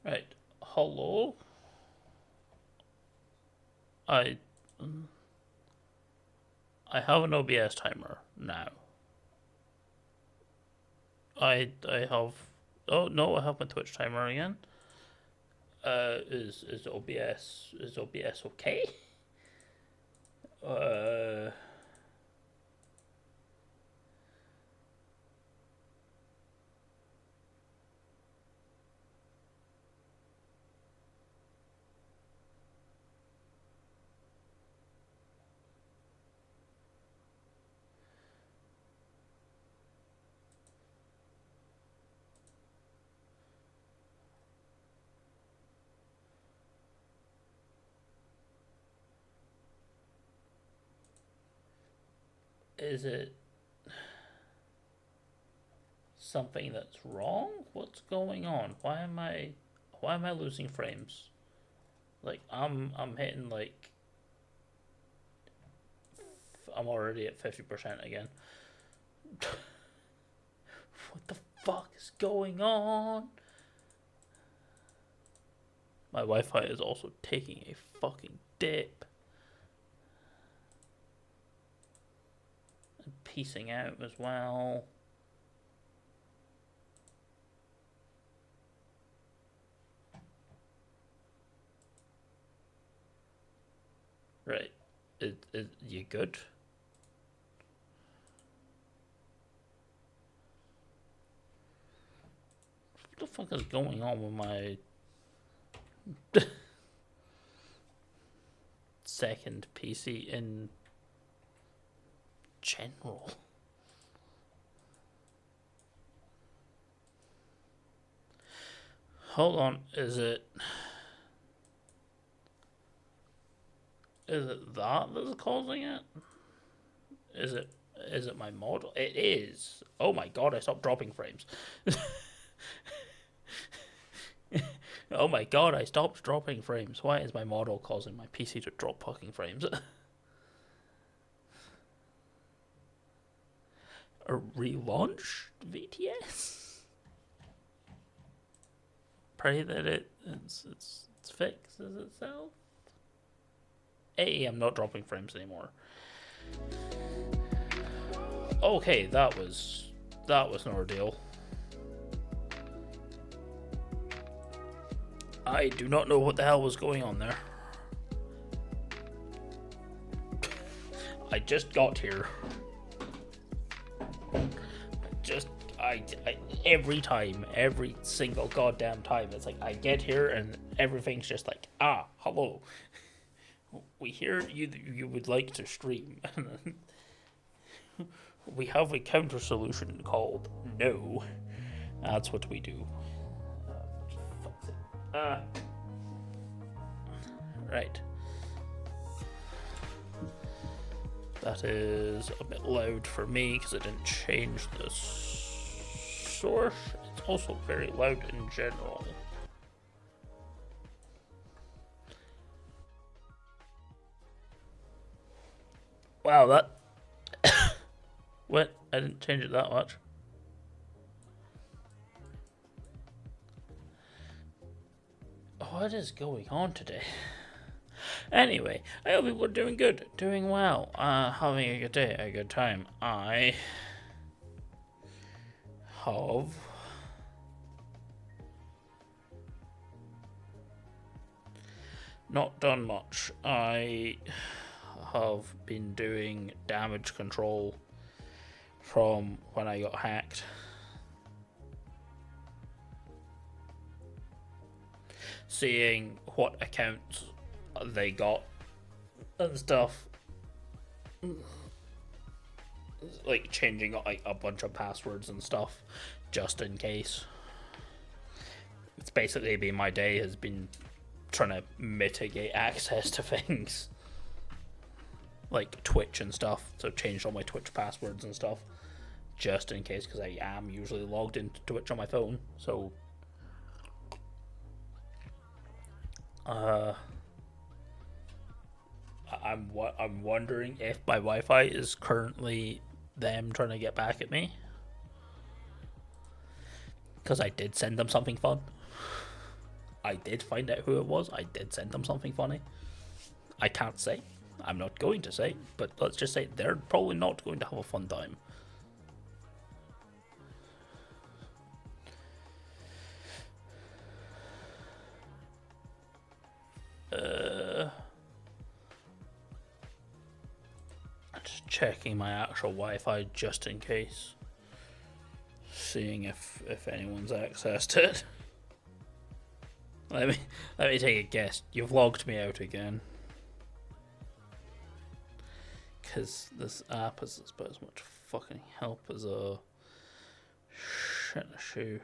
Right. Hello. I I have an OBS timer now. I have. Oh no, I have my Twitch timer again. Is OBS okay? Uh, is it something that's wrong? What's going on? Why am I losing frames? Like I'm hitting like I'm already at 50% again. What the fuck is going on? My Wi-Fi is also taking a fucking dip and piecing out as well. Right. Is you good? What the fuck is going on with my second PC in general? Hold on, is it that that's causing it? Is it is it my model? It is. Oh my god, I stopped dropping frames. Oh my god, I stopped dropping frames. Why is my model causing my PC to drop fucking frames? A relaunch VTS? Pray that it's fixes itself. Hey, I'm not dropping frames anymore. Okay, that was an ordeal. I do not know what the hell was going on there. I just got here. Every time, every single goddamn time, it's like I get here and everything's just like, hello. We hear you would like to stream. We have a counter solution called no. That's what we do. Right. That is a bit loud for me because I didn't change the source. It's also very loud in general. Wow, that. What? I didn't change it that much. What is going on today? Anyway, I hope people are doing good, doing well, having a good day, a good time. I have not done much. I have been doing damage control from when I got hacked. Seeing what accounts they got and stuff. Like changing like a bunch of passwords and stuff just in case. It's basically been my day has been trying to mitigate access to things like Twitch and stuff. So changed all my Twitch passwords and stuff just in case because I am usually logged into Twitch on my phone. So I'm wondering if my Wi-Fi is currently them trying to get back at me because I did send them something fun. I did find out who it was. I did send them something funny. I can't say. I'm not going to say, but let's just say they're probably not going to have a fun time. Just checking my actual Wi-Fi just in case. Seeing if anyone's accessed it. Let me take a guess. You've logged me out again. Because this app is about as much fucking help as a shit in a shoe.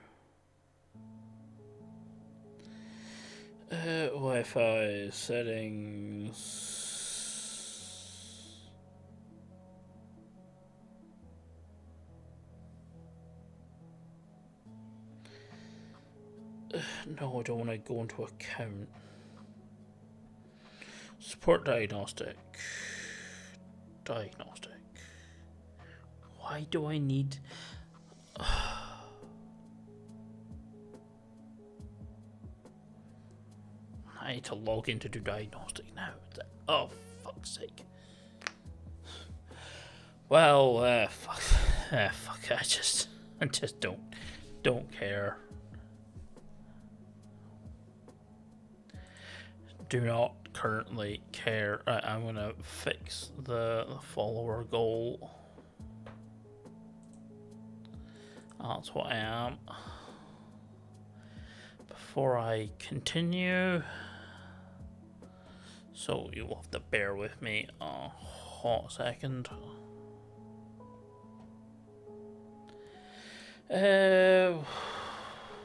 Wi-Fi settings. No, I don't want to go into account. Support diagnostic. Diagnostic. Why do I need... I need to log in to do diagnostic now. Oh, fuck's sake. Well, fuck. Fuck. I just don't care. Do not currently care. Right, I'm gonna fix the follower goal. That's what I am. Before I continue, so you'll have to bear with me a hot second.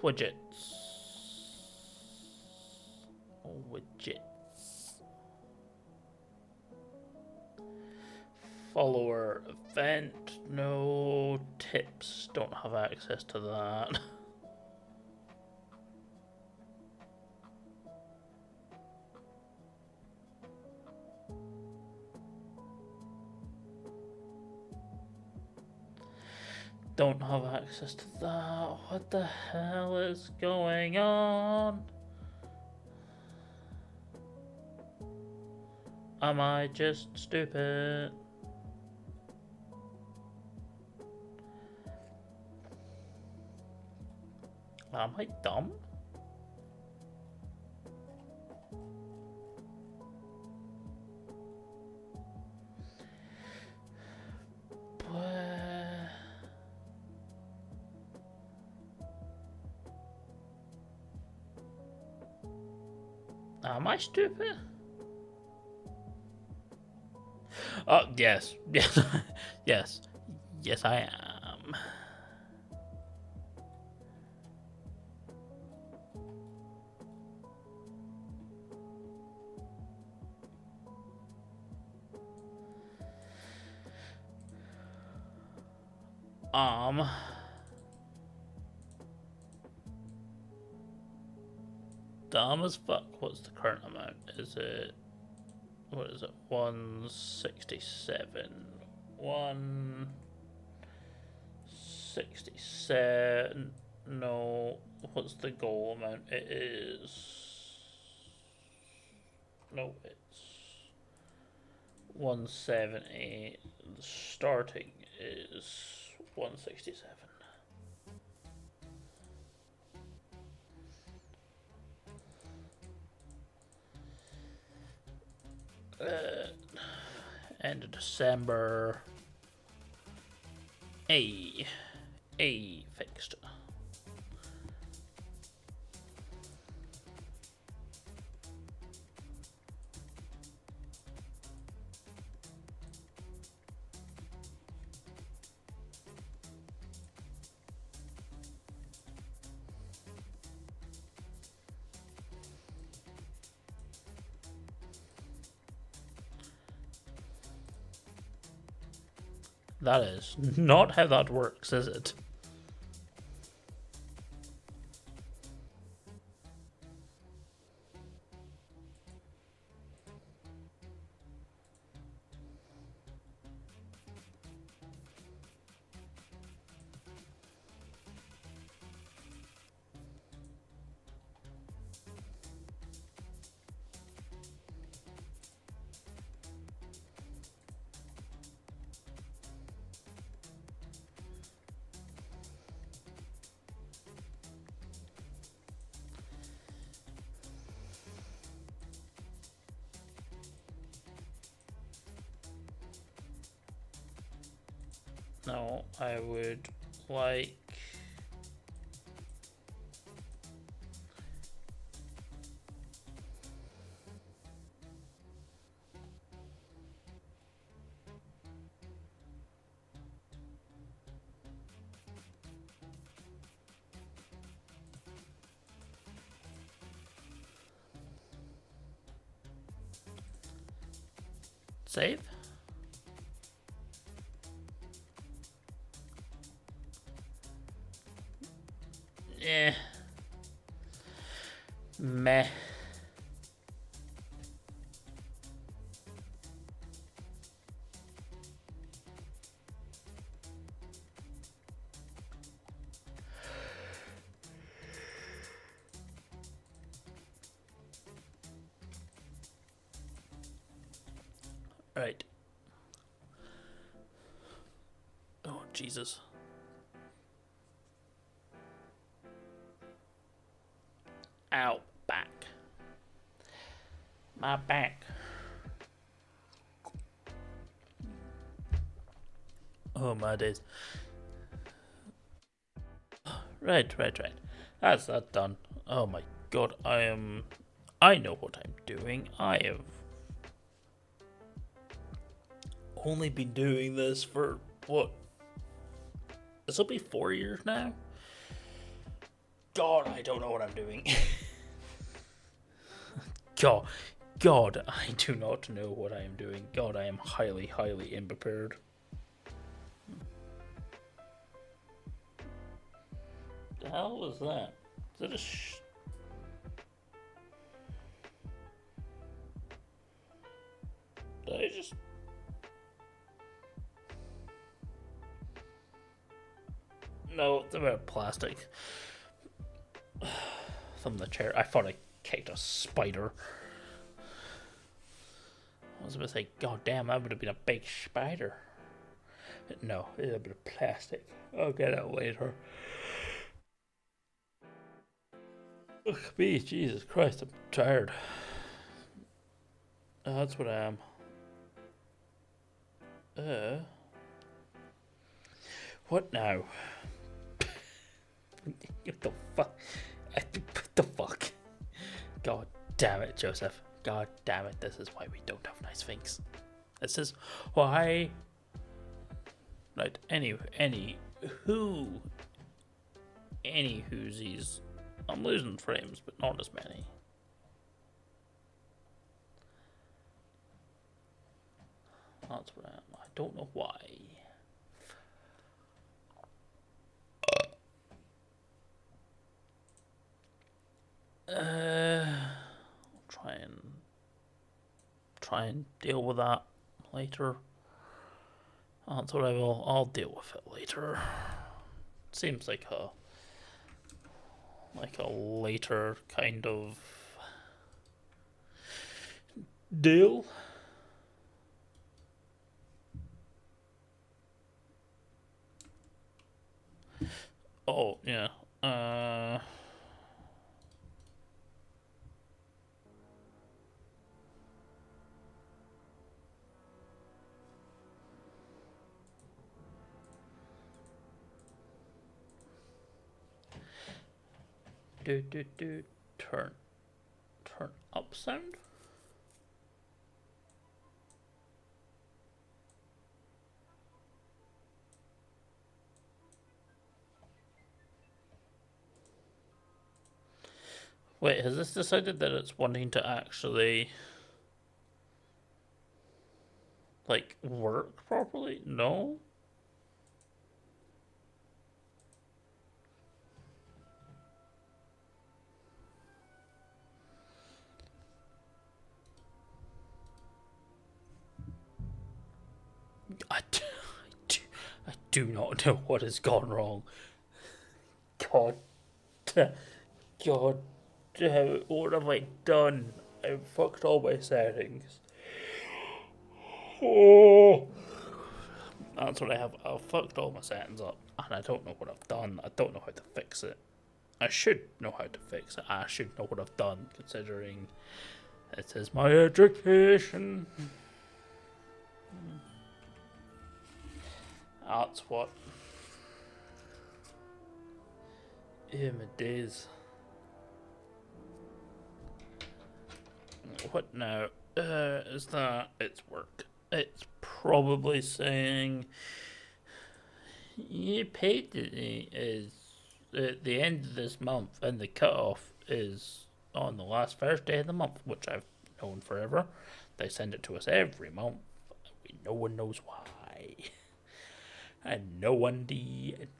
Widgets. Follower event, no tips, don't have access to that. Don't have access to that. What the hell is going on? Am I just stupid? Am I dumb? Am I stupid? Oh, yes. Yes. Yes. Yes, I am. Dumb as fuck. What's the current amount? Is it... What is it? 167. 167. No. What's the goal amount? It is... No, it's 170. The starting is 167. End of December. A fixed. That is not how that works, is it? No, I would like... Save? Eh. Meh. Right. Oh, Jesus. Ow. Back. My back. Oh, my days. Right. That's that done. Oh my god, I know what I'm doing. I have only been doing this for, what? This will be 4 years now? God, I don't know what I'm doing. God, I do not know what I am doing. God, I am highly unprepared. The hell was that? Is that a Did I just... No, it's about plastic. From the chair. I thought I kicked a spider. I was about to say, god damn, that would have been a big spider. No, it's a bit of plastic. I'll get it later. Ugh, me, Jesus Christ, I'm tired. That's what I am. What now? What the fuck? What the fuck? God damn it, Joseph. God damn it, this is why we don't have nice things. This is why... Right, any whoosies. I'm losing frames, but not as many. That's what I am. I don't know why. I'll try and deal with that later. That's what I will. I'll deal with it later. Seems like a later kind of deal. Oh yeah. Turn up sound. Wait, has this decided that it's wanting to actually like work properly? No. I do not know what has gone wrong. God, God, what have I done? I fucked all my settings. Oh, that's what I have. I've fucked all my settings up, and I don't know what I've done. I don't know how to fix it. I should know how to fix it. I should know what I've done, considering it is my education. That's what. Yeah, my days. What now? Is that it's work? It's probably saying your pay date is at the end of this month, and the cutoff is on the last Thursday of the month, which I've known forever. They send it to us every month. No one knows why, and no one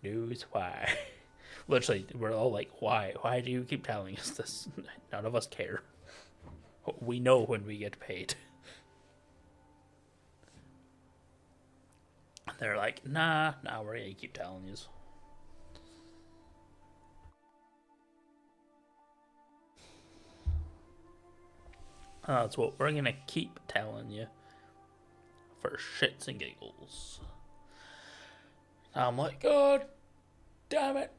knows why. Literally, we're all like, "Why? Why do you keep telling us this?" None of us care. We know when we get paid. They're like, nah, we're gonna keep telling you. That's what we're gonna keep telling you for shits and giggles. I'm like, God damn it.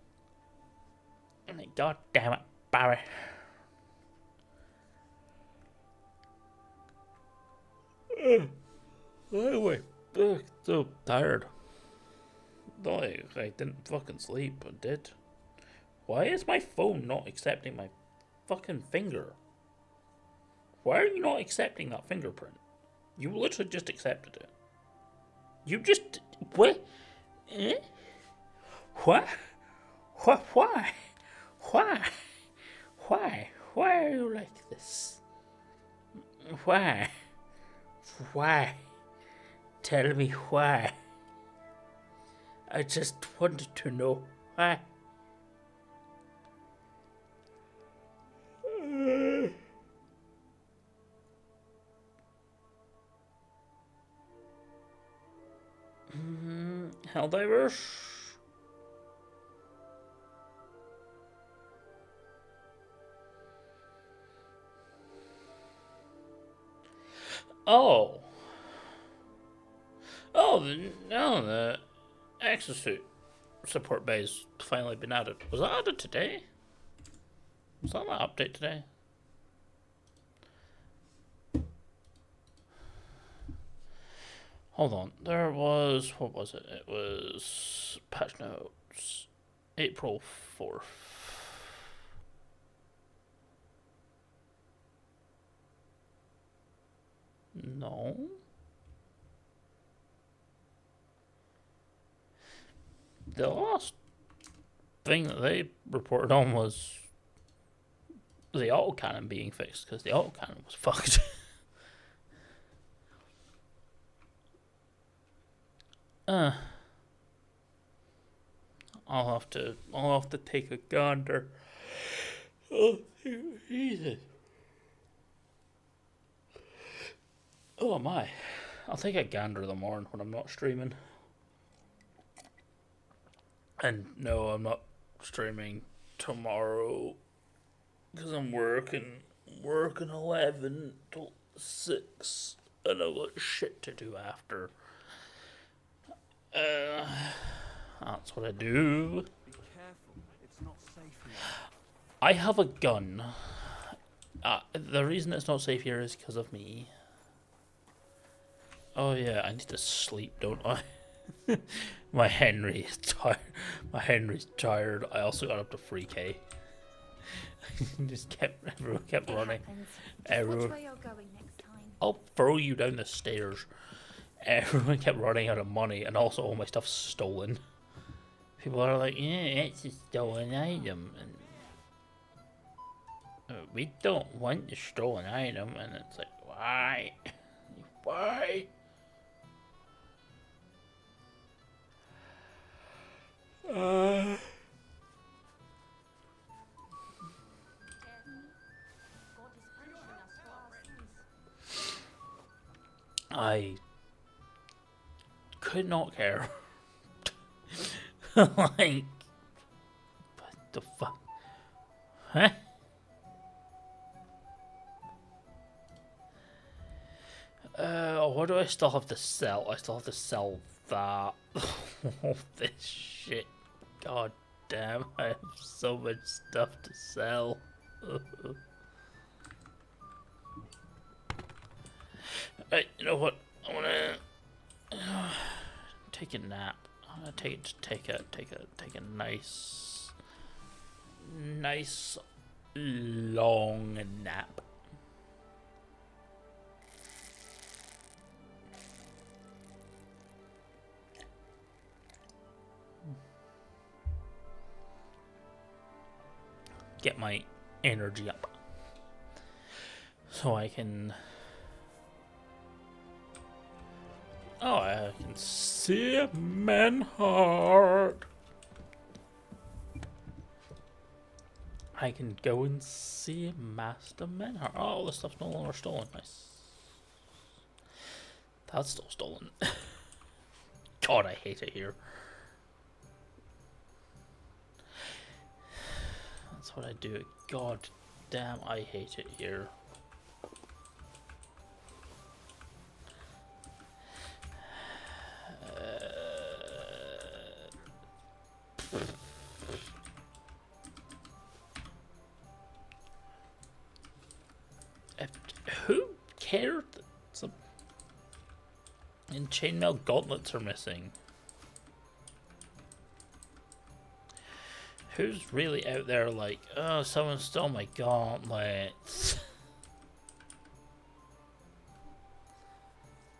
I'm like, God damn it, Barry. Anyway, so tired. I didn't fucking sleep. I did. Why is my phone not accepting my fucking finger? Why are you not accepting that fingerprint? You literally just accepted it. You just. What? Eh? What? What? Why? Why? Why? Why are you like this? Why? Why? Tell me why. I just wanted to know why. Helldivers? Oh. Oh, the exosuit support base finally been added. Was that added today? Was that an update today? Hold on. There was. What was it? It was patch notes. April 4th. No. The last thing that they reported on was the autocannon being fixed, because the autocannon was fucked. I'll have to take a gander. Oh, Jesus. Oh my. I'll take a gander in the morning when I'm not streaming. And no, I'm not streaming tomorrow because I'm working 11 till 6, and I've got shit to do after. That's what I do. Be careful, it's not safe here. I have a gun. The reason it's not safe here is because of me. Oh yeah, I need to sleep, don't I? My Henry is tired. My Henry's tired. I also got up to 3K. Everyone kept running. Everyone. Watch where you're going next time. I'll throw you down the stairs. Everyone kept running out of money, and also all my stuff's stolen. People are like, yeah, it's a stolen item, and we don't want the stolen item, and it's like, why? Why? I could not care. Like, what the fuck? Huh? What do I still have to sell? I still have to sell that. All this shit. God damn, I have so much stuff to sell. Hey, you know what? I wanna take a nap. take a nice long nap. Get my energy up so I can. Oh, I can see Manhart. I can go and see Master Manhart. Oh, all the stuff's no longer stolen. Nice. That's still stolen. God, I hate it here. That's what I do. God damn, I hate it here. Who cared that some chainmail gauntlets are missing? Who's really out there like, oh, someone stole my gauntlets?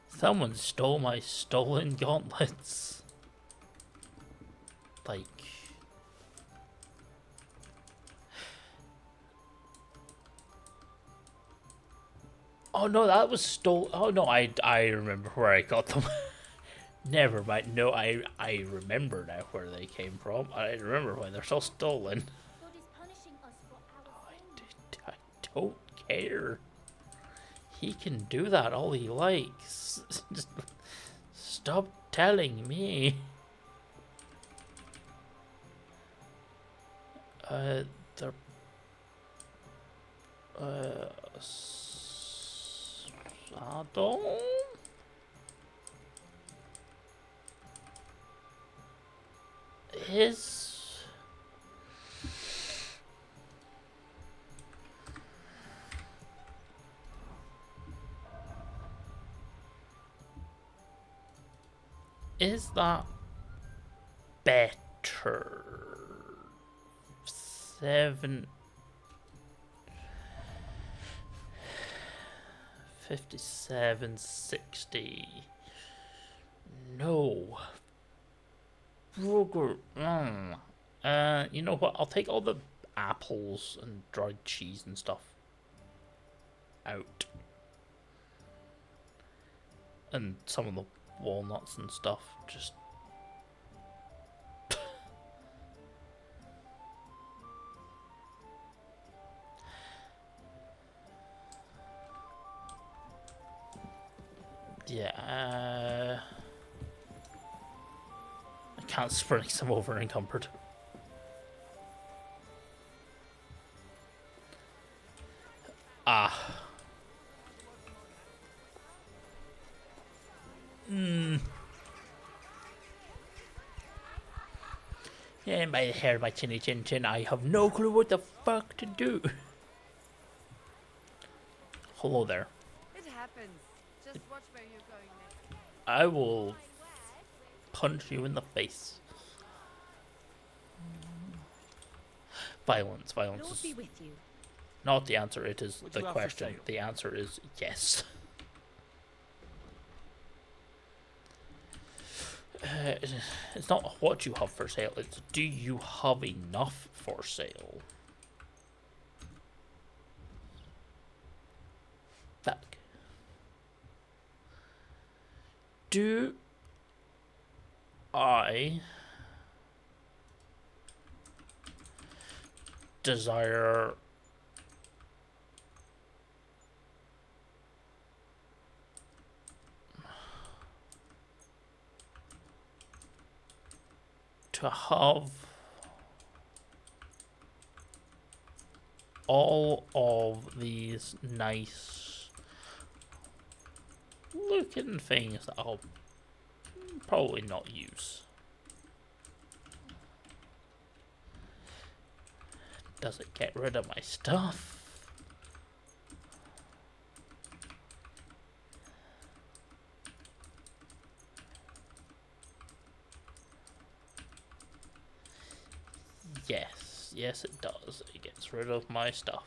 Someone stole my stolen gauntlets. Like... Oh no, that was stolen. Oh no, I remember where I got them. Never mind. No, I remember now where they came from. I remember why they're so stolen. I don't care. He can do that all he likes. Just stop telling me. They're saddle. Is that better? 5760. No. Burger. You know what? I'll take all the apples and dried cheese and stuff out. And some of the walnuts and stuff. Just... yeah, I can't sprint some over encumbered. Ah. Yeah, my hair, my chinny chin chin, I have no clue what the fuck to do. Hello there. It happens. Just watch where you're going next. I will punch you in the face. Violence Lord is be with you. not the answer, it is What the do you have for question. sale? The answer is yes. It's not what you have for sale, it's do you have enough for sale? Back. Do I desire to have all of these nice looking things that I'll probably not use? Does it get rid of my stuff? Yes, yes it does. It gets rid of my stuff.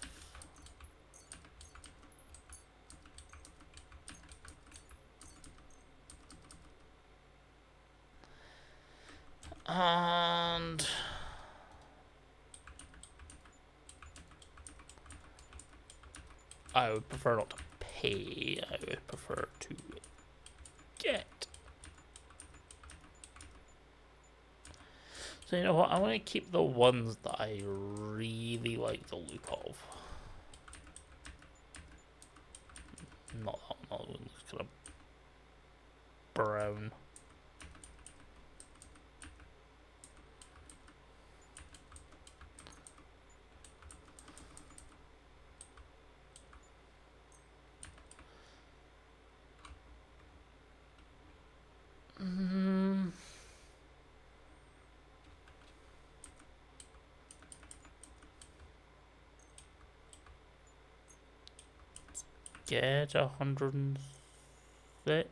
And I would prefer not to pay. I would prefer to get. So you know what? I want to keep the ones that I really like the look of. Not that one. That one looks kind of brown. Get 106.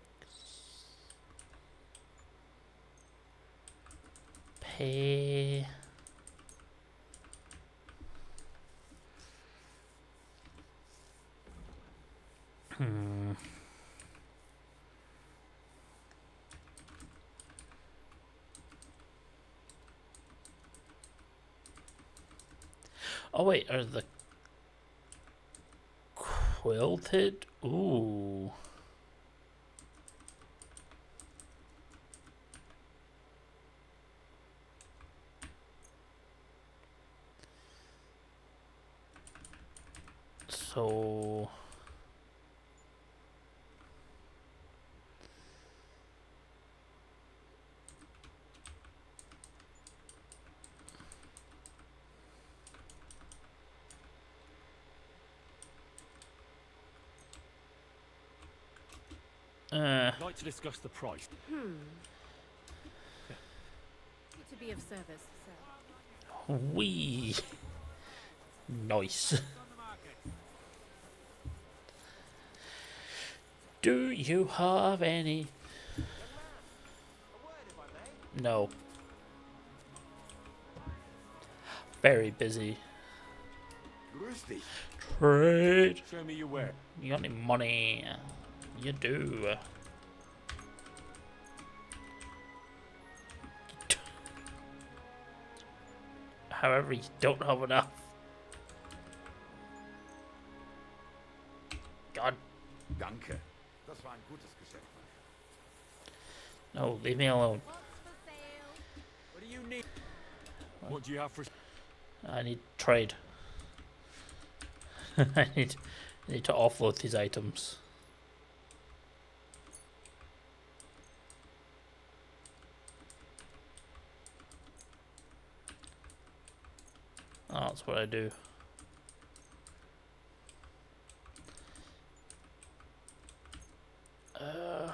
Pay. Oh wait, are the quilted? Ooh. So I'd like to discuss the price. To be of service, sir. wee. Nice. Do you have any? No. Very busy. Trade. Show me your ware. You got any money? You do. However, you don't have enough. God. Danke. Das war ein gutes Geschäft. No, leave me alone. What's for sale? What do you need? What do you have for... I need trade. I need to offload these items. Oh, that's what I do.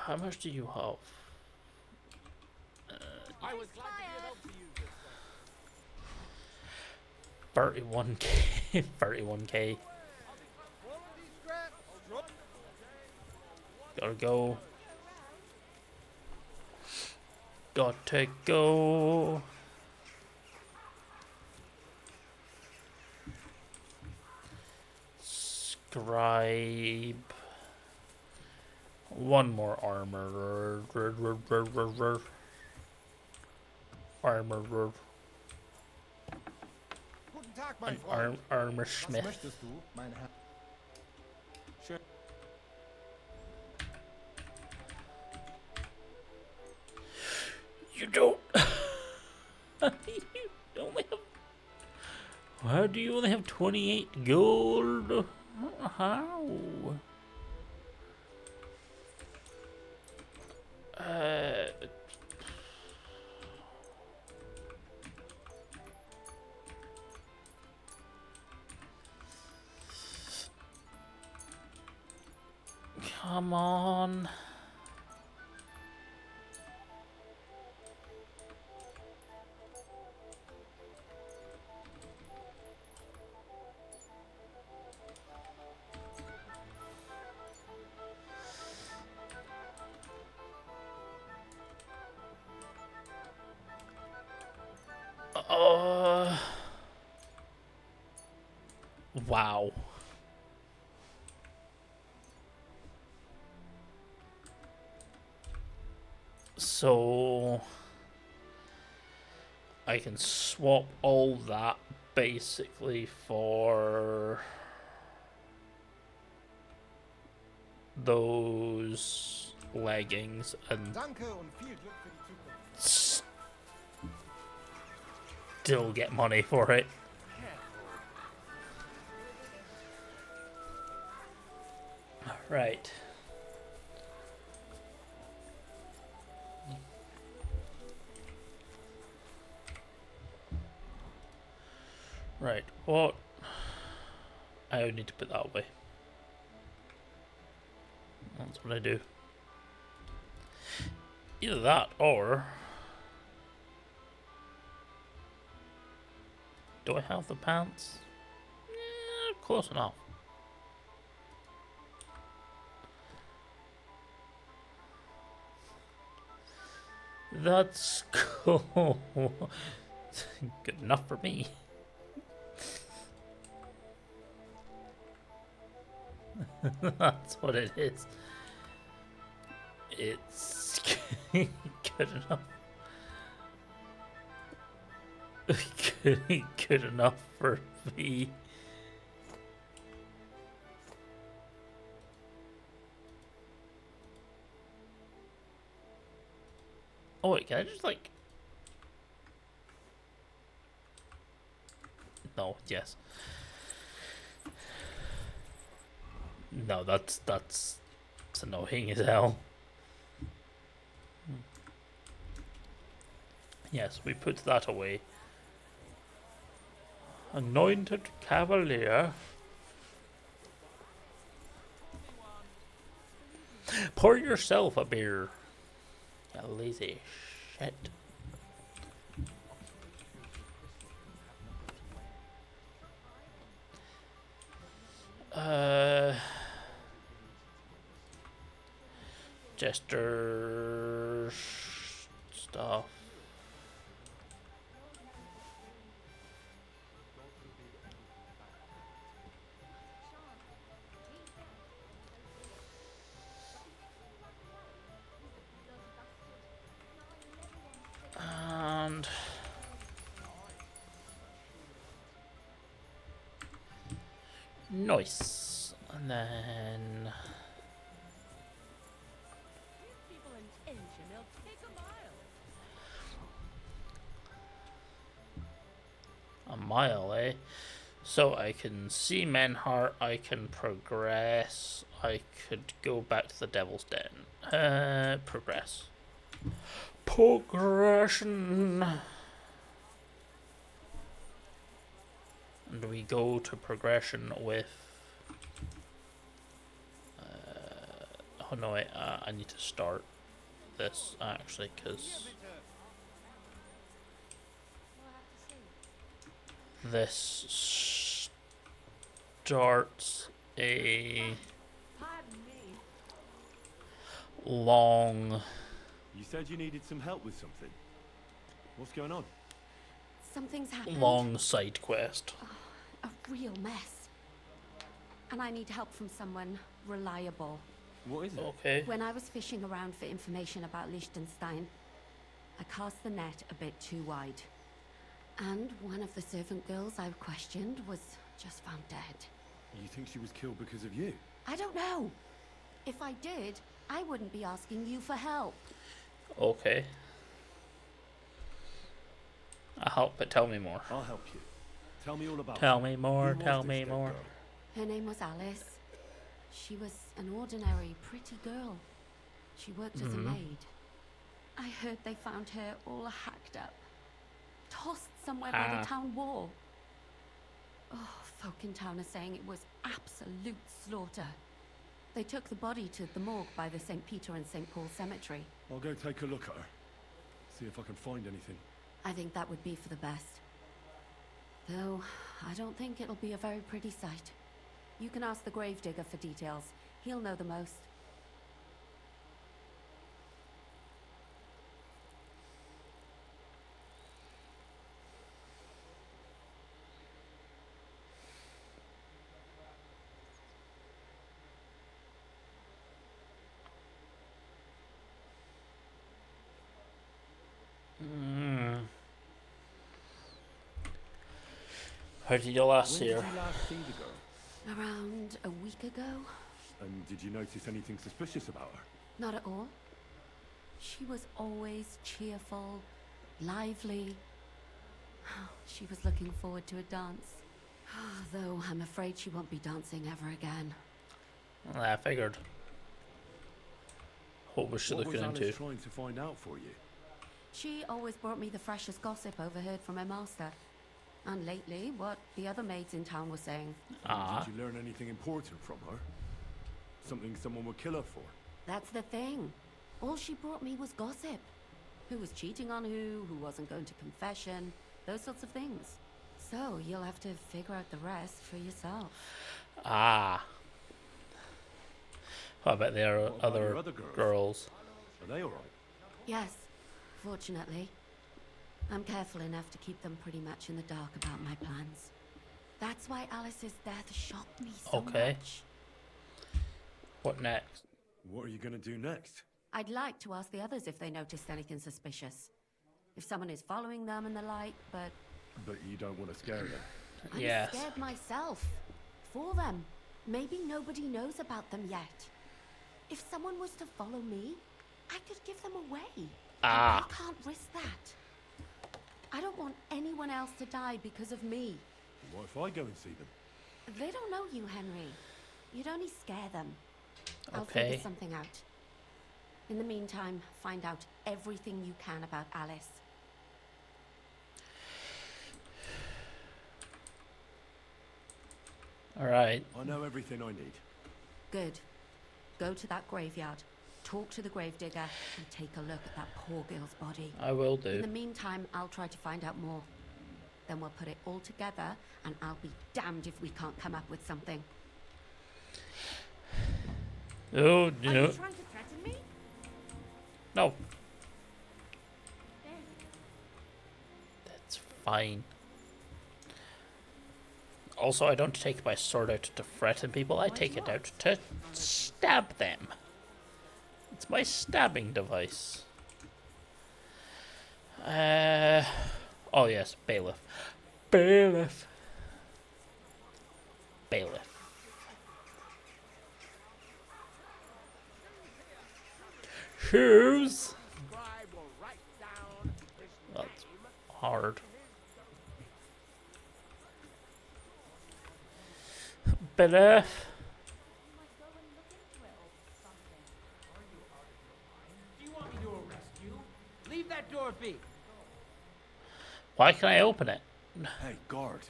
How much do you have? I was glad to be of help to you, good sir. 31k. 31k. Gotta go. Got to go. Scribe. One more armor. Armor. Guten Tag, mein An Freund. armor Was smith. möchtest du, mein Herr? Sure. You don't. You only have. How do you only have 28 gold? How? Come on. Wow. So I can swap all that basically for those leggings and Danke und viel Glück für die Zukunft. still get money for it. Right. Right. What? I need to put that away. That's what I do. Either that or... Do I have the pants? Close enough. That's cool. Good enough for me. That's what it is. It's good enough. Good enough for me. Oh wait, can I just like... No, yes. No, that's annoying as hell. Yes, we put that away. Anointed Cavalier. Pour yourself a beer. You lazy shit. Jester stuff. And nice. And then People an inch and they'll take a mile. a mile, eh? So I can see Menhart, I can progress, I could go back to the Devil's Den. Progress. Progression. And we go to progression with... oh no, wait, I need to start this actually, because this starts a Pardon me. long... You said you needed some help with something. What's going on? Something's happened. long side quest. A real mess. And I need help from someone reliable. What is it? Okay. When I was fishing around for information about Liechtenstein, I cast the net a bit too wide. And one of the servant girls I questioned was just found dead. You think she was killed because of you? I don't know. If I did, I wouldn't be asking you for help. Okay. I'll help, but tell me more. I'll help you. Tell me all about Tell her. me more, Who was tell this me dead more. girl? Her name was Alice. She was an ordinary, pretty girl. She worked as a maid. I heard they found her all hacked up, tossed somewhere by the town wall. Oh, folk in town are saying it was absolute slaughter. They took the body to the morgue by the St. Peter and St. Paul cemetery. I'll go take a look at her. See if I can find anything. I think that would be for the best. Though, I don't think it'll be a very pretty sight. You can ask the gravedigger for details. He'll know the most. How did you last When see did her? you last see the girl? Around a week ago? And did you notice anything suspicious about her? Not at all. She was always cheerful, lively. She was looking forward to a dance. Though I'm afraid she won't be dancing ever again. Well, I figured. What was she What looking was into? Alice trying to find out for you? She always brought me the freshest gossip overheard from her master. And lately, what the other maids in town were saying. Ah, Did you learn anything important from her? Something someone would kill her for? That's the thing. All she brought me was gossip. Who was cheating on who wasn't going to confession, those sorts of things. So you'll have to figure out the rest for yourself. ah. What about the What about your other other girls? girls? Are they alright? Yes, fortunately. I'm careful enough to keep them pretty much in the dark about my plans. That's why Alice's death shocked me so Okay. much. What next? What are you gonna do next? I'd like to ask the others if they noticed anything suspicious. If someone is following them and the like, but But you don't want to scare them. I'm Yes. scared myself. For them. Maybe nobody knows about them yet. If someone was to follow me, I could give them away. And Ah. I can't risk that. I don't want anyone else to die because of me. What if I go and see them? They don't know you, Henry. You'd only scare them. I'll Okay. figure something out. In the meantime, find out everything you can about Alice. Alright. I know everything I need. Good. Go to that graveyard, talk to the gravedigger, and take a look at that poor girl's body. I will In the do. meantime, I'll try to find out more. Then we'll put it all together, and I'll be damned if we can't come up with something. Oh, Are you know. you trying to threaten me? No. That's fine. Also, I don't take my sword out to threaten people. I take it out to stab them. It's my stabbing device. Oh yes, bailiff. Bailiff. Bailiff. Shoes. That's hard. Bailiff. Do you want me to arrest you? Leave that door be. Why can I open it? Hey, guard.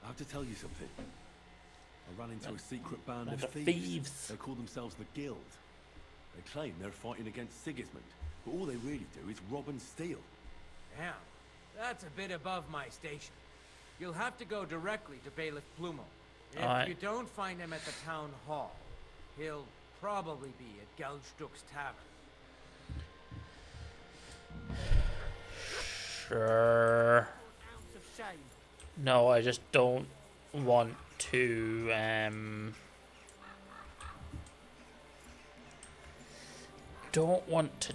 I have to tell you something. I ran into a secret band Band of of thieves. thieves. They call themselves the Guild. They claim they're fighting against Sigismund, but all they really do is rob and steal. Damn, that's a bit above my station. You'll have to go directly to Bailiff Plumo. If Alright. you don't find him at the town hall, he'll probably be at Geldstuck's tavern. Sure. No, I just don't want to, don't want to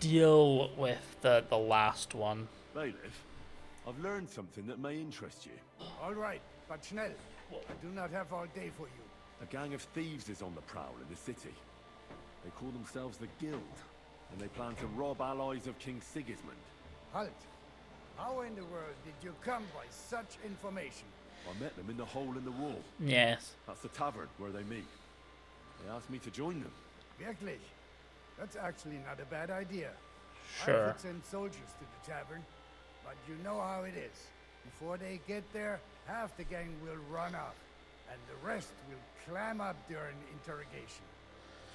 deal with the last one. Bailiff, I've learned something that may interest you. All right, but schnell. I do not have all day for you. A gang of thieves is on the prowl in the city. They call themselves the Guild, and they plan to rob allies of King Sigismund. Halt. How in the world did you come by such information? I met them in the hole in the wall. Yes. That's the tavern where they meet. They asked me to join them. Wirklich? That's actually not a bad idea. I Sure. could send soldiers to the tavern, but you know how it is. Before they get there, half the gang will run off, and the rest will clam up during interrogation.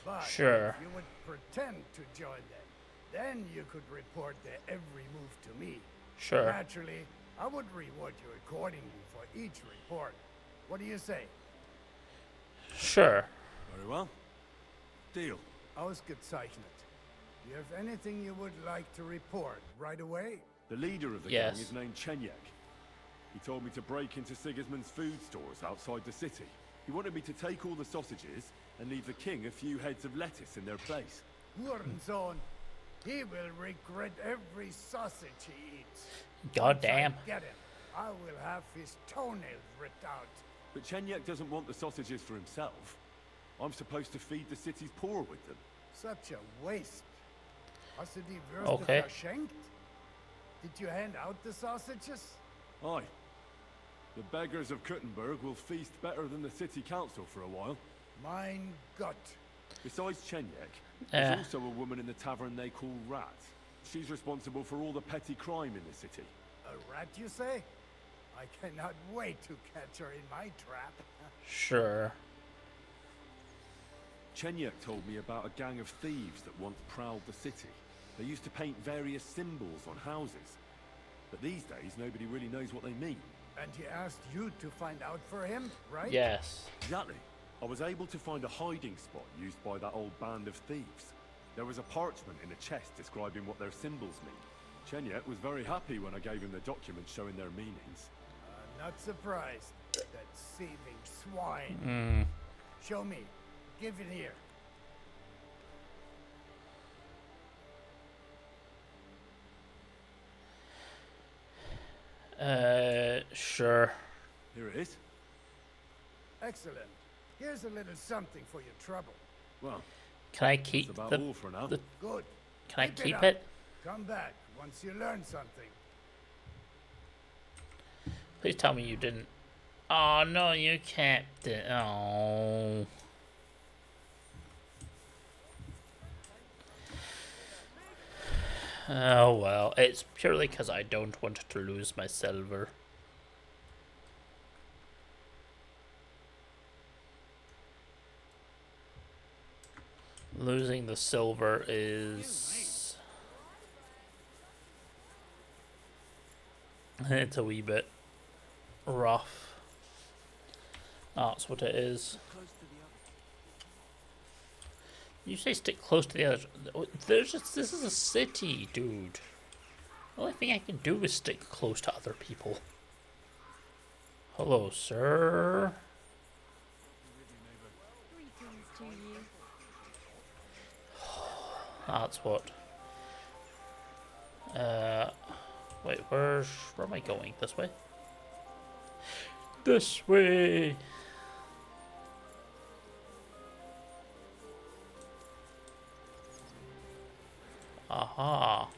But Sure. if you would pretend to join them, then you could report their every move to me. Sure. Naturally, I would reward you accordingly for each report. What do you say? Sure. Very well. Deal. Ausgezeichnet. Do you have anything you would like to report right away? The leader of the Yes. gang is named Chenyek. He told me to break into Sigismund's food stores outside the city. He wanted me to take all the sausages and leave the king a few heads of lettuce in their place. Hurensohn. He will regret every sausage he eats. God Once I damn. get him, I will have his toenails ripped out. But Chenyek doesn't want the sausages for himself. I'm supposed to feed the city's poor with them. Such a waste. Hast du die Würste Okay. verschenkt? Did you hand out the sausages? Aye. The beggars of Kuttenberg will feast better than the city council for a while. Mein Gott. Besides Chenyek, Yeah. there's also a woman in the tavern they call Rat. She's responsible for all the petty crime in the city. A rat, you say? I cannot wait to catch her in my trap. Sure. Chenyek told me about a gang of thieves that once prowled the city. They used to paint various symbols on houses. But these days, nobody really knows what they mean. And he asked you to find out for him, right? Yes. Exactly. I was able to find a hiding spot used by that old band of thieves. There was a parchment in a chest describing what their symbols mean. Chenyek was very happy when I gave him the documents showing their meanings. Not surprised. That thieving swine. Mm. Show me. Give it here. Sure. Here it is. Excellent. Here's a little something for your trouble. Well, Can I that's keep about the? all for now. Good. Can I Keep keep up. it? Come back once you learn something. Please tell me you didn't. Oh no, you kept it. Oh. Oh well, it's purely because I don't want to lose my silver. Losing the silver is... it's a wee bit rough. That's what it is. You say stick close to the other. There's just, this is a city, dude. The only thing I can do is stick close to other people. Hello, sir. Greetings to you. That's what. Wait, where am I going? This way? This way! Aha.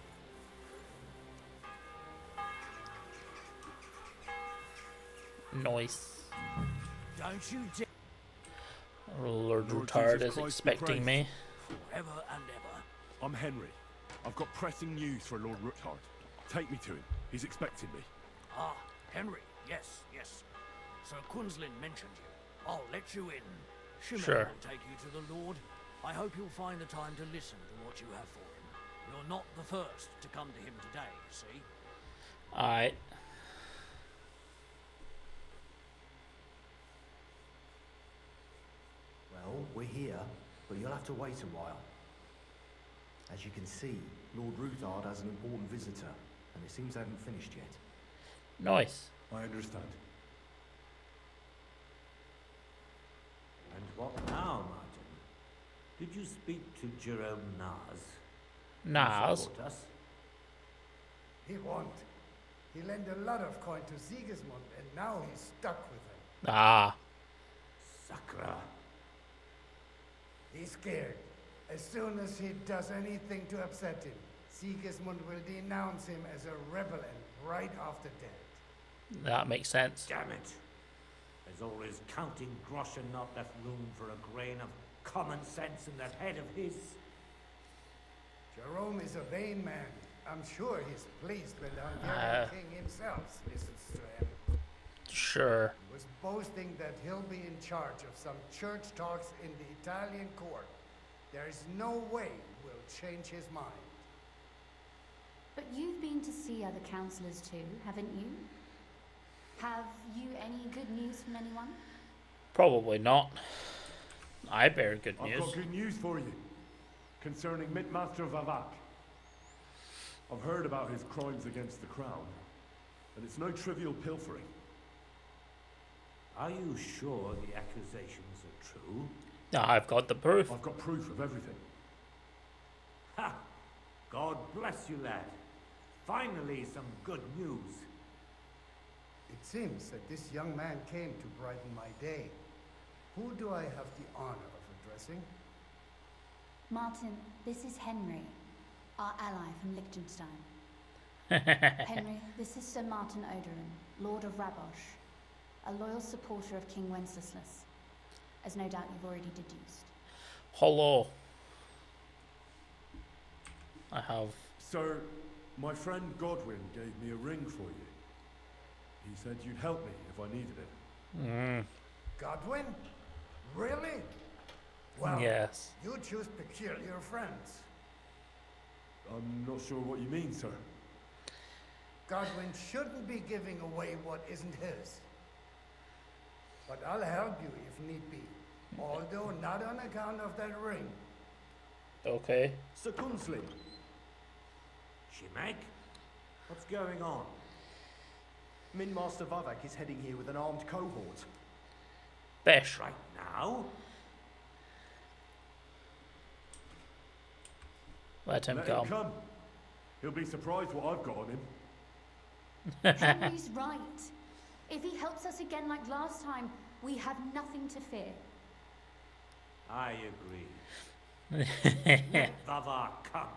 Nice. Don't you dare Lord Lord Retard Jesus is Christ be expecting praised. me. ever and ever. I'm Henry. I've got pressing news for Lord Ruthard. Take me to him. He's expecting me. Ah, Henry. Yes, yes. Sir Quinslin mentioned you. I'll let you in. Shimmer Sure. will take you to the Lord. I hope you'll find the time to listen to what you have for him. You're not the first to come to him today, you see. Alright. Well, we're here, but you'll have to wait a while. As you can see, Lord Ruthard has an important visitor, and it seems they haven't finished yet. Nice. I understand. And what now, Martin? Did you speak to Jerome Nars? He Nas. support us? He won't. He lent a lot of coin to Sigismund, and now he's stuck with him. Ah. Sakra. He's scared. As soon as he does anything to upset him, Sigismund will denounce him as a rebel and right off the dead. That makes sense. Damn it! There's always counting grosh and not left room for a grain of common sense in that head of his. Jerome is a vain man. I'm sure he's pleased when the Hungarian king himself listens to him. Sure. He was boasting that he'll be in charge of some church talks in the Italian court. There is no way we'll change his mind. But you've been to see other councillors too, haven't you? Have you any good news from anyone? Probably not. I bear good I've news. got good news for you. Concerning Mintmaster Vavak. I've heard about his crimes against the crown. And it's no trivial pilfering. Are you sure the accusations are true? No, I've got the proof. I've got proof of everything. Ha! God bless you, lad. Finally, some good news. It seems that this young man came to brighten my day. Who do I have the honor of addressing? Martin, this is Henry, our ally from Liechtenstein. Henry, this is Sir Martin Odoran, Lord of Rabosh, a loyal supporter of King Wenceslas, as no doubt you've already deduced. Hello. I have. Sir, my friend Godwin gave me a ring for you. He said you'd help me if I needed it. Godwin? Really? Well, Yes. you choose peculiar friends. I'm not sure what you mean, sir. Godwin shouldn't be giving away what isn't his. But I'll help you if need be, although not on account of that ring. Okay. Sir Kunsley, Shimek? What's going on? Min Master Vavak is heading here with an armed cohort. Bish. Right now? Let him Let come. him come. He'll be surprised what I've got on him. Henry's right. If he helps us again like last time, we have nothing to fear. I agree. Let Vavar come.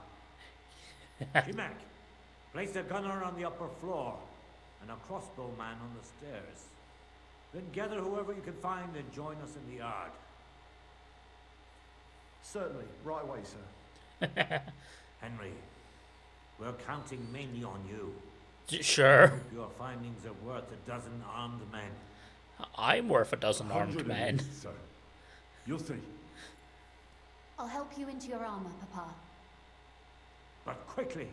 Shimek, place a gunner on the upper floor and a crossbowman on the stairs. Then gather whoever you can find and join us in the yard. Certainly, right away, sir. Henry, we're counting mainly on you. Sure. Your findings are worth a dozen armed men. I'm worth a dozen armed 100 men. of you, sir. You'll see. I'll help you into your armor, Papa. But quickly,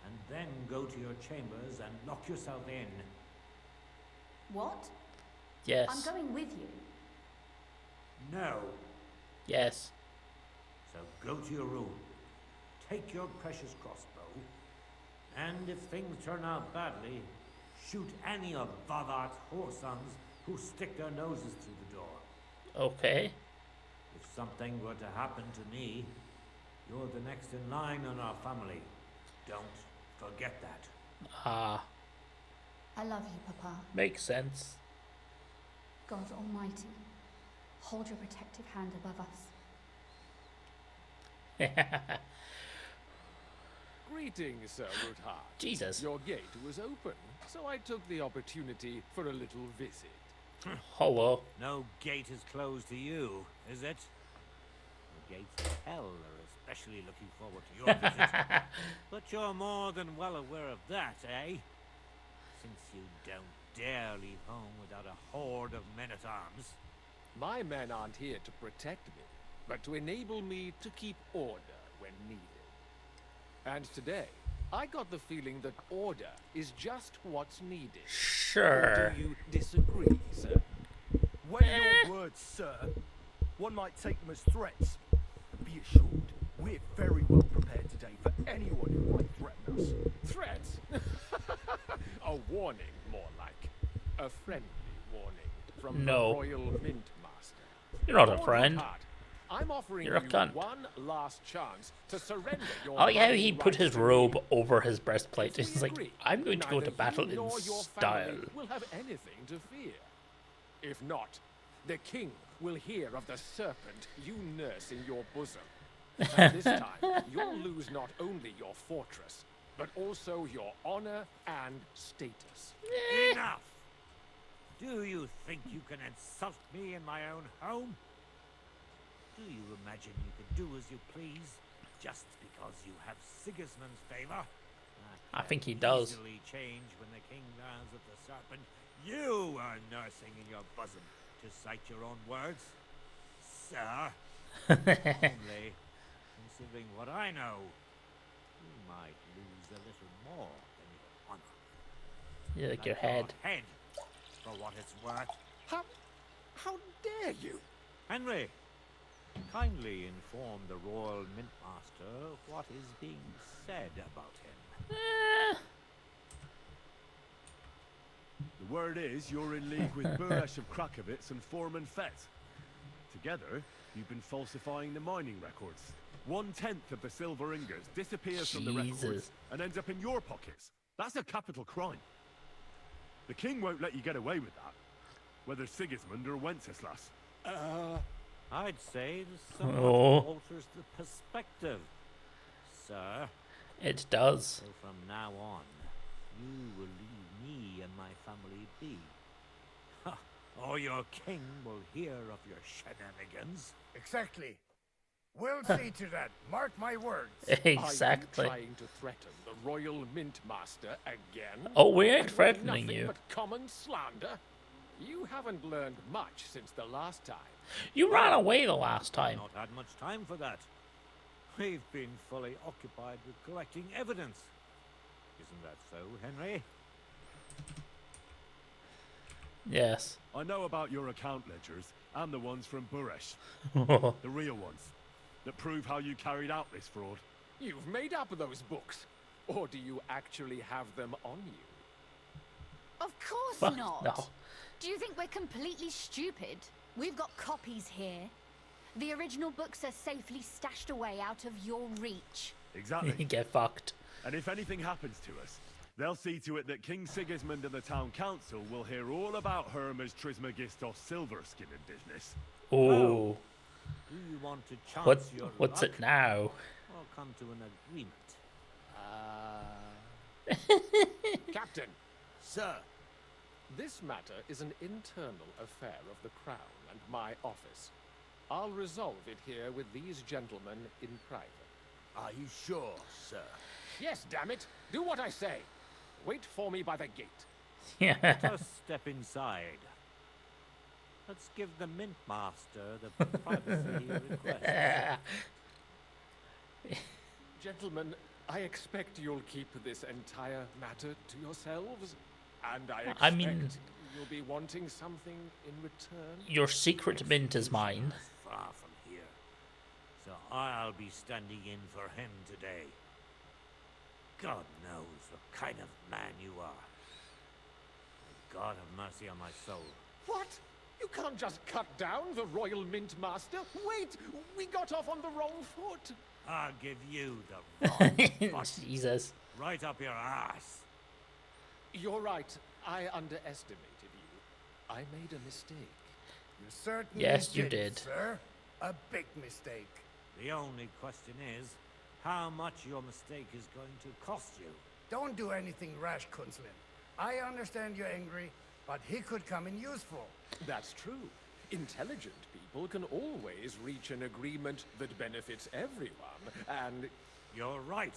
and then go to your chambers and lock yourself in. What? Yes. I'm going with you. No. Yes. So go to your room, take your precious crossbow, and if things turn out badly, shoot any of Vavar's whoresons who stick their noses through the door. Okay. If something were to happen to me, you're the next in line in our family. Don't forget that. Ah, I love you, Papa. makes sense. God Almighty, hold your protective hand above us. Greetings, Sir Ruthard. Jesus. Your gate was open, so I took the opportunity for a little visit. Hello. No gate is closed to you, is it? The gates of hell are especially looking forward to your visit. But you're more than well aware of that, eh? Since you don't dare leave home without a horde of men-at-arms. My men aren't here to protect me, but to enable me to keep order when needed. And today, I got the feeling that order is just what's needed. Sure. Or do you disagree, sir? Weigh your words, sir. One might take them as threats. But be assured, we're very well prepared today for anyone who might threaten us. Threats? A warning, more like. A friendly warning from No. the Royal Mint Master. You're not a Lord friend. Ruthard, I'm offering You're a you cunt. one last chance to surrender your I like how mighty he put rights his to robe me. over his breastplate. If He's we like, agree, I'm going to go neither to battle you in nor your style. family will have anything to fear. If not, the king will hear of the serpent you nurse in your bosom. And this time, you'll lose not only your fortress, but also your honor and status. Enough! Do you think you can insult me in my own home? Do you imagine you can do as you please, just because you have Sigismund's favor? I think he That does. can easily change when the king learns of the serpent you are nursing in your bosom, to cite your own words. Sir, only, considering what I know, you might lose a little more than your honor. You like your head. Head, for what it's worth. How dare you? Henry, kindly inform the Royal Mint Master what is being said about him. The word is you're in league with Buresh of Krakowitz and Foreman Fett. Together, you've been falsifying the mining records. 1/10 of the silver ingots disappears from the records Jesus. and ends up in your pockets. That's a capital crime. The king won't let you get away with that. Whether Sigismund or Wenceslas. I'd say it somewhat Oh. alters the perspective, sir. It does. So from now on, you will leave me and my family be. Ha! Or your king will hear of your shenanigans. Exactly. We'll see to that. Mark my words. Exactly. Are you trying to threaten the royal mint master again? Oh, we ain't And with threatening nothing you. but common slander? You haven't learned much since the last time. You ran away the last time. Not had much time for that. We've been fully occupied with collecting evidence. Isn't that so, Henry? Yes. I know about your account ledgers and the ones from Buresh. The real ones. That prove how you carried out this fraud. You've made up those books. Or do you actually have them on you? Of course Fuck not. no. Do you think we're completely stupid? We've got copies here. The original books are safely stashed away out of your reach. Exactly. Get fucked. And if anything happens to us, they'll see to it that King Sigismund and the town council will hear all about Hermes Trismegistos silver skinning business. Oh. Do you want to chance your What's luck it now? or come to an agreement? Captain, Sir, this matter is an internal affair of the Crown and my office. I'll resolve it here with these gentlemen in private. are you sure, sir? Yes, damn it! Do what I say. Wait for me by the gate. Yeah. Let us step inside. Let's give the Mint Master the privacy he requests. Gentlemen, I expect you'll keep this entire matter to yourselves. And I expect I mean- you'll be wanting something in return. Your secret mint is mine. Far from here. So I'll be standing in for him today. God knows what kind of man you are. God have mercy on my soul. What? You can't just cut down the Royal Mint Master. Wait! We got off on the wrong foot. I'll give you the wrong foot Jesus. right up your ass. You're right. I underestimated you. I made a mistake. You certainly Yes, you did. sir. A big mistake. The only question is, how much your mistake is going to cost you. Don't do anything rash, Kunslin. I understand you're angry, but he could come in useful. That's true. Intelligent people can always reach an agreement that benefits everyone, and You're right.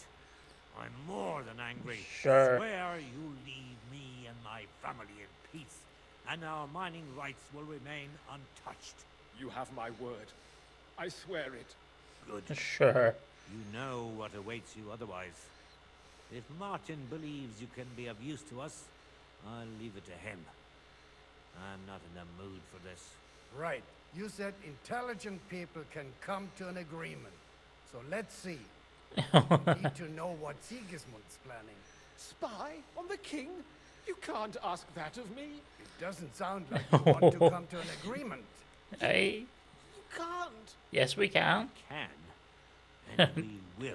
I'm more than angry. Sure. Swear you leave me and my family in peace, and our mining rights will remain untouched. you have my word. I swear it. Good. Sure. You know what awaits you otherwise. If Martin believes you can be of use to us, I'll leave it to him. I'm not in the mood for this. Right. You said intelligent people can come to an agreement. So let's see. We need to know what Sigismund's planning. Spy on the king? You can't ask that of me. It doesn't sound like you want to come to an agreement. Hey. You can't. Yes, we can. Can, and we will.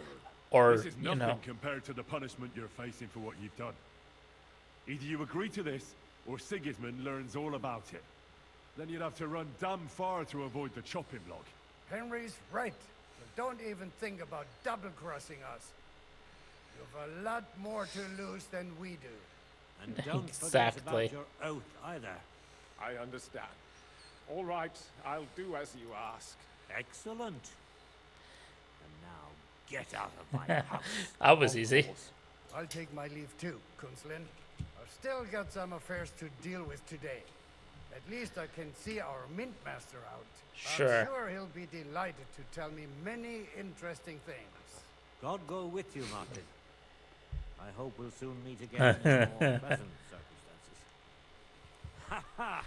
Or, This is you nothing know. compared to the punishment you're facing for what you've done. Either you agree to this, or Sigismund learns all about it. Then you'd have to run damn far to avoid the chopping block. Henry's right. So don't even think about double-crossing us. You've a lot more to lose than we do. And don't Exactly. forget about your oath either. I understand. All right, I'll do as you ask. Excellent. And now get out of my house. That was Of easy. course. I'll take my leave too, Kunslin. I've still got some affairs to deal with today. At least I can see our mint master out. Sure. I'm sure he'll be delighted to tell me many interesting things. God go with you, Martin. I hope we'll soon meet again in more pleasant circumstances. Ha ha!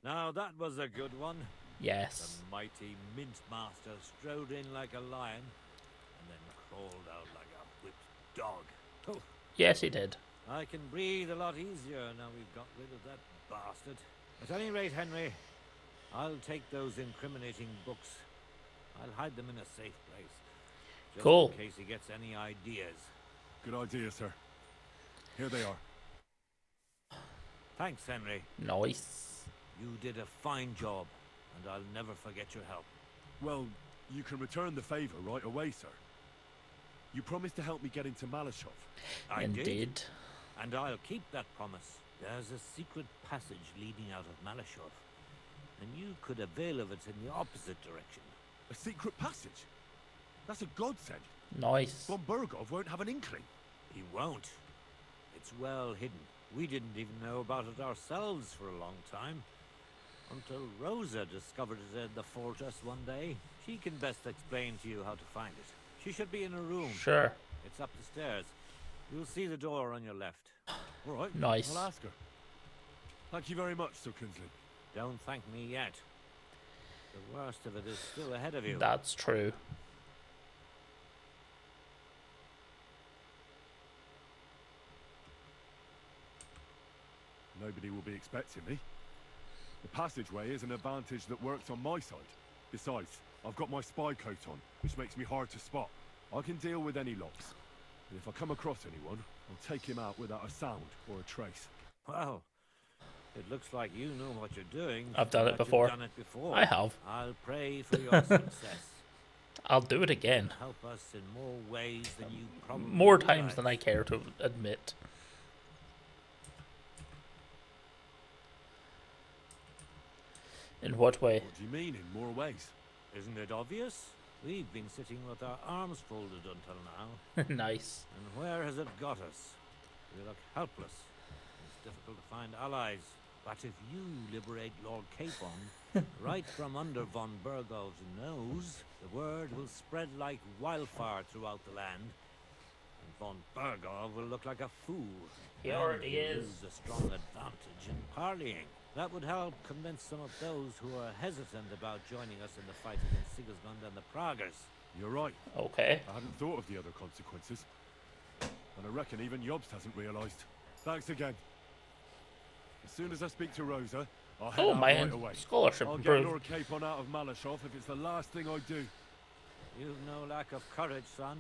Now that was a good one. The Yes. mighty Mint Master strode in like a lion and then crawled out like a whipped dog. Poof. Yes, he did. I can breathe a lot easier now we've got rid of that bastard. At any rate, Henry, I'll take those incriminating books. I'll hide them in a safe place. Just Cool. in case he gets any ideas. Good idea, sir. Here they are. Thanks, Henry. Nice. You did a fine job, and I'll never forget your help. Well, you can return the favor right away, sir. You promised to help me get into Malashov. I Indeed. did, and I'll keep that promise. There's a secret passage leading out of Malashov, and you could avail of it in the opposite direction. A secret passage? That's a godsend. Nice. Von Burgov won't have an inkling. He won't. It's well hidden. We didn't even know about it ourselves for a long time. Until Rosa discovered it in the fortress one day. She can best explain to you how to find it. She should be in her room. Sure. It's up the stairs. You'll see the door on your left. All right. Nice. I'll ask her. Thank you very much, Sir Kingsley. Don't thank me yet. The worst of it is still ahead of you. That's true. Nobody will be expecting me. The passageway is an advantage that works on my side. Besides, I've got my spy coat on, which makes me hard to spot. I can deal with any locks. And if I come across anyone, I'll take him out without a sound or a trace. Well, it looks like you know what you're doing. I've done it But you've before. done it before. I have. I'll pray for your success. I'll do it again. Help us in more ways than you probably More times realize. than I care to admit. In what way? What do you mean, in more ways? Isn't it obvious? We've been sitting with our arms folded until now. Nice. And where has it got us? We look helpless. It's difficult to find allies. But if you liberate Lord Capon, right from under von Burgov's nose, the word will spread like wildfire throughout the land. And von Burgov will look like a fool. He And already he'll is. lose a strong advantage in parleying. That would help convince some of those who are hesitant about joining us in the fight against Sigismund and the Praguers. You're right. Okay. I hadn't thought of the other consequences. And I reckon even Jobst hasn't realised. Thanks again. As soon as I speak to Rosa, I'll head Oh, out my right away. scholarship I'll get improved. Lord Capon out of Malashov if it's the last thing I do. You've no lack of courage, son.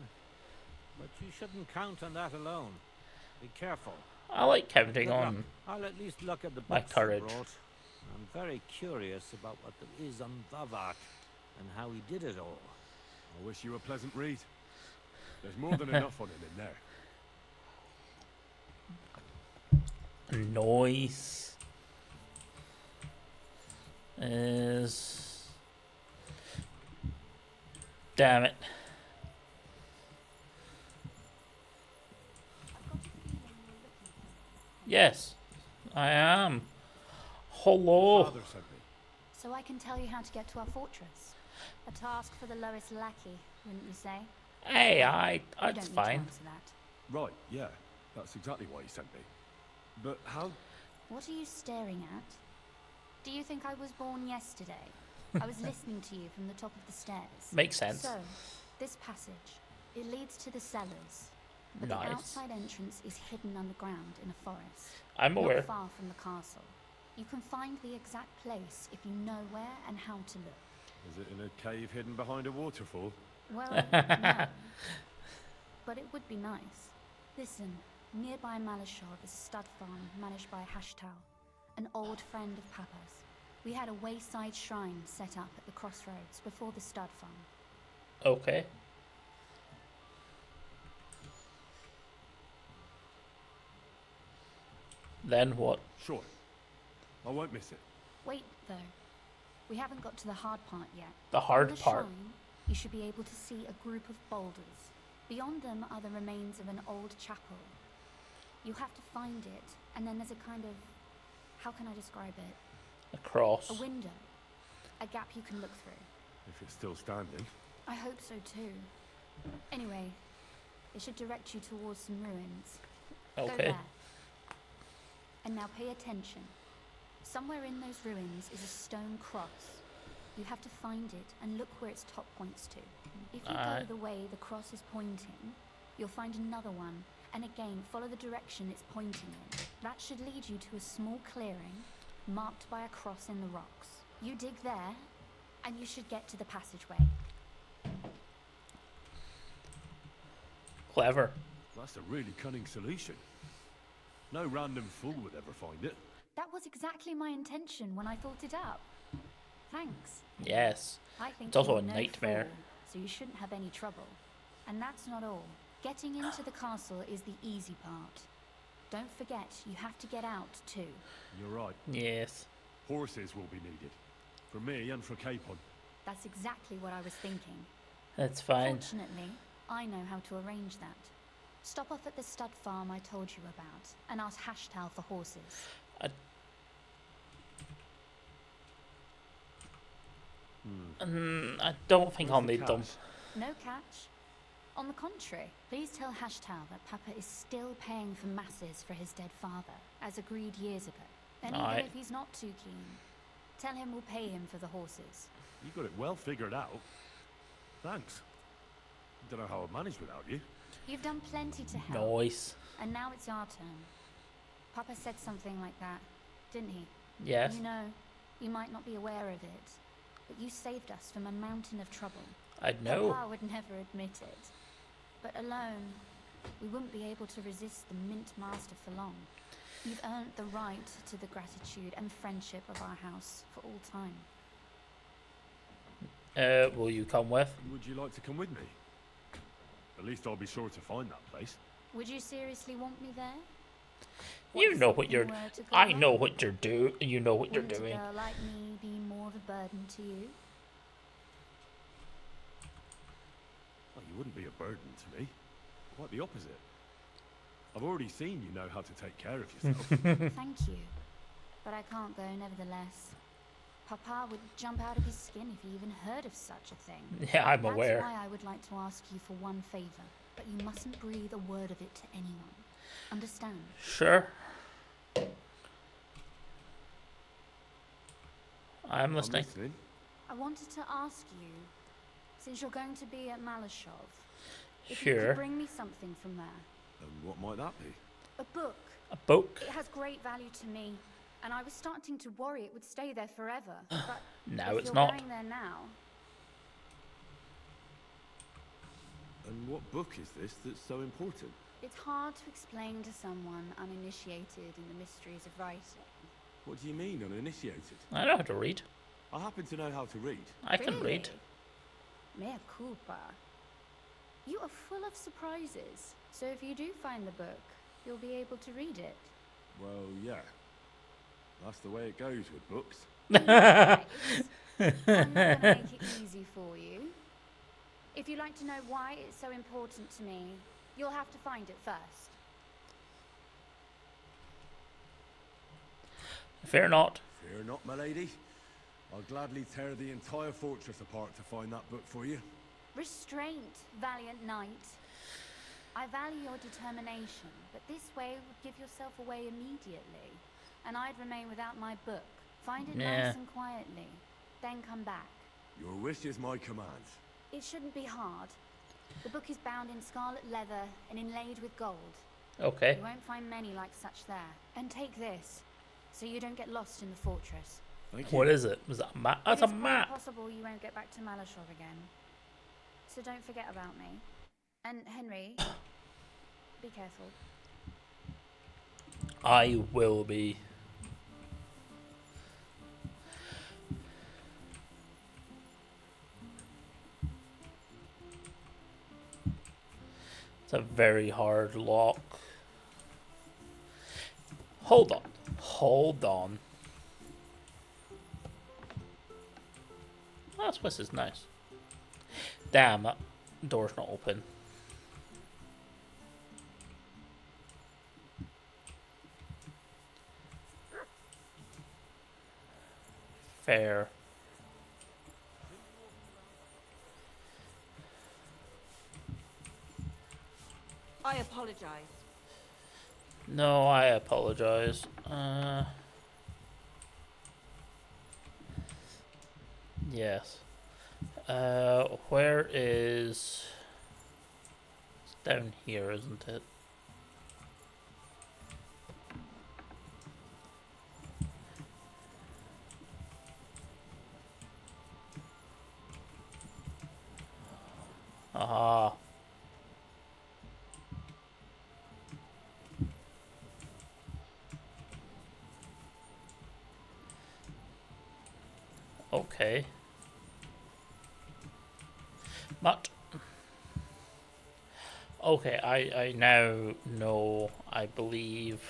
But you shouldn't count on that alone. Be careful. I like counting Good luck. on. I'll at least look at the my books you courage. brought. I'm very curious about what there is on Vavak and how he did it all. I wish you a pleasant read. There's more than enough on him in there. Noise. Is. Damn it. Yes, I am. Hello. Father sent me. So I can tell you how to get to our fortress. A task for the lowest lackey, wouldn't you say? Hey, You that's don't need to fine. answer that. Right, yeah. That's exactly why he sent me. But how... What are you staring at? Do you think I was born yesterday? I was listening to you from the top of the stairs. Makes sense. So, this passage, it leads to the cellars. But Nice. the outside entrance is hidden underground in a forest. I'm aware. Not far from the castle. You can find the exact place if you know where and how to look. Is it in a cave hidden behind a waterfall? Well, no. But it would be nice. Listen, nearby Malashov is a stud farm managed by Hashtal, an old friend of Papa's. We had a wayside shrine set up at the crossroads before the stud farm. Okay. Then what? Sure. I won't miss it. Wait, though. We haven't got to the hard part yet. The hard On the part. shrine, you should be able to see a group of boulders. Beyond them are the remains of an old chapel. You have to find it, and then there's a kind of... how can I describe it? A cross. A window. A gap you can look through. If it's still standing. I hope so too. Anyway, it should direct you towards some ruins. Go Okay. there. And now pay attention. Somewhere in those ruins is a stone cross. You have to find it and look where its top points to. If you go the way the cross is pointing, you'll find another one, and again follow the direction it's pointing in. That should lead you to a small clearing marked by a cross in the rocks. You dig there, and you should get to the passageway. Clever. That's a really cunning solution. No random fool would ever find it. That was exactly my intention when I thought it up. Thanks. Yes. I think It's also you're a no nightmare. fool, so you shouldn't have any trouble. And that's not all. Getting into the castle is the easy part. Don't forget, you have to get out too. You're right. Yes. Horses will be needed. For me and for Capon. That's exactly what I was thinking. That's fine. Fortunately, I know how to arrange that. Stop off at the stud farm I told you about and ask Hashtal for horses. I don't think I'll need them. No catch. On the contrary, please tell Hashtal that Papa is still paying for masses for his dead father, as agreed years ago. And even if he's not too keen, tell him we'll pay him for the horses. You got it well figured out. Thanks. Don't know how I'd manage without you. You've done plenty to help. Nice. And now it's our turn. Papa said something like that, didn't he? Yes. You know, you might not be aware of it, but you saved us from a mountain of trouble. I know. Papa would never admit it. But alone, we wouldn't be able to resist the Mint Master for long. You've earned the right to the gratitude and friendship of our house for all time. Will you come with? Would you like to come with me? At least I'll be sure to find that place. Would you seriously want me there? You know what you're. I know what you're doing. You know what you're Wouldn't doing. a girl like me be more of a burden to you? Well, you wouldn't be a burden to me. Quite the opposite. I've already seen you know how to take care of yourself. Thank you. But I can't go nevertheless. Papa would jump out of his skin if he even heard of such a thing. Yeah, I'm aware. That's why I would like to ask you for one favor, but you mustn't breathe a word of it to anyone. Understand? Sure. I'm listening. I wanted to ask you, since you're going to be at Malashov, if you Sure. could bring me something from there. And what might that be? A book. A book? It has great value to me, and I was starting to worry it would stay there forever. But No, if it's you're not. going there now, And what book is this that's so important? it's hard to explain to someone uninitiated in the mysteries of writing. What do you mean, uninitiated? I know how to read. I happen to know how to read. I can read. Mea culpa. You are full of surprises. So if you do find the book, you'll be able to read it. Well, yeah. That's the way it goes with books. Right. I'm not going to make it easy for you. If you'd like to know why it's so important to me, you'll have to find it first. Fear not. Fear not, my lady. I'll gladly tear the entire fortress apart to find that book for you. Restraint, valiant knight. I value your determination, but this way would give yourself away immediately, and I'd remain without my book. Find it Yeah. nice and quietly, then come back. Your wish is my command. It shouldn't be hard. The book is bound in scarlet leather and inlaid with gold. Okay. You won't find many like such there. And take this, so you don't get lost in the fortress. Thank you. What is it? Is that a map? That's a It is quite map. possible you won't get back to Malashov again. So don't forget about me. And Henry, be careful. I will be. It's a very hard lock. Hold on. Hold on. Oh, this place is nice. Damn, that door's not open. Fair. I apologize. No, I apologize. Yes. Where is... It's down here, isn't it? Aha. Okay. But okay, I now know, I believe.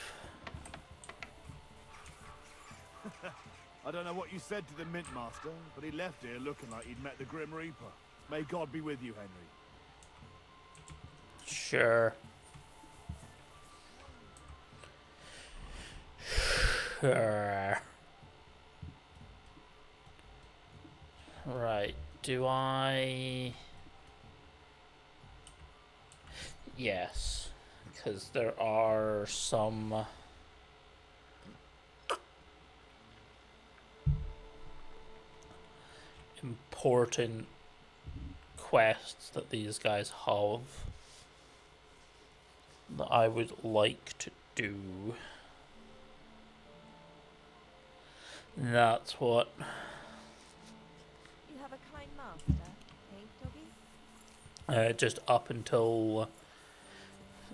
I don't know what you said to the Mint Master, but he left here looking like he'd met the Grim Reaper. May God be with you, Henry. Sure. Sure. Right. Do I? Yes. Because there are some important quests that these guys have that I would like to do. That's what. You have a kind master, eh, doggy? Just up until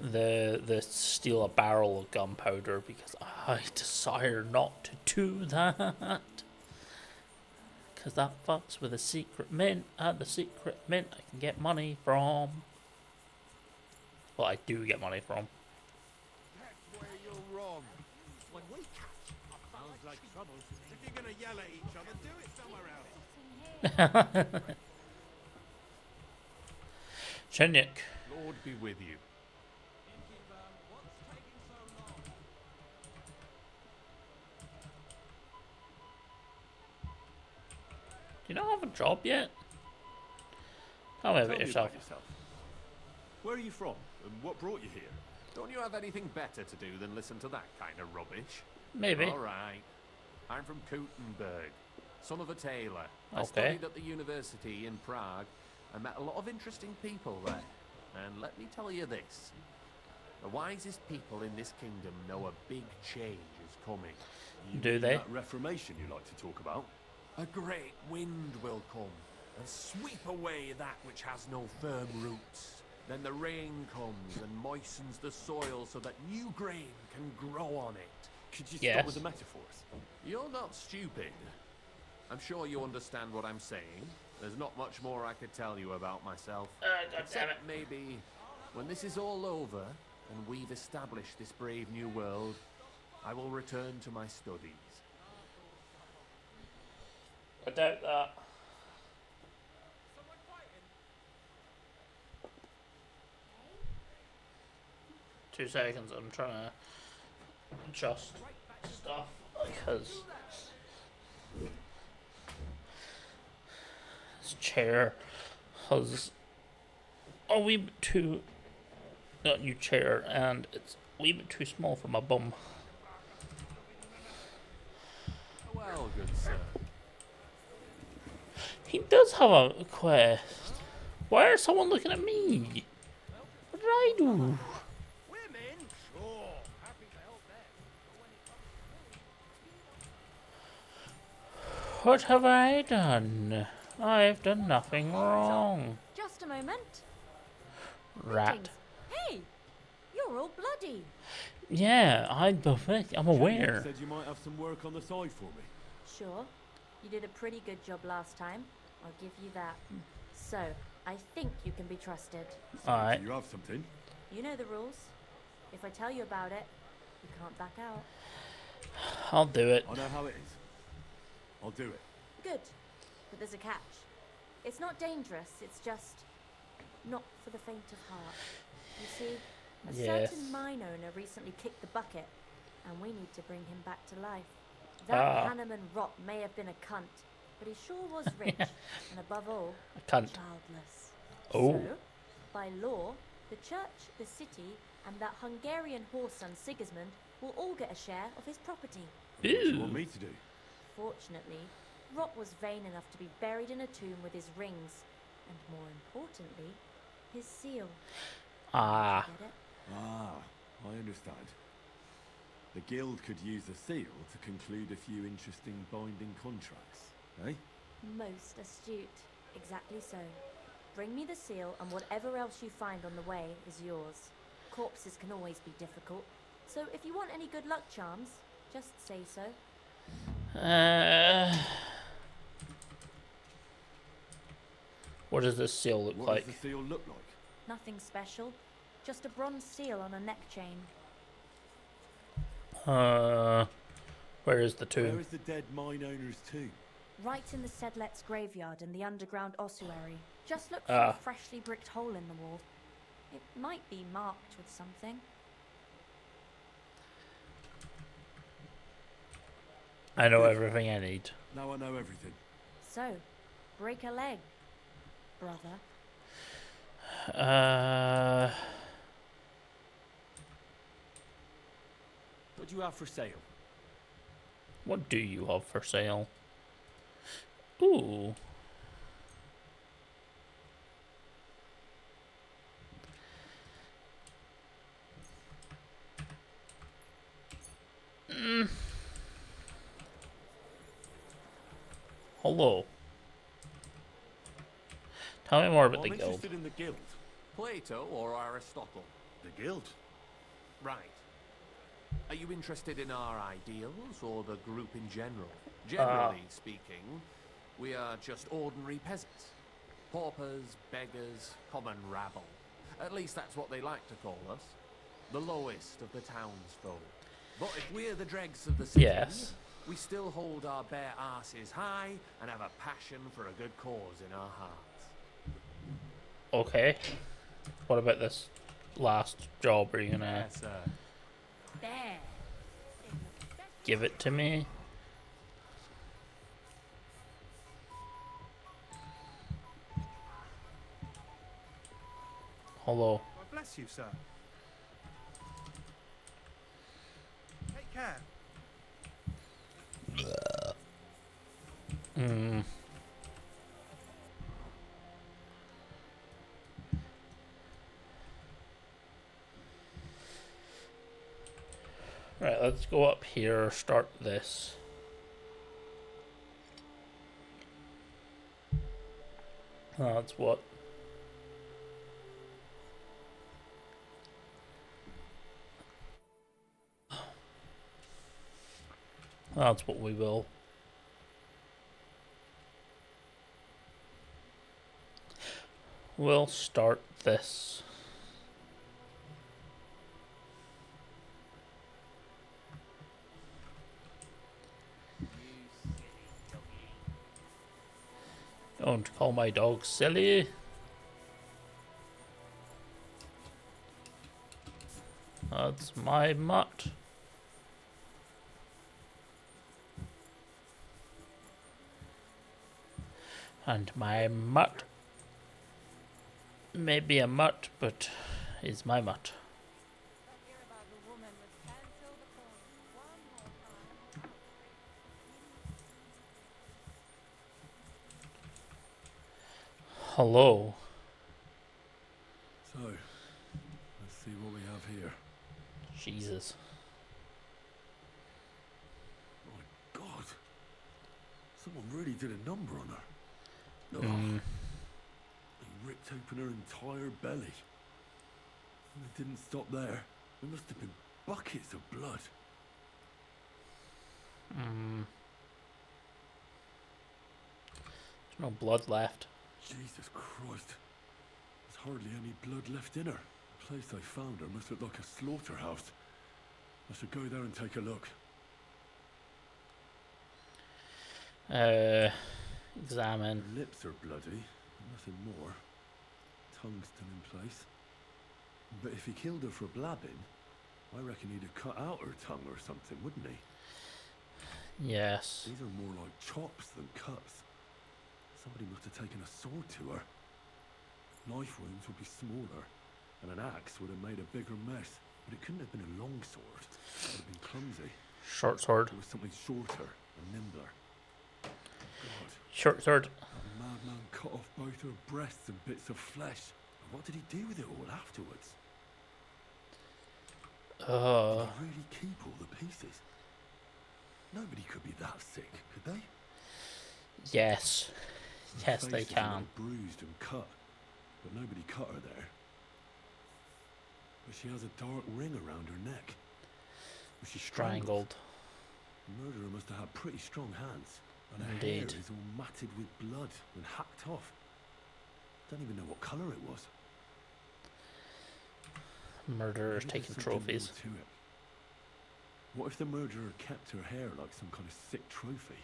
the steal a barrel of gunpowder, because I desire not to do that. Because that fucks with the secret mint, and the secret mint I can get money from. Well, I do get money from. That's where you're wrong. When we catch, sounds like trouble. If you're gonna yell at each other, do it somewhere else. Chenyik. Lord be with you. Do you not have a job yet? Tell me Tell about me yourself. about yourself. Where are you from, and what brought you here? Don't you have anything better to do than listen to that kind of rubbish? Maybe. All right. I'm from Kuttenberg, son of a tailor. I Okay. studied at the university in Prague. I met a lot of interesting people there. And let me tell you this. The wisest people in this kingdom know a big change is coming. Do they? That reformation you like to talk about? A great wind will come and sweep away that which has no firm roots. Then the rain comes and moistens the soil so that new grain can grow on it. Could you stop with the metaphors? You're not stupid. I'm sure you understand what I'm saying. There's not much more I could tell you about myself. Except maybe when this is all over and we've established this brave new world, I will return to my studies. I doubt that. Two seconds, I'm trying to adjust stuff because this chair has a wee bit too, not new chair, and it's a wee bit too small for my bum. Well, good sir. He does have a quest. Why is someone looking at me? What did I do? Women? Sure. Happy to help them. What have I done? I've done nothing wrong. Just a moment. Rat. Greetings. Hey, you're all bloody. Yeah, I'm aware. Said you might have some work on the side for me. Sure. You did a pretty good job last time. I'll give you that. So, I think you can be trusted. Alright. You have something? You know the rules. If I tell you about it, you can't back out. I'll do it. I know how it is. I'll do it. Good. But there's a catch. It's not dangerous, it's just not for the faint of heart. You see, a certain mine owner recently kicked the bucket, and we need to bring him back to life. That Hanneman Rot may have been a cunt, but he sure was rich, and above all, childless. Oh. So, by law, the church, the city, and that Hungarian whore son Sigismund will all get a share of his property. What do you want me to do? Fortunately, Rot was vain enough to be buried in a tomb with his rings, and more importantly, his seal. Ah. Get it? Ah, I understand. The guild could use the seal to conclude a few interesting binding contracts, eh? Most astute. Exactly so. Bring me the seal, and whatever else you find on the way is yours. Corpses can always be difficult, so if you want any good luck charms, just say so. What does this seal look What like? does the seal look like? Nothing special. Just a bronze seal on a neck chain. Where is the Where tomb? is the dead mine owner's tomb? Right in the Sedlet's graveyard in the underground ossuary. Just look for Ah. a freshly bricked hole in the wall. It might be marked with something. I know everything I need. Now I know everything. So, break a leg, brother. What do you have for sale? What do you have for sale? Ooh. Hello. Tell me more about the I'm guild. interested in the guild. Plato or Aristotle? The guild? Right. Are you interested in our ideals or the group in general? Generally speaking, we are just ordinary peasants. Paupers, beggars, common rabble. At least that's what they like to call us. The lowest of the townsfolk. But if we're the dregs of the city, Yes. we still hold our bare asses high and have a passion for a good cause in our hearts. Okay. What about this last job? Are you gonna Yes, sir. There. give it to me? Hello. God bless you, sir. Take care. Right, let's go up here, start this. That's what. That's what we will. We'll start this. Don't call my dog silly. That's my mutt. And my mutt may be a mutt, but is my mutt. Hello. So, let's see what we have here. Jesus. My God. Someone really did a number on her. Ugh. They ripped open her entire belly. And it didn't stop there. There must have been buckets of blood. There's no blood left. Jesus Christ. There's hardly any blood left in her. The place I found her must look like a slaughterhouse. I should go there and take a look. Examine. Her lips are bloody, but nothing more. Tongue still in place. But if he killed her for blabbing, I reckon he'd have cut out her tongue or something, wouldn't he? Yes. These are more like chops than cuts. Somebody must have taken a sword to her. Knife wounds would be smaller, and an axe would have made a bigger mess. But it couldn't have been a long sword. It would have been clumsy. Short sword. It was something shorter and nimbler. God, Short sword. that madman cut off both her breasts and bits of flesh. And what did he do with it all afterwards? Did he really keep all the pieces? Nobody could be that sick, could they? Yes. Her Yes, they face was a little can. bruised and cut, but nobody cut her there. But she has a dark ring around her neck. Was she strangled? Strangled. The murderer must have had pretty strong hands, and her Indeed. hair is all matted with blood and hacked off. Don't even know what colour it was. Murderers Maybe taking there's something more trophies. to it. What if the murderer kept her hair like some kind of sick trophy?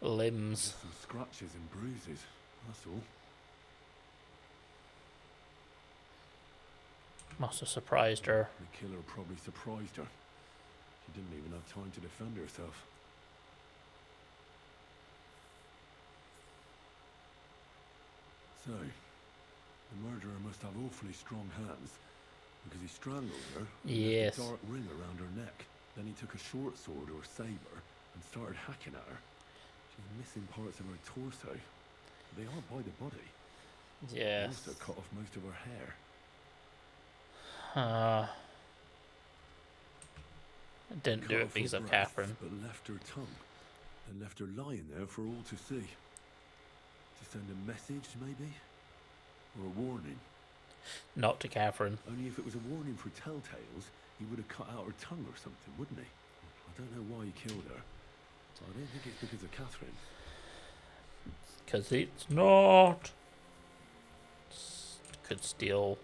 Limbs. Some scratches and bruises, that's all. Must have surprised her. The killer probably surprised her. She didn't even have time to defend herself. So, the murderer must have awfully strong hands, because he strangled her and Yes. left a dark ring around her neck. Then he took a short sword or saber and started hacking at her. She's missing parts of her torso. They are by the body. He Yes. also cut off most of her hair. Didn't do Cut it off because her of breasts, Catherine. but left her tongue. And left her lying there for all to see. To send a message, maybe? Or a warning? Not to Catherine. Only if it was a warning for telltales, he would have cut out her tongue or something, wouldn't he? I don't know why he killed her. I don't think it's because of Catherine. Because it's not. Could steal.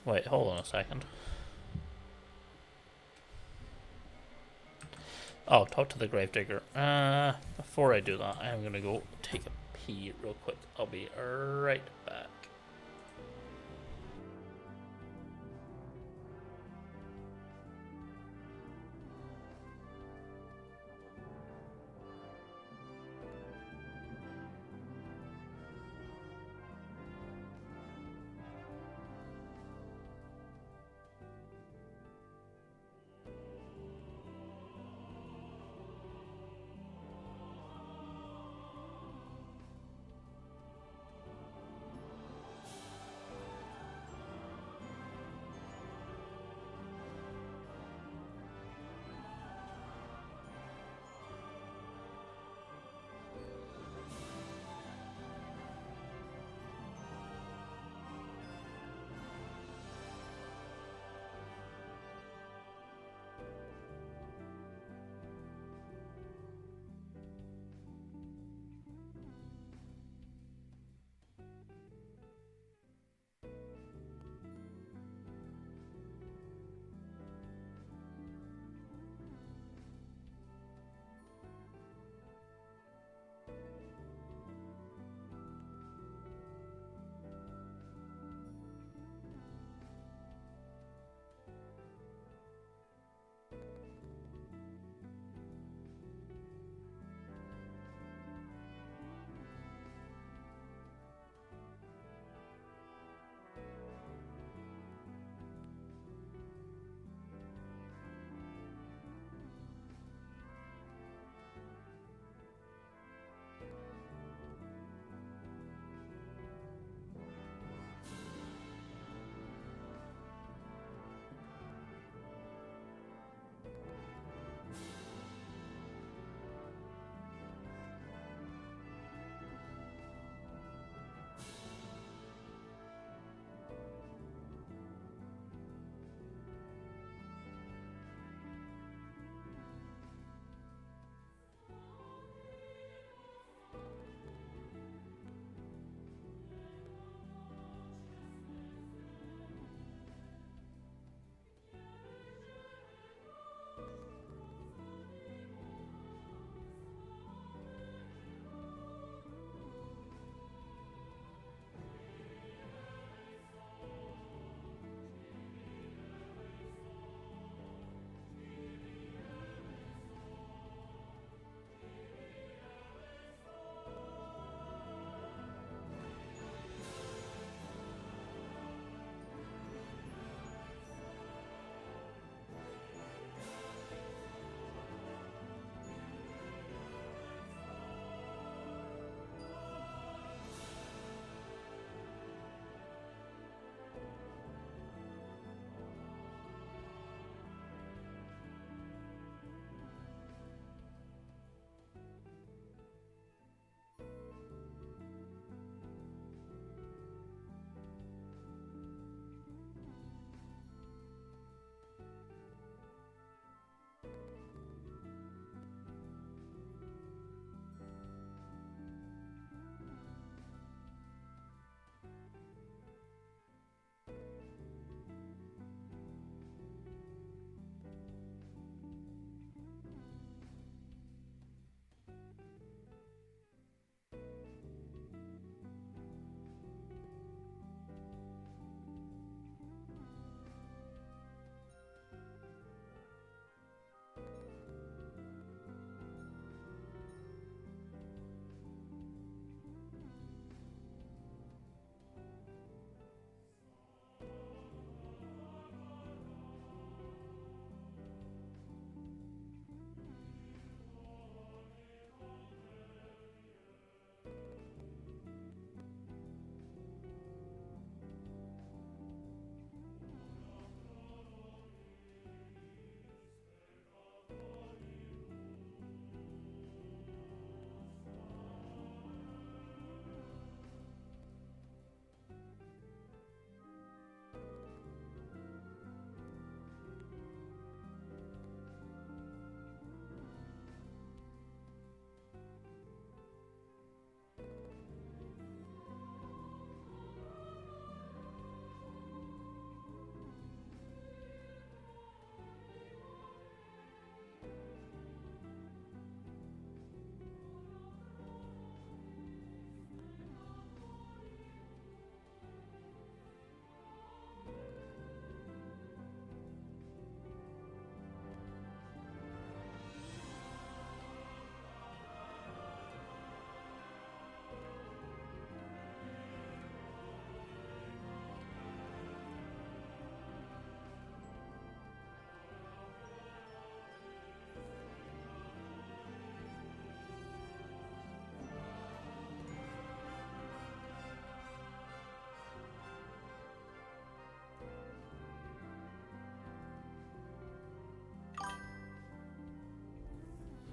Wait, hold on a second. Oh, talk to the gravedigger. Before I do that, I'm gonna go take a pee real quick. I'll be right back.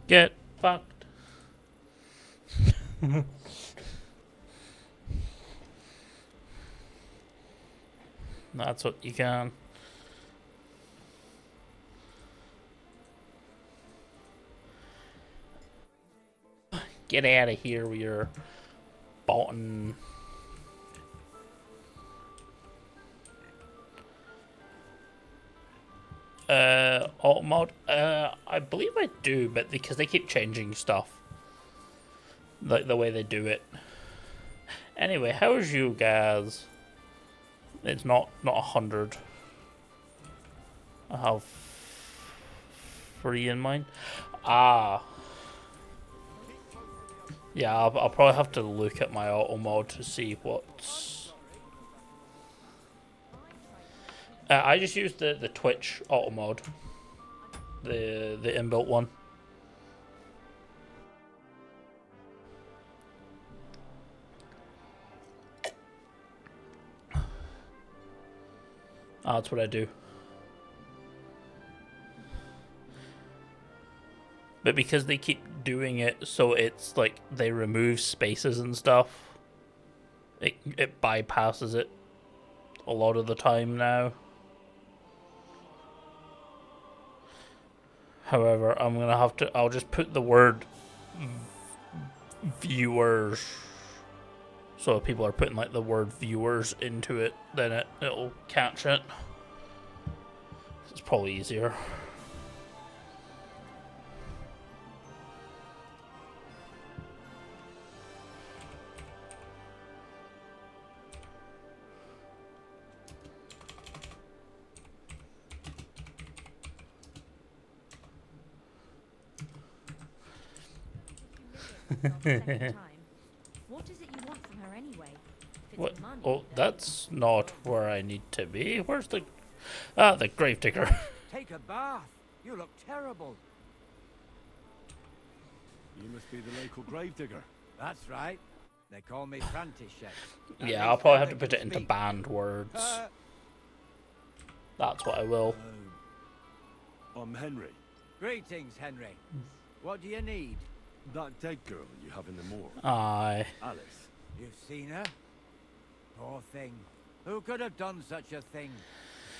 Get fucked. That's what you can. Get out of here with your button. Alt mode? I believe I do, but because they keep changing stuff. Like the way they do it. Anyway, how's you guys? It's not 100. I have 3 in mine. Ah. Yeah, I'll probably have to look at my auto mode to see what's... I just used the Twitch auto mode. The inbuilt one. That's what I do. But because they keep doing it so it's like they remove spaces and stuff, it bypasses it a lot of the time now. However, I'll just put the word viewers. So if people are putting like the word viewers into it, then it'll catch it. It's probably easier. What is it you want from her anyway? If it's What? money, Oh, then... that's not where I need to be. Where's the... Ah, the gravedigger. Take a bath. You look terrible. You must be the local gravedigger. That's right. They call me František. Yeah, I'll probably have to put it into banned words. That's what I will. I'm Henry. Greetings, Henry. What do you need? That dead girl you have in the morgue. Aye. Alice. You've seen her? Poor thing. Who could have done such a thing?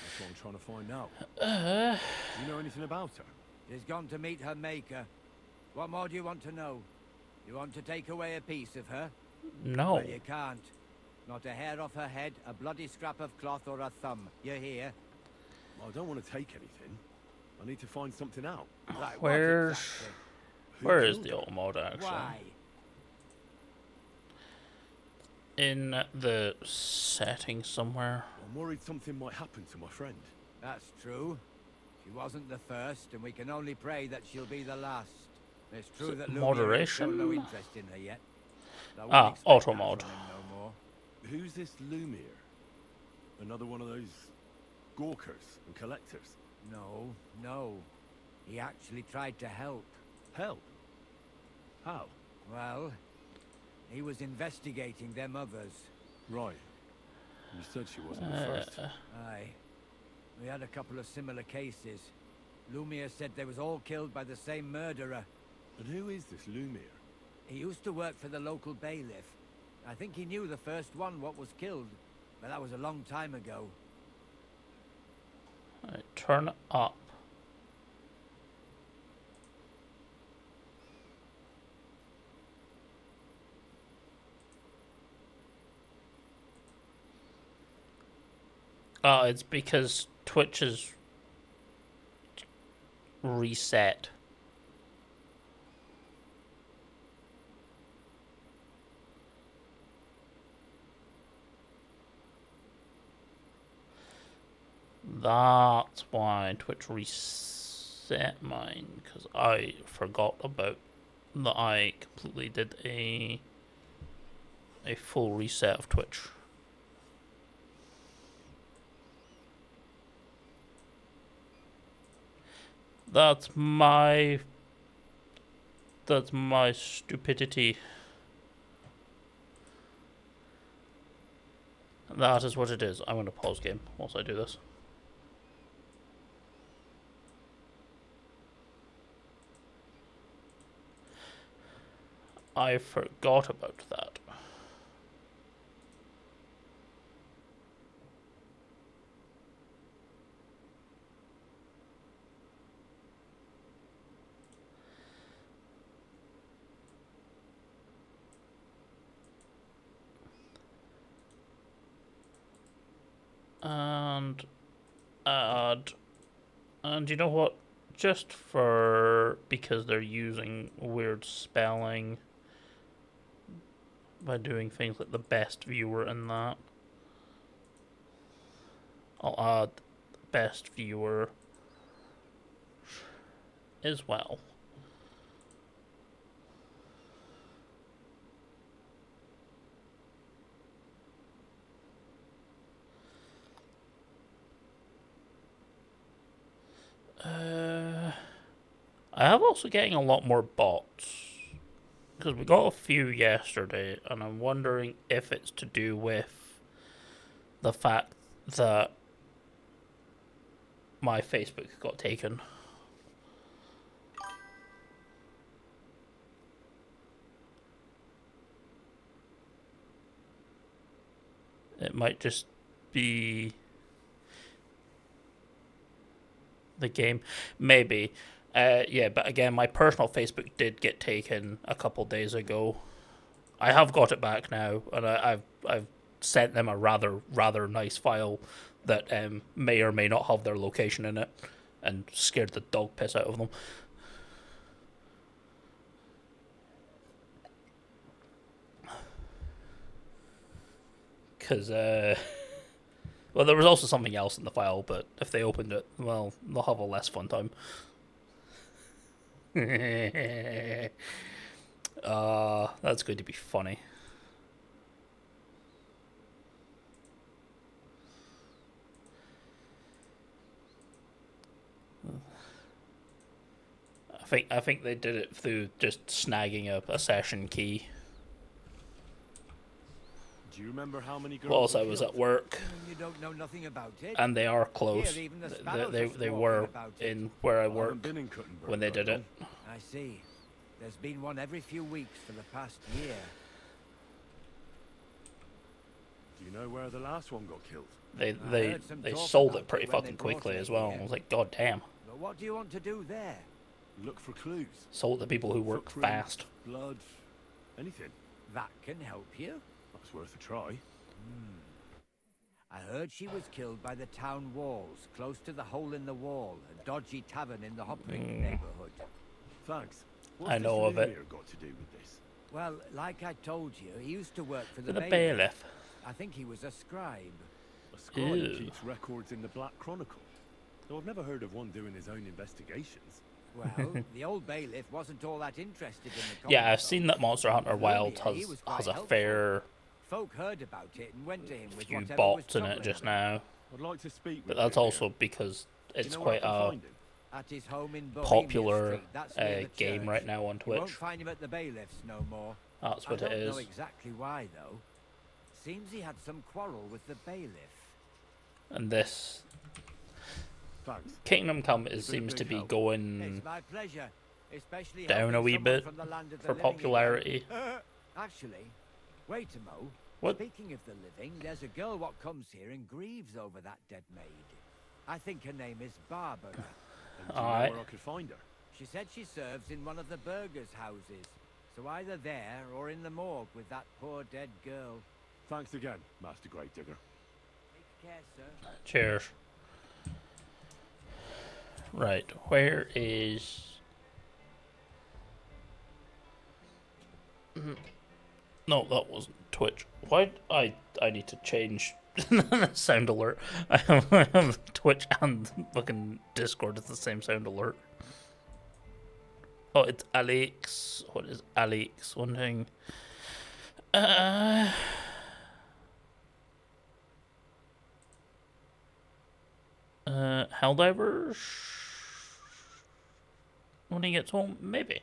That's what I'm trying to find out. Do you know anything about her? She's gone to meet her maker. What more do you want to know? You want to take away a piece of her? No. Well, you can't. Not a hair off her head, a bloody scrap of cloth or a thumb. You hear? I don't want to take anything. I need to find something out. Like Where's... what exactly? Where is the auto mode actually? Why? In the settings somewhere. I'm worried something might happen to my friend. That's true. She wasn't the first, and we can only pray that she'll be the last. It's true that Lumia has shown no interest in her yet. Auto mode. No more. Who's this Lumiere? Another one of those gawkers and collectors? No. He actually tried to help. Help? How? Well, he was investigating them others. Right. You said she wasn't the first. Aye. We had a couple of similar cases. Lumiere said they was all killed by the same murderer. And who is this Lumiere? He used to work for the local bailiff. I think he knew the first one what was killed, but that was a long time ago. Right, turn up. Oh, it's because Twitch is reset. That's why Twitch reset mine, because I forgot about that I completely did a full reset of Twitch. That's my stupidity. That is what it is. I'm going to pause game whilst I do this. I forgot about that. And add, and you know what? Just because they're using weird spelling by doing things like the best viewer and that, I'll add best viewer as well. I have also getting a lot more bots. Because we got a few yesterday, and I'm wondering if it's to do with the fact that my Facebook got taken. It might just be the game. Maybe. Yeah, but again, my personal Facebook did get taken a couple days ago. I have got it back now, and I've sent them a rather nice file that may or may not have their location in it, and scared the dog piss out of them. Because well, there was also something else in the file, but if they opened it, well, they'll have a less fun time. That's going to be funny. I think they did it through just snagging a session key. Do you remember how many girls? Whilst I was at work, You don't know nothing about it. and they are close. Here, even the sparrows are They squawking were about it. in where I I haven't work been in Cuttenberg when they very did it. long. I see. There's been one every few weeks for the past year. Do you know where the last one got killed? They heard some they talk sold about it pretty it when they fucking brought quickly it as well. here. I was like, God damn. But what do you want to do there? Look for clues. Sold to people who work Footprints, fast. Blood, anything. That can help you. That's worth a try. I heard she was killed by the town walls, close to the hole in the wall, a dodgy tavern in the Hopring neighborhood. Thanks. I know of it. Lemire got to do with this? Well, like I told you, he used to work for the The bailiff. bailiff. I think he was a scribe. A scribe Ew. keeps records in the Black Chronicle. Though I've never heard of one doing his own investigations. Well, the old bailiff wasn't all that interested in the Yeah, I've common seen folk. that Monster Hunter Wild Lemire, he was quite has a helpful. fair Folk heard about it and went to him with few whatever bots was in it troubling just them. now. I'd like to speak with But that's Lemire. also because Do you it's know where I quite can a find him? At his home in Bohemia popular Street, that's near the game church. right now on You won't Twitch. find him at the bailiff's no more. That's what I it don't know is. exactly why though. Seems he had some quarrel with the bailiff. And this Thanks. Kingdom Come been a seems to big be help. going It's my pleasure, especially down a helping wee someone bit from the land of the for living again. popularity. Actually, wait a mo. What? Speaking of the living, there's a girl what comes here and grieves over that dead maid. I think her name is Barbara. And do you know Alright. where I could find her? She said she serves in one of the burgers' houses. So either there or in the morgue with that poor dead girl. Thanks again, Master Gravedigger. Take care, sir. Cheers. Right, where is... No, that wasn't Twitch. Why I need to change sound alert. I have Twitch and fucking Discord. It's the same sound alert. Oh, it's Alex. What is Alex wanting? Helldivers. When he gets home, maybe.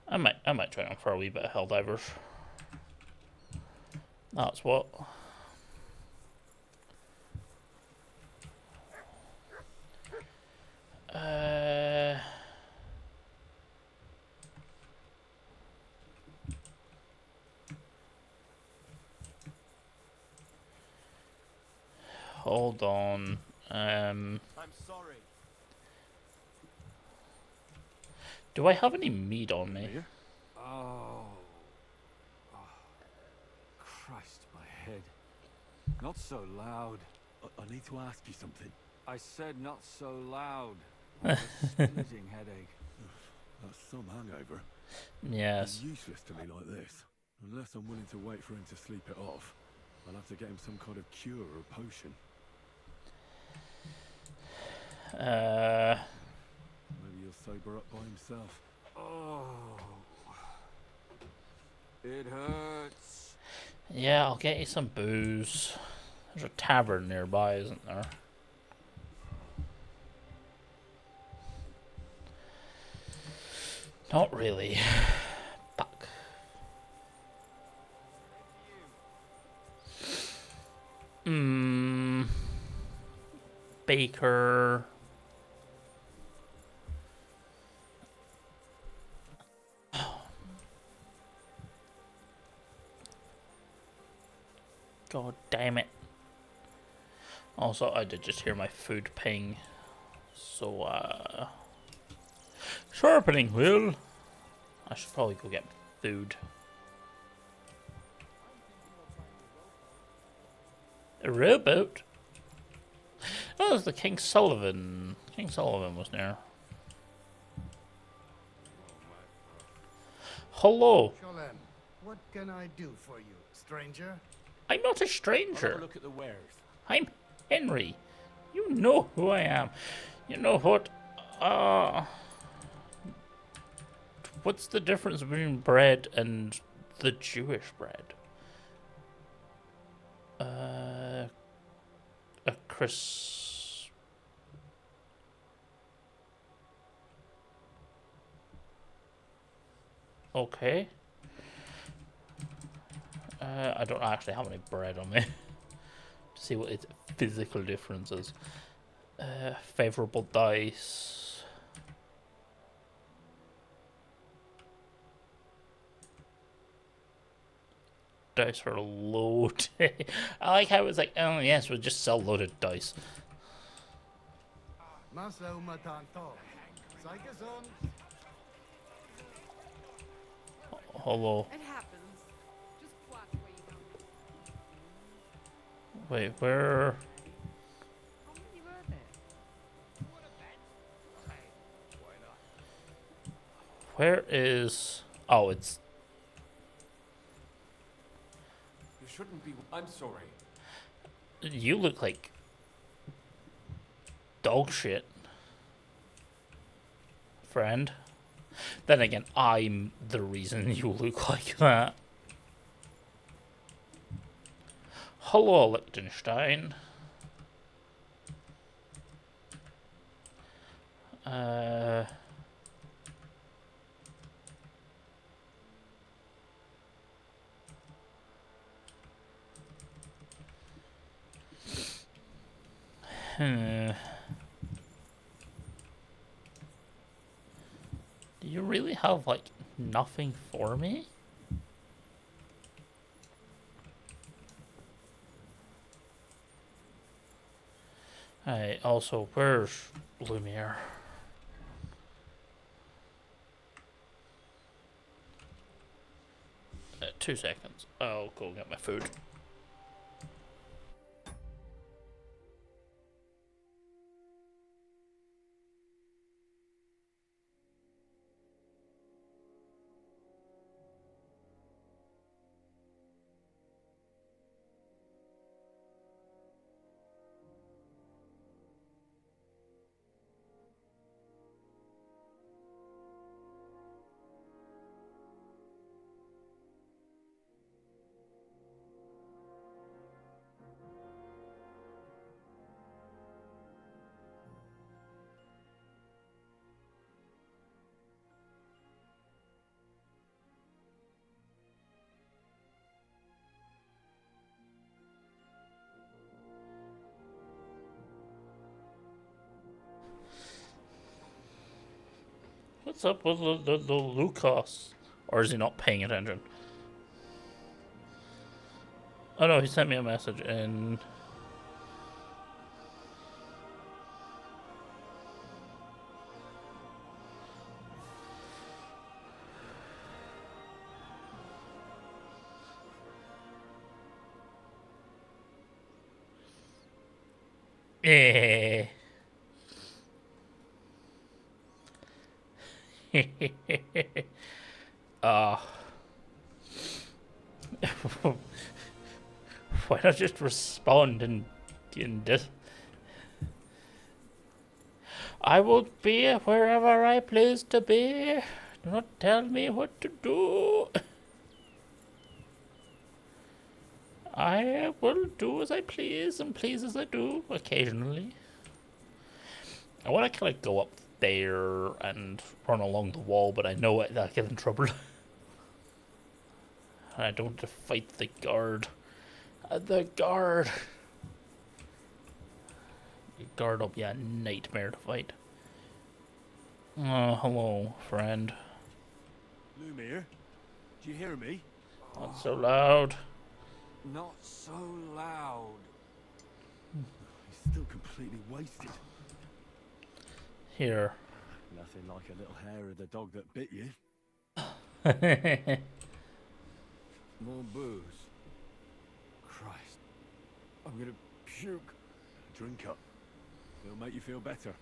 I might try him for a wee bit of Helldivers. That's what. Hold on. I'm sorry. Do I have any meat on me? Oh. Christ, my head. Not so loud. I need to ask you something. I said not so loud. I have a splitting headache. That's some hangover. Yes. It's useless to me like this. Unless I'm willing to wait for him to sleep it off. I'll have to get him some kind of cure or potion. Maybe he'll sober up by himself. Oh. It hurts. Yeah, I'll get you some booze. There's a tavern nearby, isn't there? Not really. Fuck. Baker. God damn it. Also, I did just hear my food ping. So, sharpening wheel. I should probably go get food. A rowboat? Oh, it's the King Sullivan. King Sullivan was there. Hello. Sholem, what can I do for you, stranger? I'm not a I'll have stranger. a look at the wares. I'm Henry. You know who I am. You know what? What's the difference between bread and the Jewish bread? A Chris. Okay. I don't actually have any bread on me. To see what its physical difference is. Favorable dice. Dice are loaded. I like how it's like, oh yes, we'll just sell loaded dice. Masa umatanto. Saikason. Hello. It happens. Just watch where you go. Wait, where? How many were there? Where is? Oh, it's. You shouldn't be. I'm sorry. You look like dog shit, friend. Then again, I'm the reason you look like that. Hello, Liechtenstein. Do you really have, like, nothing for me? Hey, also, where's Lumiere? 2 seconds. I'll go get my food. What's up with the Lucas? Or is he not paying attention? Oh no, he sent me a message in... Eh. uh, why not just respond and just... I will be wherever I please to be. Do not tell me what to do. I will do as I please and please as I do occasionally. I want to kind of go up there and run along the wall, but I know I'll get in trouble. I don't want to fight the guard. The guard! Guard up, yeah, nightmare to fight. Oh, hello, friend. Lumiere, do you hear me? Not so loud. Not so loud. He's still completely wasted. Here. Nothing like a little hair of the dog that bit you. More booze. Christ. I'm gonna puke. Drink up. It'll make you feel better.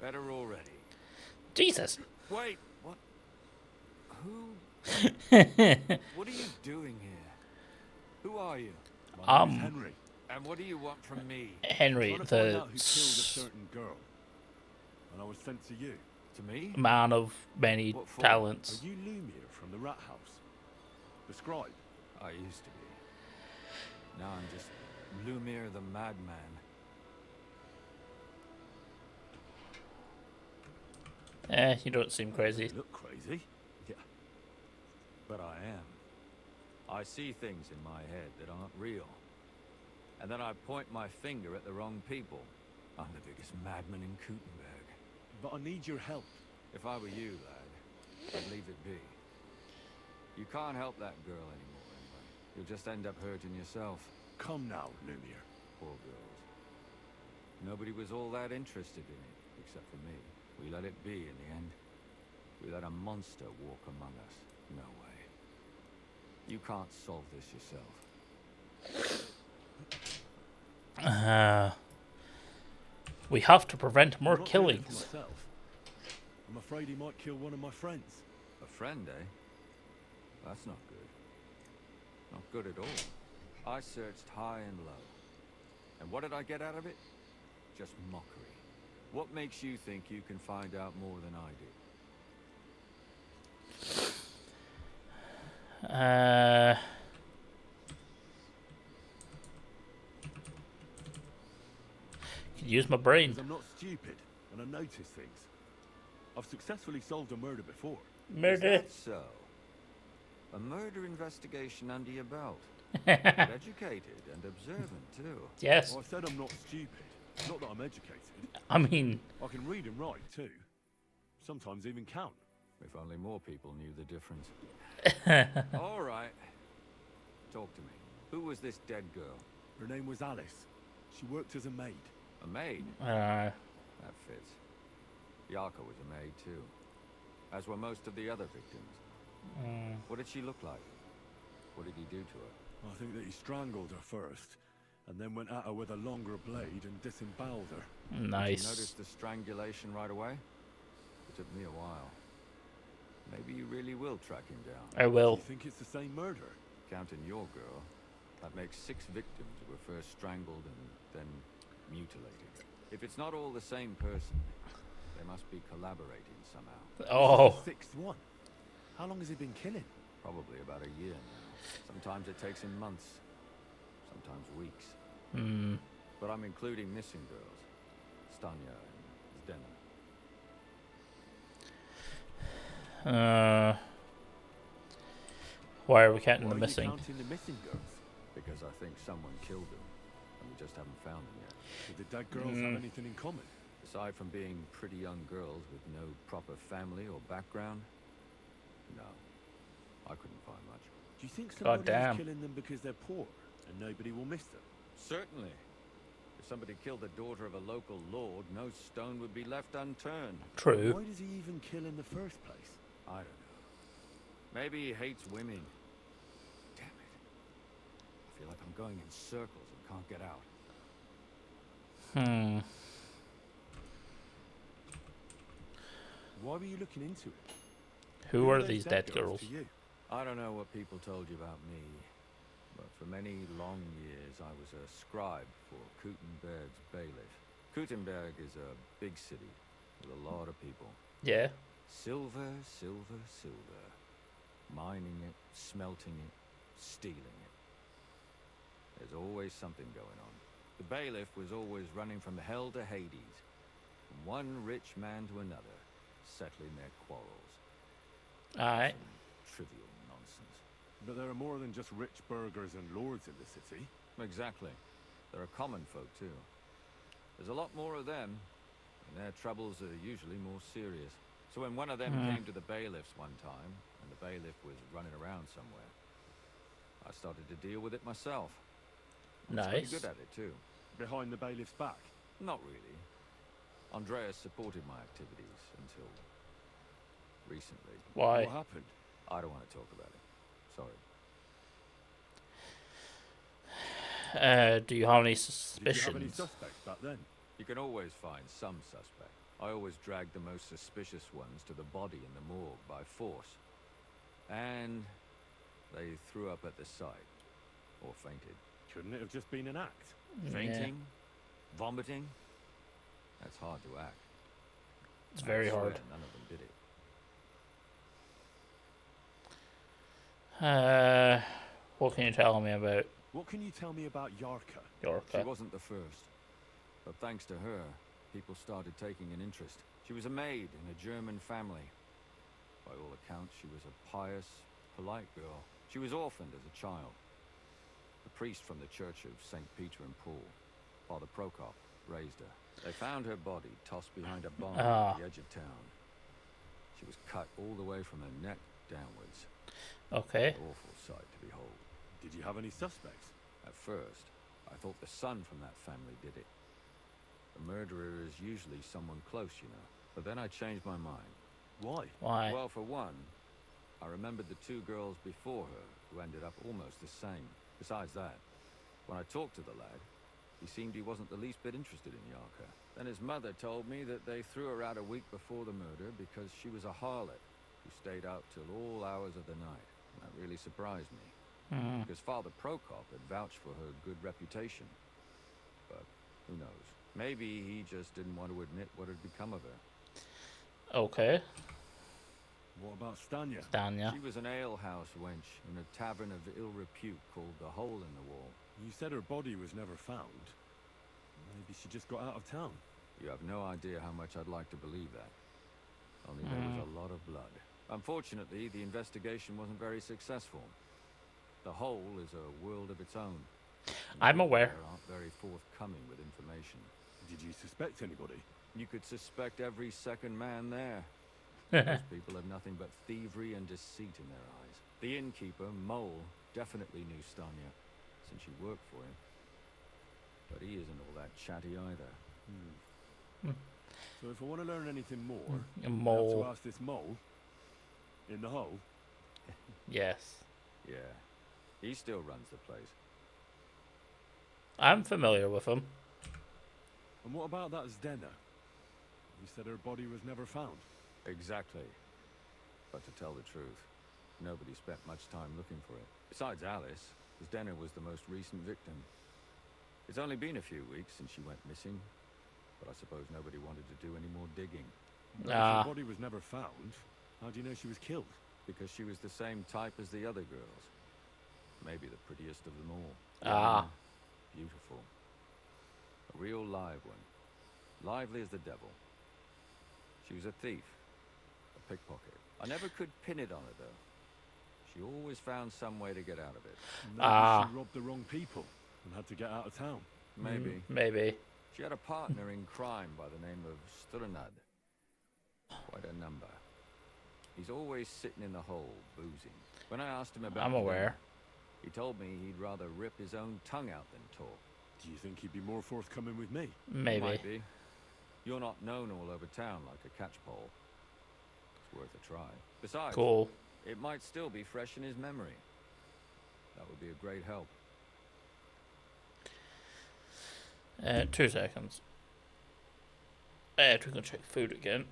Better already. Jesus! Wait, what? Who? What are you doing here? Who are you? My name's Henry. And what do you want from me? Henry, I'm trying to find out who killed a certain girl. And I was sent to you. To me? Man of many talents. Are you Lumiere from the Rat House? The scribe? I used to be. Now I'm just Lumiere the Madman. You don't seem crazy. You look crazy. Yeah. But I am. I see things in my head that aren't real. And then I point my finger at the wrong people. I'm the biggest madman in Kuttenberg. But I need your help. If I were you, lad, I'd leave it be. You can't help that girl anymore, anyway. You'll just end up hurting yourself. Come now, Lumiere. Poor girls. Nobody was all that interested in it, except for me. We let it be in the end. We let a monster walk among us. No way. You can't solve this yourself. We have to prevent more I'm not doing it killings. for myself. I'm afraid he might kill one of my friends. A friend, eh? That's not good. Not good at all. I searched high and low. And what did I get out of it? Just mockery. What makes you think you can find out more than I do? Could use my brain. Because I'm not stupid, and I notice things. I've successfully solved a murder before. Murder? Is that so? A murder investigation under your belt. Educated and observant, too. Yes. Well, I said I'm not stupid. Not that I'm educated. I mean... I can read and write, too. Sometimes even count. If only more people knew the difference. All right. Talk to me. Who was this dead girl? Her name was Alice. She worked as a maid. A maid? Uh... That fits. Yarka was a maid, too. As were most of the other victims. What did she look like? What did he do to her? I think that he strangled her first, and then went at her with a longer blade and disemboweled her. Nice. Did you notice the strangulation right away? It took me a while. Maybe you really will track him down. I will. Do you think it's the same murder? Counting your girl, that makes 6 victims who were first strangled and then mutilated. If it's not all the same person, they must be collaborating somehow. Oh. The 6th one. How long has he been killing? Probably about a year now. Sometimes it takes him months. Sometimes weeks. But I'm including missing girls. Stanya and Zdena. Why are we counting Why the are missing? you counting the missing girls? Because I think someone killed them, and we just haven't found them yet. Did the dead girls have anything in common? Aside from being pretty young girls with no proper family or background, no. I couldn't find much. Do you think somebody damn. is killing them because they're poor and nobody will miss them? Certainly. If somebody killed the daughter of a local lord, no stone would be left unturned. True. Why does he even kill in the first place? I don't know. Maybe he hates women. Damn it. I feel like I'm going in circles and can't get out. Why were you looking into it? Who are those these dead girls? to you? I don't know what people told you about me, but for many long years I was a scribe for Kuttenberg's bailiff. Kuttenberg is a big city with a lot of people. Yeah. Silver, silver, silver. Mining it, smelting it, stealing it. There's always something going on. The bailiff was always running from hell to Hades, from one rich man to another, settling their quarrels. Alright. Trivial nonsense. But there are more than just rich burghers and lords in the city. Exactly. There are common folk too. There's a lot more of them, and their troubles are usually more serious. So when one of them came to the bailiff's one time, and the bailiff was running around somewhere, I started to deal with it myself. I was pretty Nice. good at it too. Behind the bailiff's back. Not really. Andreas supported my activities until recently. Why? What happened? I don't want to talk about it. Sorry. Do you have any Did you suspicions? have any suspects back then? You can always find some suspect. I always dragged the most suspicious ones to the body in the morgue by force. And they threw up at the sight. Or fainted. Couldn't it have just been an act? Fainting? Vomiting? That's hard to act. It's very I swear hard. None of them did it. What can you tell me about What can you tell me about Yarka? She Yorka? wasn't the first. But thanks to her, people started taking an interest. She was a maid in a German family. By all accounts, she was a pious, polite girl. She was orphaned as a child. The priest from the Church of St. Peter and Paul, Father Prokop, raised her. They found her body tossed behind a barn at the edge of town. She was cut all the way from her neck downwards. Okay. An awful sight to behold. Did you have any suspects? At first, I thought the son from that family did it. The murderer is usually someone close, you know. But then I changed my mind. Why? Why? Well, for one, I remembered the two girls before her who ended up almost the same. Besides that, when I talked to the lad, he seemed he wasn't the least bit interested in Yarka. Then his mother told me that they threw her out a week before the murder because she was a harlot who stayed out till all hours of the night. That really surprised me. Because Father Prokop had vouched for her good reputation. But who knows? Maybe he just didn't want to admit what had become of her. Okay. What about Stanya? Danya. She was an alehouse wench in a tavern of ill repute called the Hole in the Wall. You said her body was never found. Maybe she just got out of town. You have no idea how much I'd like to believe that. Only there was a lot of blood. Unfortunately, the investigation wasn't very successful. The Hole is a world of its own. I'm aware. They aren't very forthcoming with information. Did you suspect anybody? You could suspect every second man there. Those people have nothing but thievery and deceit in their eyes. The innkeeper, Mole, definitely knew Stanya, since she worked for him. But he isn't all that chatty either. So if I want to learn anything more, A I have mole. to ask this mole in the hole. Yes. Yeah, he still runs the place. I'm familiar with him. And what about that Zdena? You said her body was never found. Exactly. But to tell the truth, nobody spent much time looking for it. Besides Alice, Zdena was the most recent victim. It's only been a few weeks since she went missing, but I suppose nobody wanted to do any more digging. But if her body was never found, how do you know she was killed? Because she was the same type as the other girls. Maybe the prettiest of them all. Ah. Beautiful. A real live one. Lively as the devil. She was a thief. A pickpocket. I never could pin it on her, though. She always found some way to get out of it. Maybe she robbed the wrong people and had to get out of town. Maybe. Maybe. She had a partner in crime by the name of Strunad. Quite a number. He's always sitting in the hole, boozing. When I asked him about I'm aware. he told me he'd rather rip his own tongue out than talk. Do you think he'd be more forthcoming with me? Maybe. Might be. You're not known all over town like a catchpole. It's worth a try. Besides, Cool. it might still be fresh in his memory. That would be a great help. 2 seconds. We're gonna check food again.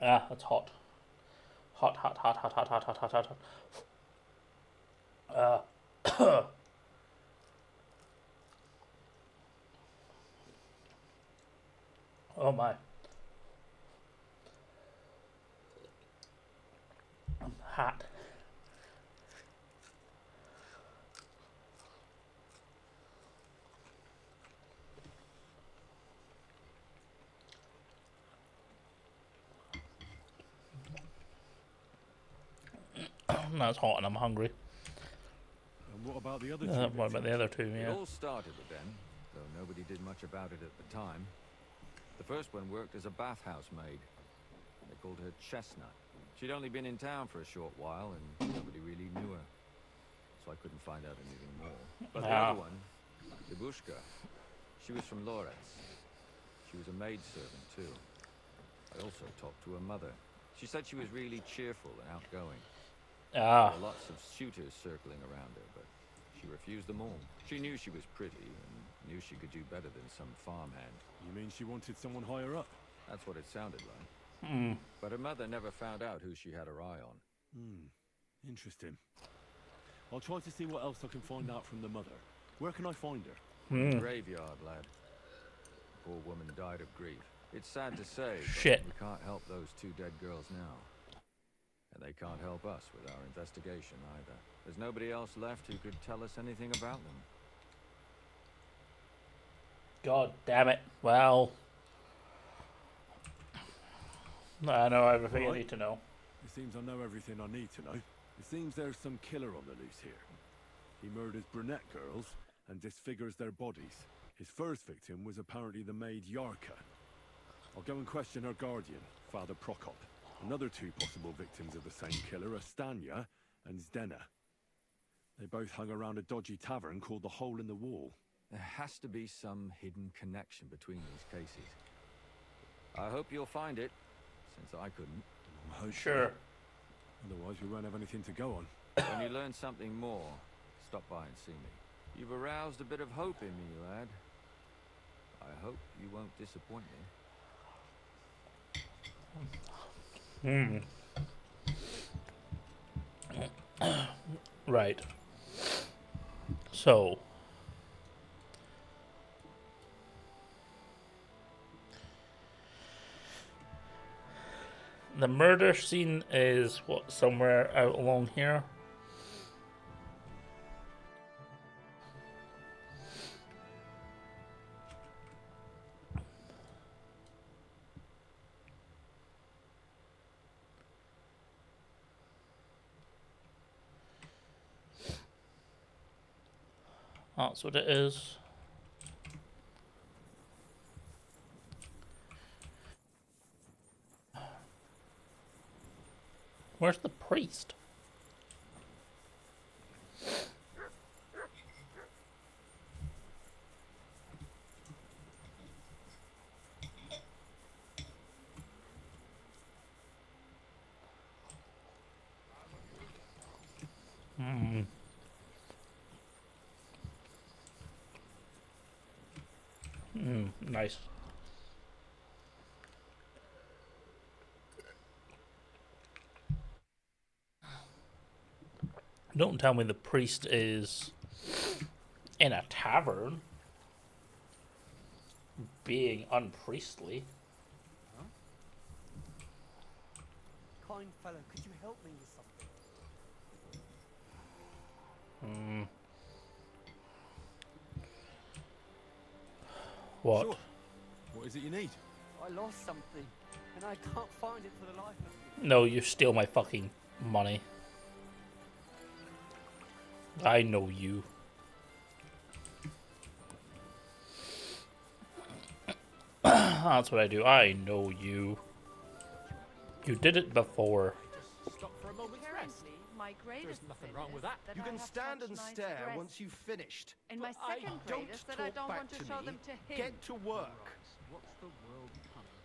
Ah, that's hot. Hot, hot, hot, hot, hot, hot, hot, hot, hot, hot. Oh my. Hot. No, it's hot and I'm hungry. And what about the other two? What about the other two? It Yeah. all started with them, though nobody did much about it at the time. The first one worked as a bathhouse maid. They called her Chestnut. She'd only been in town for a short while, and nobody really knew her. So I couldn't find out anything more. But the other one, Debushka, she was from Loretz. She was a maidservant, too. I also talked to her mother. She said she was really cheerful and outgoing. There were lots of suitors circling around her, but she refused them all. She knew she was pretty and knew she could do better than some farmhand. You mean she wanted someone higher up? That's what it sounded like. But her mother never found out who she had her eye on. Interesting. I'll try to see what else I can find out from the mother. Where can I find her? Graveyard, lad. The poor woman died of grief. It's sad to say, Shit. but we can't help those two dead girls now. And they can't help us with our investigation either. There's nobody else left who could tell us anything about them. God damn it. Well, I know everything I need to know. It seems I know everything I need to know. It seems there's some killer on the loose here. He murders brunette girls and disfigures their bodies. His first victim was apparently the maid Yarka. I'll go and question her guardian, Father Prokop. Another two possible victims of the same killer are Stanya and Zdena. They both hung around a dodgy tavern called the Hole in the Wall. There has to be some hidden connection between these cases. I hope you'll find it. since I couldn't. I hope so. Sure. Otherwise, we won't have anything to go on. When you learn something more, stop by and see me. You've aroused a bit of hope in me, lad. I hope you won't disappoint me. Right. So. The murder scene is what, somewhere out along here? That's what it is. Where's the priest? Nice. Don't tell me the priest is in a tavern being unpriestly. Kind fellow, could you help me with something? What? Sure. What is it you need? I lost something, and I can't find it for the life of me. No, you steal my fucking money. I know you. That's what I do. I know you. You did it before. Stop for a moment's rest. Apparently, my greatest There's nothing sin wrong with is that. that You I can have stand such and nice stare breasts. once you've finished. And my But second Don't greatest that I talk don't back want to to show me. them to him. Get to work. What's the world coming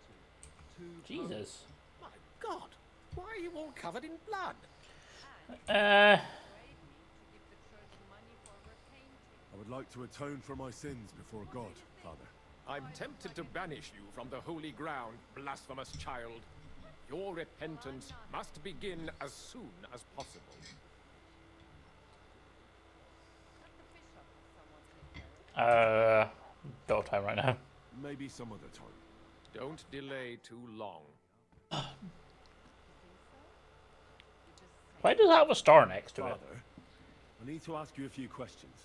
to? Jesus. My God, why are you all covered in blood? I would like to atone for my sins before God, Father. I'm tempted to banish you from the holy ground, blasphemous child. Your repentance must begin as soon as possible. No time right now. Maybe some other time. Don't delay too long. Why does it have a star next to it? Father, I need to ask you a few questions.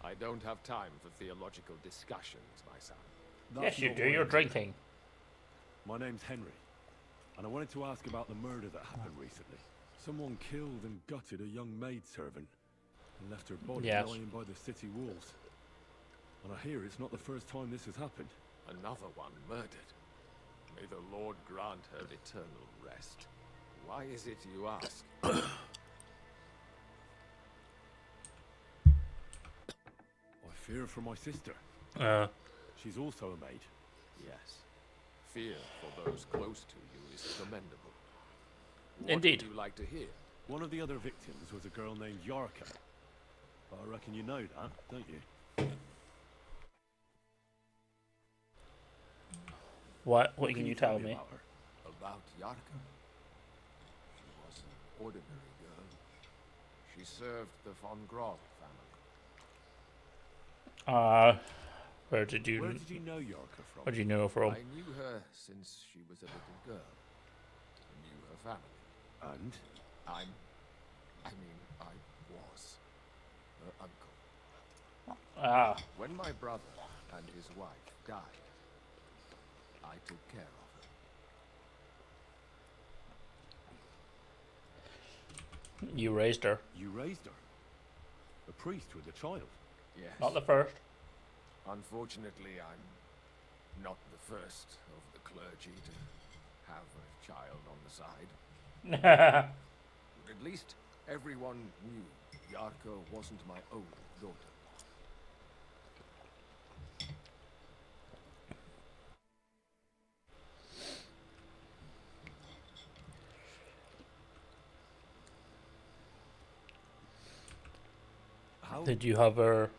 I don't have time for theological discussions, my son. Yes, you not do. why You're I'm- drinking. My name's Henry, and I wanted to ask about the murder that happened recently. Someone killed and gutted a young maidservant and left her body Yes. lying by the city walls. And I hear it's not the first time this has happened. Another one murdered. May the Lord grant her eternal rest. Why is it you ask? I fear for my sister. She's also a maid. Yes. Fear for those close to you is commendable. What Indeed. would you like to hear? One of the other victims was a girl named Yarka. I reckon you know that, don't you? What can you tell me? About her? About Yarka? She was an ordinary girl. She served the von Grog family. Where did you know Yarka from? Where did you know her from? I knew her since she was a little girl. I knew her family. And? I was her uncle. When my brother and his wife died, I took care of her. You raised her. You raised her? A priest with a child? Yes. Not the first. Unfortunately, I'm not the first of the clergy to have a child on the side. At least everyone knew Yarka wasn't my own daughter. Did you have her?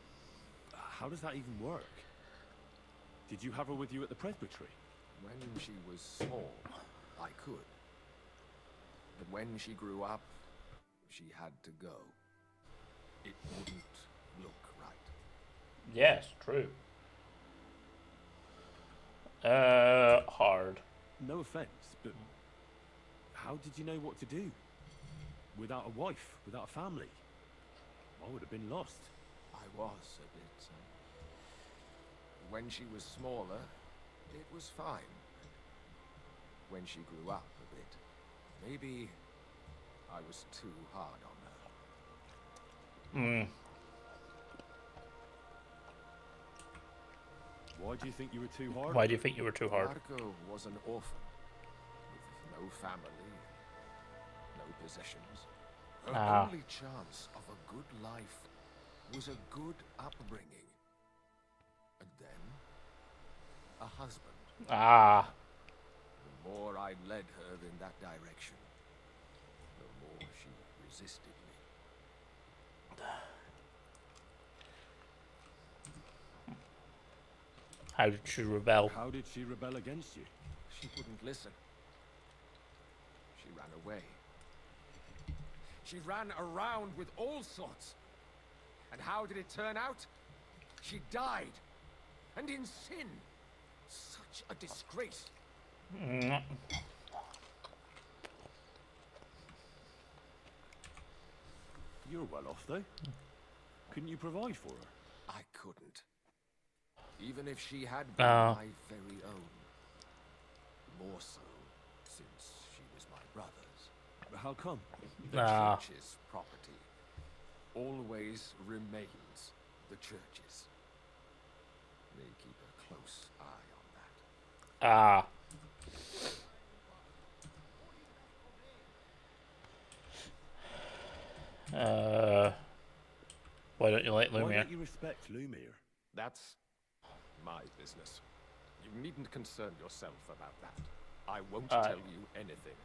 How does that even work? Did you have her with you at the presbytery? When she was small, I could. But when she grew up, she had to go. It wouldn't look right. Yes, true. Hard. No offense, but how did you know what to do? Without a wife, without a family? I would have been lost. I was a bit. When she was smaller, it was fine. When she grew up a bit, maybe I was too hard on her. Hmm. Why do you think you were too hard? Why do you think you were too hard? Marco was an orphan, with no family, no possessions. Her only chance of a good life was a good upbringing. And then, a husband. Ah. The more I led her in that direction, the more she resisted me. How did she rebel? How did she rebel against you? She wouldn't listen. She ran away. She ran around with all sorts. And how did it turn out? She died. And in sin. Such a disgrace. You're well off, though. Couldn't you provide for her? I couldn't. Even if she had been my very own. More so, since she was my brother's. But how come? The church's property always remains the church's. They keep a close eye on that. Why don't you like Lumiere? Why don't you respect Lumiere? That's my business. You needn't concern yourself about that. I won't tell you anything.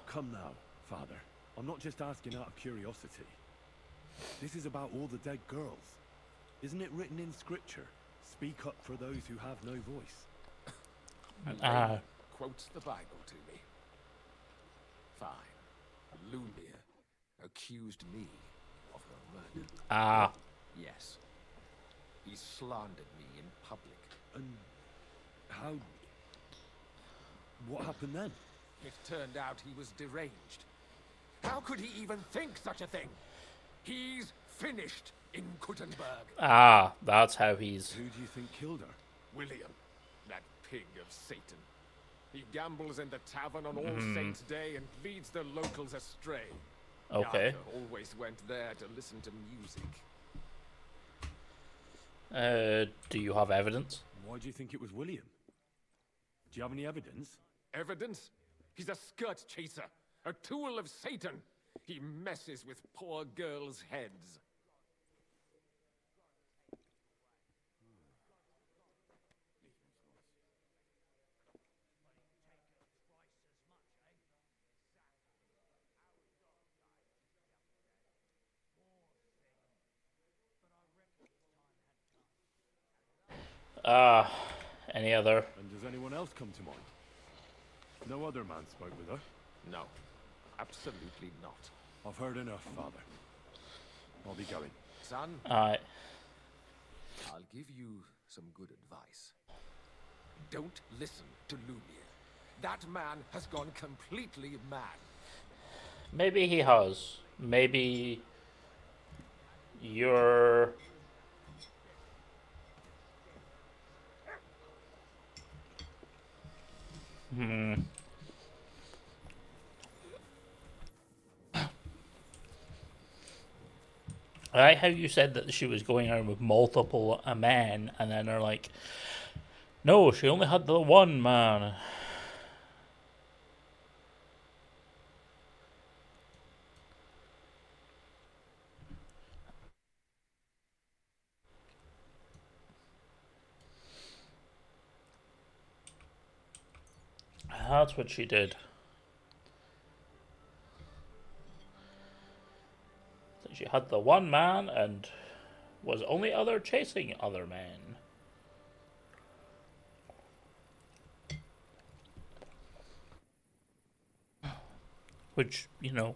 Come now, Father. I'm not just asking out of curiosity. This is about all the dead girls. Isn't it written in scripture? Speak up for those who have no voice. And quotes the Bible to me. Fine. Lumiere accused me of her murder. Yes. He slandered me in public. And how... what happened then? It turned out he was deranged. How could he even think such a thing? He's finished in Kuttenberg. That's how he's... Who do you think killed her? William, that pig of Satan. He gambles in the tavern on All Saints' Day and leads the locals astray. Okay. Yarka always went there to listen to music. Do you have evidence? Why do you think it was William? Do you have any evidence? Evidence? He's a skirt chaser, a tool of Satan. He messes with poor girls' heads. Any other? And does anyone else come to mind? No other man spoke with her? No, absolutely not. I've heard enough, Father. I'll be going. Son, Alright. I'll give you some good advice. Don't listen to Lumiere. That man has gone completely mad. Maybe he has. Maybe you're... I like how you said that she was going around with multiple men, and then they're like, no, she only had the one man. That's what she did. She had the one man and was only other chasing other men. Which, you know,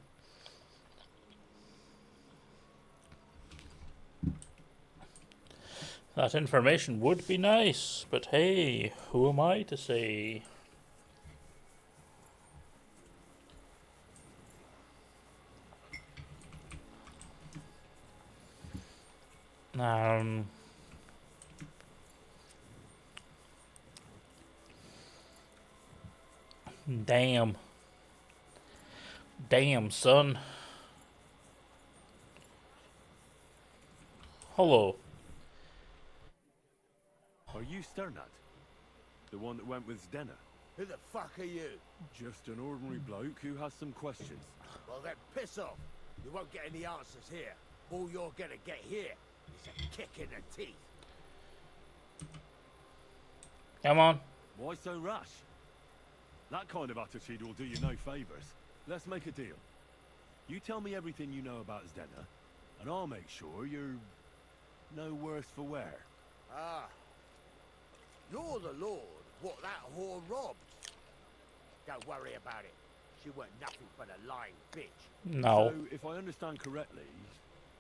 that information would be nice, but hey, who am I to say? Damn. Damn, son. Hello. Are you Sternad? The one that went with Zdenna? Who the fuck are you? Just an ordinary bloke who has some questions. Well then, piss off. You won't get any answers here. All you're gonna get here is a kick in the teeth. Come on. Why so rash? That kind of attitude will do you no favours. Let's make a deal. You tell me everything you know about Zdenna, and I'll make sure you're no worse for wear. Ah. You're the lord what that whore robbed. Don't worry about it. She weren't nothing but a lying bitch. No. So, if I understand correctly,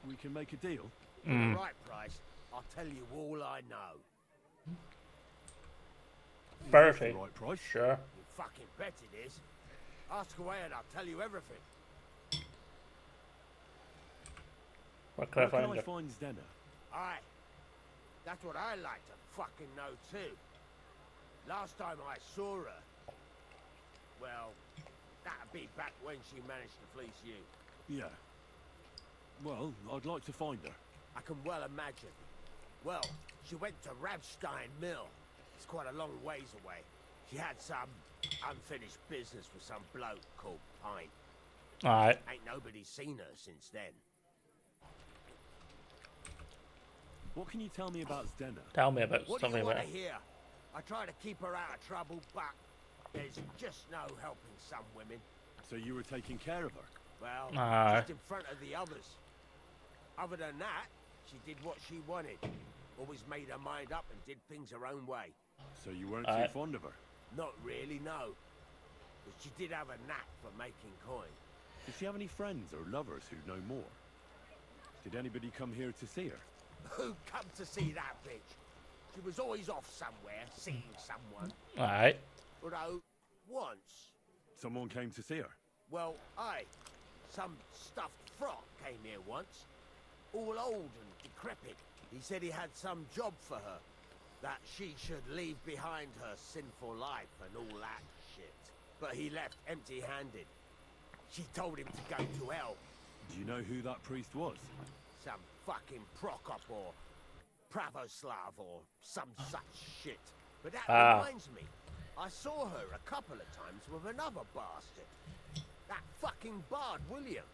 we can make a deal? For the right price, I'll tell you all I know. Bertie. Right price? Sure. You fucking bet it is. Ask away and I'll tell you everything. Where can I find her? find Zdenna? Aye. That's what I like to fucking know too. Last time I saw her, well, that'd be back when she managed to fleece you. Yeah. Well, I'd like to find her. I can well imagine. Well, she went to Rabstein Mill. It's quite a long ways away. She had some unfinished business with some bloke called Pine. Alright. Ain't nobody seen her since then. What can you tell me about Zdenna? Tell me about What do something you about want her. to hear? I try to keep her out of trouble, but there's just no helping some women. So you were taking care of her? Well, Aye. just in front of the others. Other than that, she did what she wanted. Always made her mind up and did things her own way. So you weren't Aye. too fond of her? Not really, no. But she did have a knack for making coin. Did she have any friends or lovers who know more? Did anybody come here to see her? Who come to see that bitch? She was always off somewhere, seeing someone. Alright. Although, once, Someone came to see her? well, aye, some stuffed frog came here once. All old and decrepit. He said he had some job for her. That she should leave behind her sinful life and all that shit. But he left empty-handed. She told him to go to hell. Do you know who that priest was? Some fucking Prokop or Pravoslav or some such shit. But that reminds me, I saw her a couple of times with another bastard. That fucking bard, William.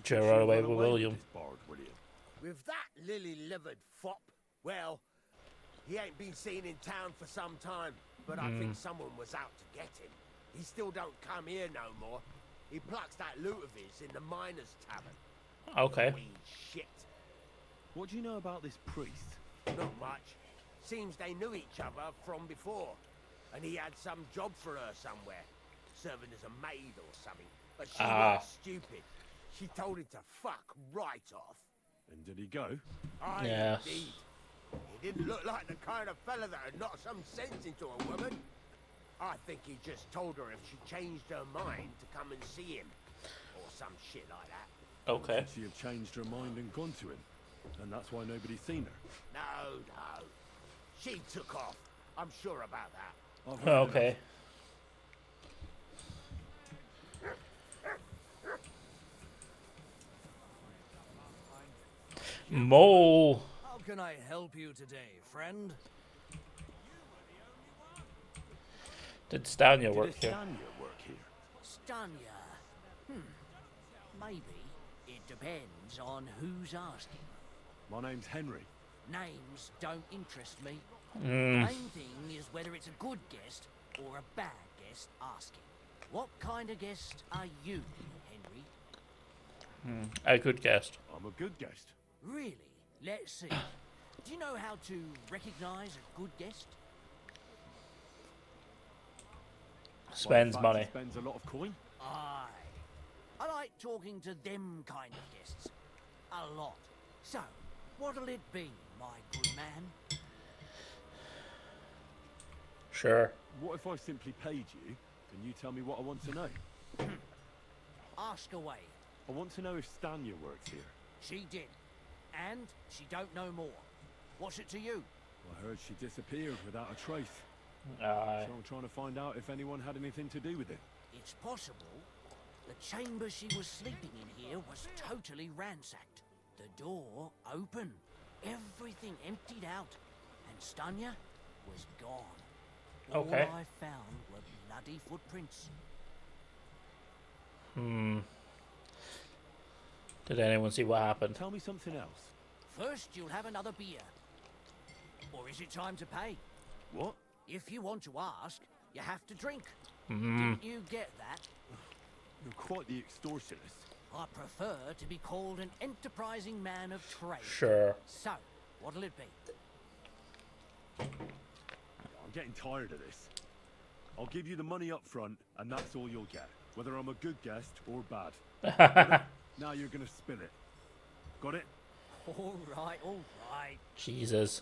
Sure, right away with William. This bard, William. With that lily-livered fop, well, he ain't been seen in town for some time, but I think someone was out to get him. He still don't come here no more. He plucks that loot of his in the miners' tavern. Okay. Wee shit. What do you know about this priest? Not much. Seems they knew each other from before. And he had some job for her somewhere. Serving as a maid or something. But she was stupid. She told him to fuck right off. And did he go? Aye, Yes. indeed. He didn't look like the kind of fella that would knock some sense into a woman. I think he just told her if she changed her mind to come and see him. Or some shit like that. Okay. Should she have changed her mind and gone to him? And that's why nobody's seen her? No, no. She took off. I'm sure about that. I've heard Okay. Mole. How can I help you today, friend? Did Stanya enough. work Did here? Stanya work here? Stanya. Maybe. It depends on who's asking. My name's Henry. Names don't interest me. The Mm. main thing is whether it's a good guest or a bad guest asking? What kind of guest are you, Henry? A good guest. I'm a good guest. Really? Let's see. Do you know how to recognize a good guest? Spends Well, in fact, money. he spends a lot of coin. Aye. I like talking to them kind of guests. A lot. So, what'll it be, my good man? Sure. What if I simply paid you and you tell me what I want to know? Ask away. I want to know if Stanya works here. She did. And she don't know more. What's it to you? I heard she disappeared without a trace. Aye. So I'm trying to find out if anyone had anything to do with it. It's possible. The chamber she was sleeping in here was totally ransacked. The door open. Everything emptied out. And Stanya was gone. Okay. All I found were bloody footprints. Did anyone see what happened? Tell me something else. First, you'll have another beer. Or is it time to pay? What? If you want to ask, you have to drink. Didn't you get that? You're quite the extortionist. I prefer to be called an enterprising man of trade. Sure. So, what'll it be? I'm getting tired of this. I'll give you the money up front, and that's all you'll get. Whether I'm a good guest or bad. Now you're gonna spill it. Got it? All right, all right. Jesus.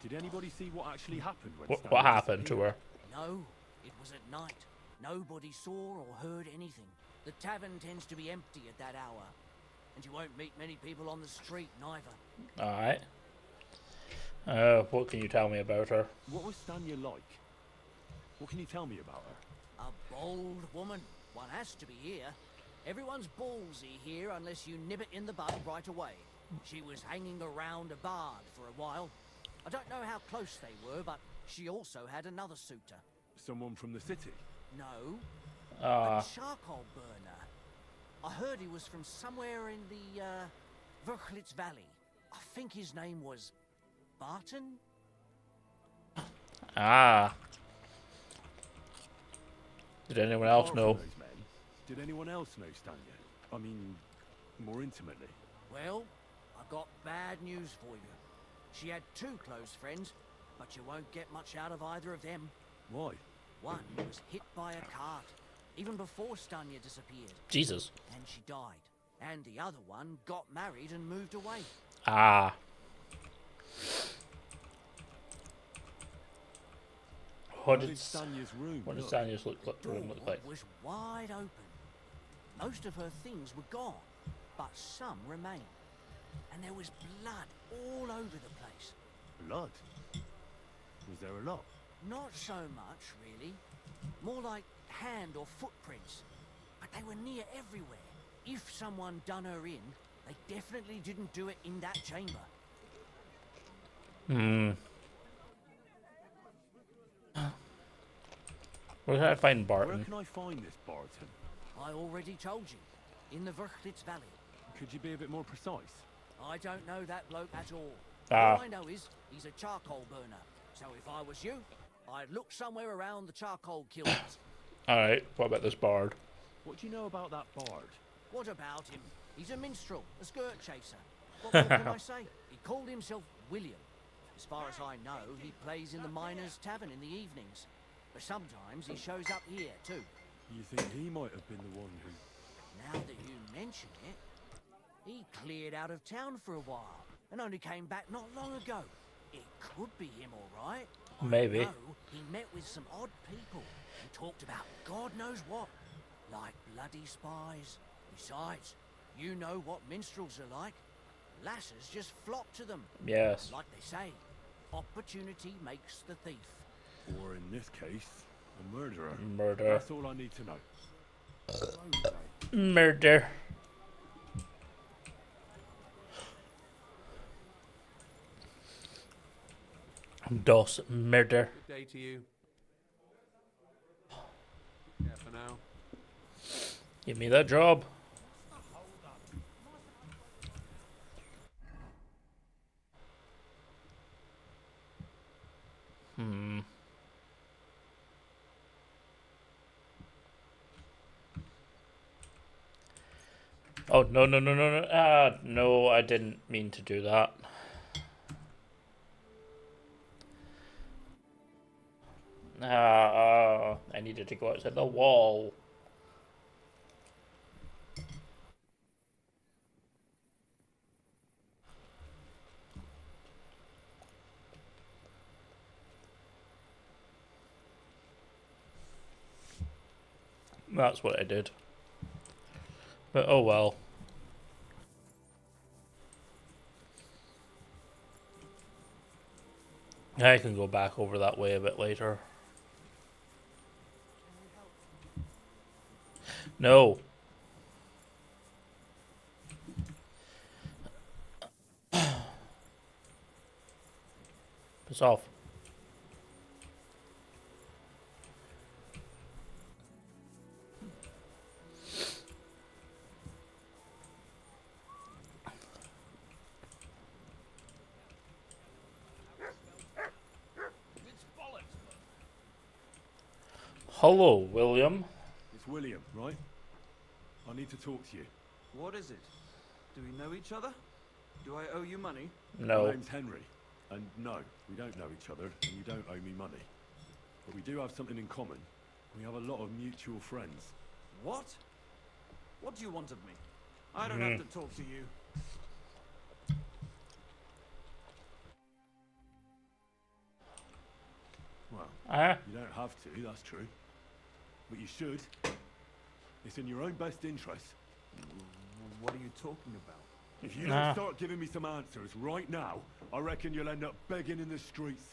Did anybody see what actually happened when What Stanya happened to disappeared? her? No, it was at night. Nobody saw or heard anything. The tavern tends to be empty at that hour. And you won't meet many people on the street, neither. Alright. What can you tell me about her? What was Stanya like? What can you tell me about her? A bold woman. One has to be here. Everyone's ballsy here unless you nib it in the bud right away. She was hanging around a bard for a while. I don't know how close they were, but she also had another suitor. Someone from the city? No, a charcoal burner. I heard he was from somewhere in the, Verchlitz Valley. I think his name was Barton? Ah. Did anyone else Apart know? from those men, did anyone else know Stanya? I mean, more intimately. Well, I've got bad news for you. She had two close friends, but you won't get much out of either of them. Why? One was hit by a cart, even before Stanya disappeared. Jesus. And she died. And the other one got married and moved away. Ah. What did Stanya's room What did look? Stanya's room Door look like? was wide open. Most of her things were gone, but some remained. And there was blood all over the place. Blood? Was there a lot? Not so much, really. More like hand or footprints. But they were near everywhere. If someone done her in, they definitely didn't do it in that chamber. Where can I find Where Barton? can I find this Barton? I already told you. In the Verchlitz Valley. Could you be a bit more precise? I don't know that bloke at all. Ah. All I know is he's a charcoal burner. So if I was you, I'd look somewhere around the charcoal kilns. Alright, what about this bard? What do you know about that bard? What about him? He's a minstrel, a skirt chaser. What more can I say? He called himself William. As far as I know, he plays in the miners' tavern in the evenings. But sometimes he shows up here, too. You think he might have been the one who... Now that you mention it, he cleared out of town for a while and only came back not long ago. It could be him, all right. Maybe. I know he met with some odd people and talked about God knows what, like bloody spies. Besides, you know what minstrels are like. Lasses just flock to them. Yes. Like they say, opportunity makes the thief. Or in this case, a murderer. Murder. That's all I need to know. Murder. Dos murder. Good day to you. Yeah, for now. Give me that job. Oh, no, no, no, no, no. No, I didn't mean to do that. I needed to go outside the wall. That's what I did. But oh well. I can go back over that way a bit later. No. Piss off. Hello, William. It's William, right? I need to talk to you. What is it? Do we know each other? Do I owe you money? No. My name's Henry. And no, we don't know each other, and you don't owe me money. But we do have something in common. We have a lot of mutual friends. What? What do you want of me? I don't have to talk to you. Well, you don't have to, that's true. But you should. It's in your own best interest. What are you talking about? If you don't start giving me some answers right now, I reckon you'll end up begging in the streets.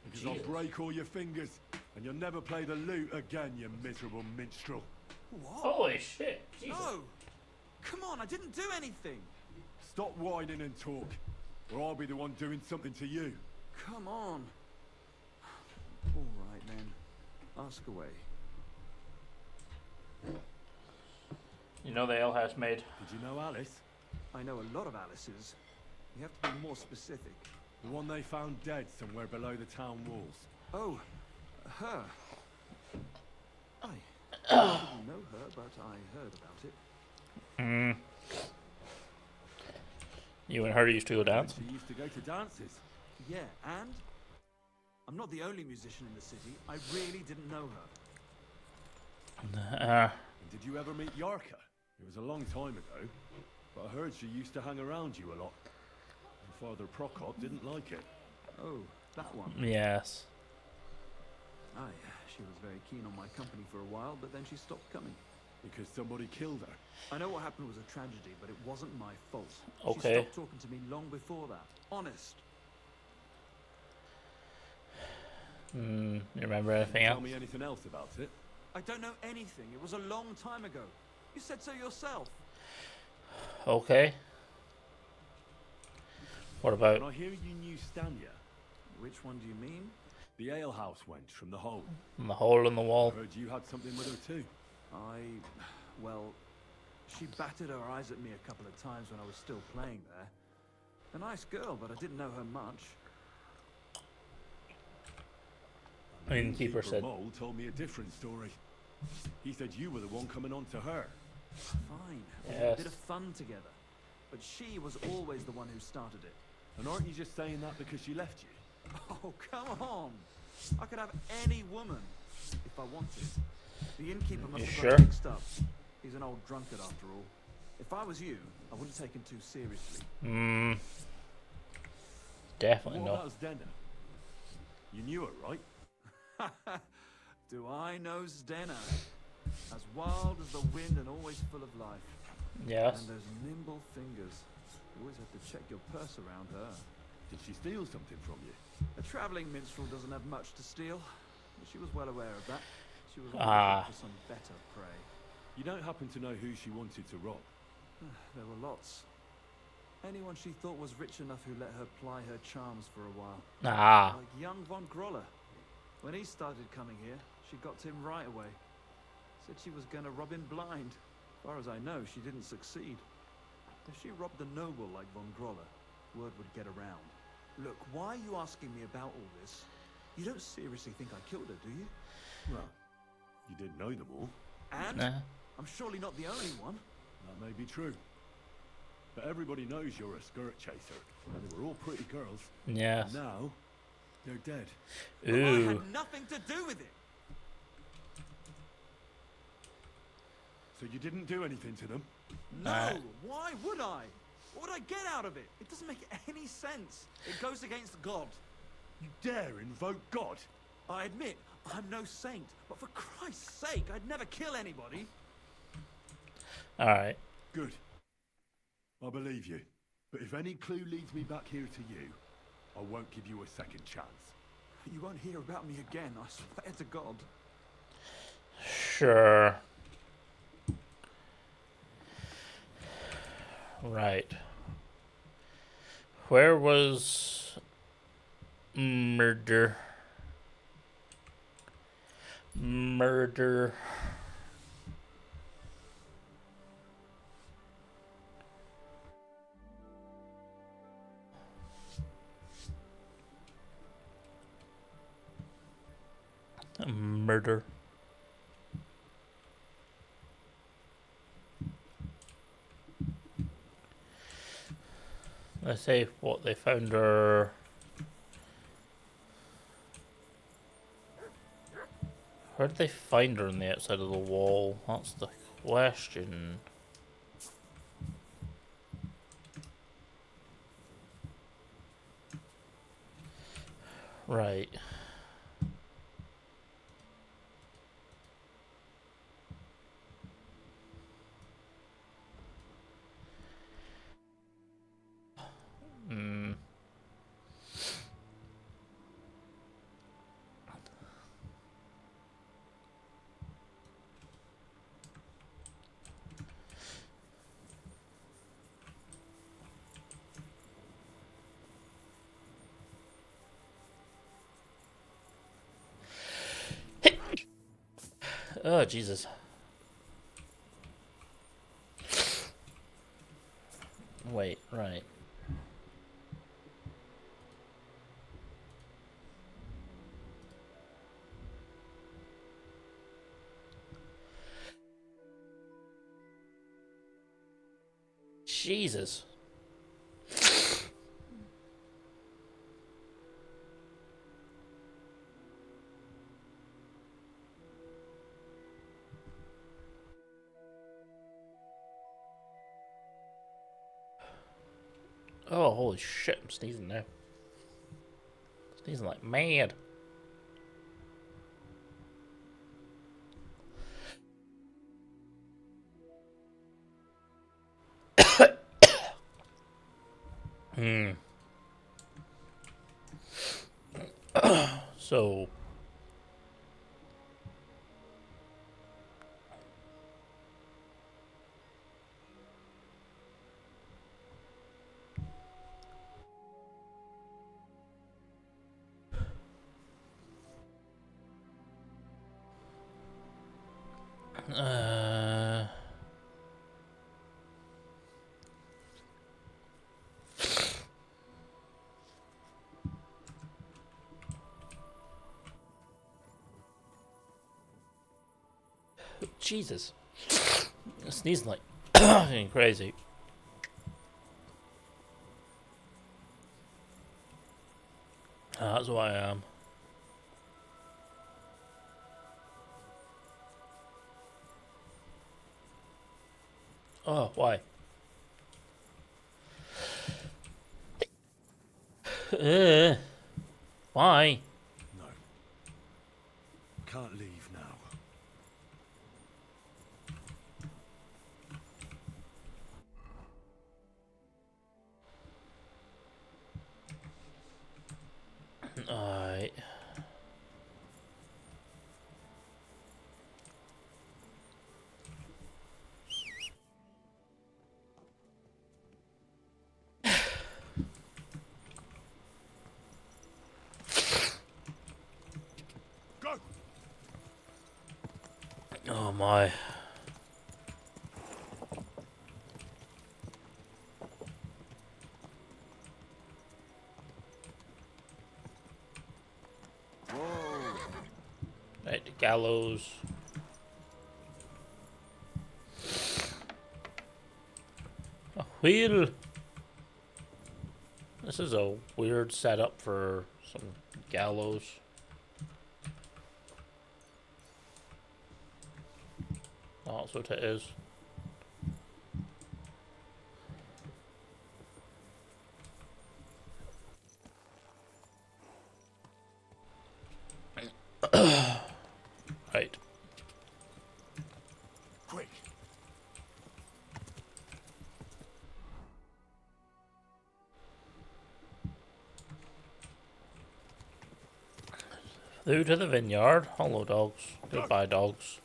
Because I'll break all your fingers, and you'll never play the lute again, you miserable minstrel. What? Holy shit. Jesus. No! Come on, I didn't do anything! Stop whining and talk, or I'll be the one doing something to you. Come on. All right, then. Ask away. You know the alehouse maid. Did you know Alice? I know a lot of Alice's. You have to be more specific. The one they found dead somewhere below the town walls. Oh, her. I didn't know her, but I heard about it. You and her used to go dance? She used to go to dances. Yeah, and I'm not the only musician in the city. I really didn't know her. Did you ever meet Yarka? It was a long time ago, but I heard she used to hang around you a lot. And Father Prokop didn't like it. Oh, that one. Yes. Aye, she was very keen on my company for a while, but then she stopped coming. Because somebody killed her. I know what happened was a tragedy, but it wasn't my fault. Okay. She stopped talking to me long before that. Honest. You remember anything else? Tell me anything else about it. I don't know anything. It was a long time ago. You said so yourself. Okay. What about? And I hear you knew Stanya. Which one do you mean? The alehouse wench from the hole. The hole in the wall. I heard you had something with her too. Well, she batted her eyes at me a couple of times when I was still playing there. A nice girl, but I didn't know her much. The innkeeper said. Mole told me a different story. He said you were the one coming on to her. Fine. We had a bit of fun together. But she was always the one who started it. And aren't you just saying that because she left you? Oh, come on. I could have any woman if I wanted. The innkeeper must have got mixed up. He's an old drunkard after all. If I was you, I wouldn't take him too seriously. Definitely what not. About Zdena? You knew her, right? Do I know Zdena? As wild as the wind and always full of life. Yes. And those nimble fingers. You always have to check your purse around her. Did she steal something from you? A travelling minstrel doesn't have much to steal. But she was well aware of that. She was looking for some better prey. You don't happen to know who she wanted to rob? There were lots. Anyone she thought was rich enough who let her ply her charms for a while. Like young von Groller. When he started coming here, she got to him right away. Said she was going to rob him blind. As far as I know, she didn't succeed. If she robbed a noble like von Groller, word would get around. Look, why are you asking me about all this? You don't seriously think I killed her, do you? Well, you didn't know them all. And? Nah. I'm surely not the only one. That may be true. But everybody knows you're a skirt chaser, and they were all pretty girls. Yeah. And now, they're dead. Ooh. I had nothing to do with it. So you didn't do anything to them? No, why would I? What would I get out of it? It doesn't make any sense. It goes against God. You dare invoke God? I admit, I'm no saint, but for Christ's sake, I'd never kill anybody. Alright. Good. I believe you. But if any clue leads me back here to you, I won't give you a second chance. You won't hear about me again, I swear to God. Sure. Right. Where was murder? Murder. Murder. Let's say what they found her. Where did they find her on the outside of the wall? That's the question. Right. Hmm. Oh, Jesus. Wait, right. Jesus. Oh, holy shit, I'm sneezing now. Sneezing like mad. Hmm. So. Jesus. Sneezing like fucking crazy. That's who I am. Oh, why? Why? No. Can't leave now. Alright. Go! Oh my. Right, the gallows. A wheel. This is a weird setup for some gallows. Oh, that's what it is. Right. Quick. Through to the vineyard. Hello, dogs. Goodbye, dogs.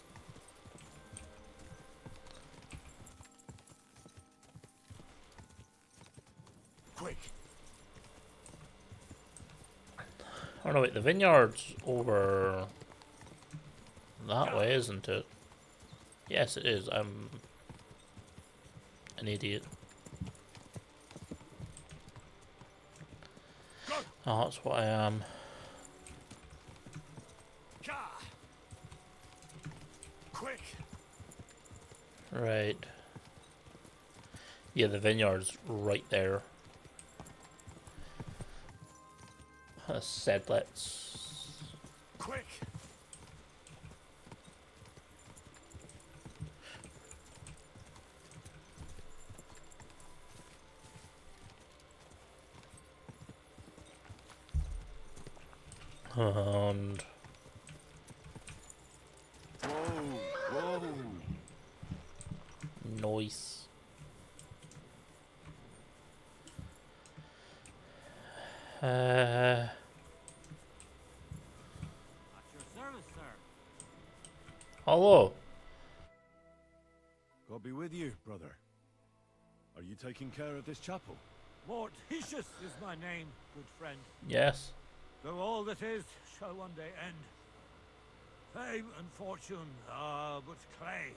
Quick. Oh no, wait, the vineyard's over that way, isn't it? Yes, it is. I'm an idiot. Oh, that's what I am. Quick. Right. Yeah, the vineyard's right there. I said let's... Quick. And... Whoa. Nice. At your service, sir. Hello. God be with you, brother. Are you taking care of this chapel? Mortitius is my name, good friend. Yes. Though all that is shall one day end. Fame and fortune are but clay.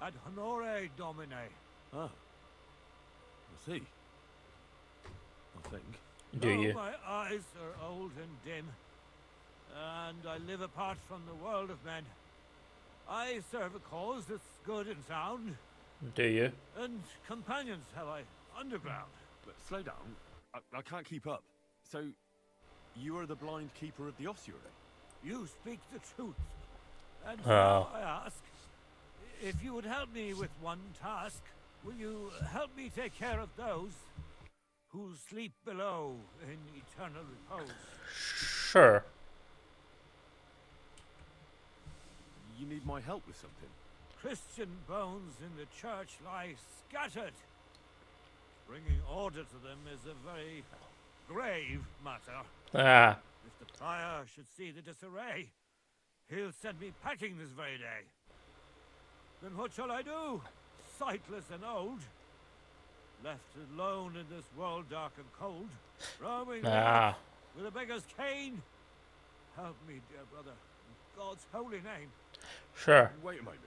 Ad honore domine. Ah. I see. I think. Do Though you? my eyes are old and dim, and I live apart from the world of men, I serve a cause that's good and sound, Do you? and companions have I underground. But slow down. I can't keep up. So, you are the blind keeper of the ossuary? You speak the truth. And Oh. now I ask, if you would help me with one task, will you help me take care of those who sleep below in eternal repose? Sure. You need my help with something? Christian bones in the church lie scattered. Bringing order to them is a very grave matter. Ah. If the prior should see the disarray, he'll send me packing this very day. Then what shall I do, sightless and old? Left alone in this world dark and cold, roaming the earth with a beggar's cane? Help me, dear brother, in God's holy name. Sure. Wait a moment.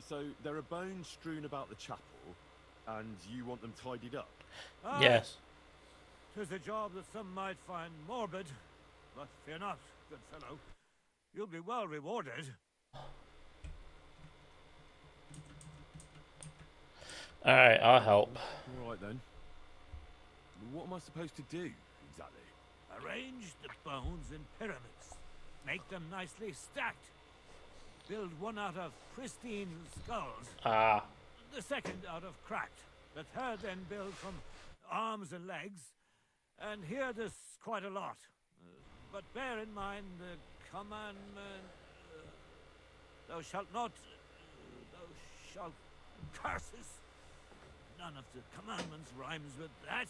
So, there are bones strewn about the chapel, and you want them tidied up? Aye, Yes. 'tis a job that some might find morbid, but fear not, good fellow. You'll be well rewarded. Alright, I'll help. All right then. What am I supposed to do, exactly? Arrange the bones in pyramids. Make them nicely stacked. Build one out of pristine skulls. Ah. The second out of cracked. The third then build from arms and legs. And here there's quite a lot. But bear in mind the commandment. Thou shalt not. Thou shalt curses. None of the commandments rhymes with that.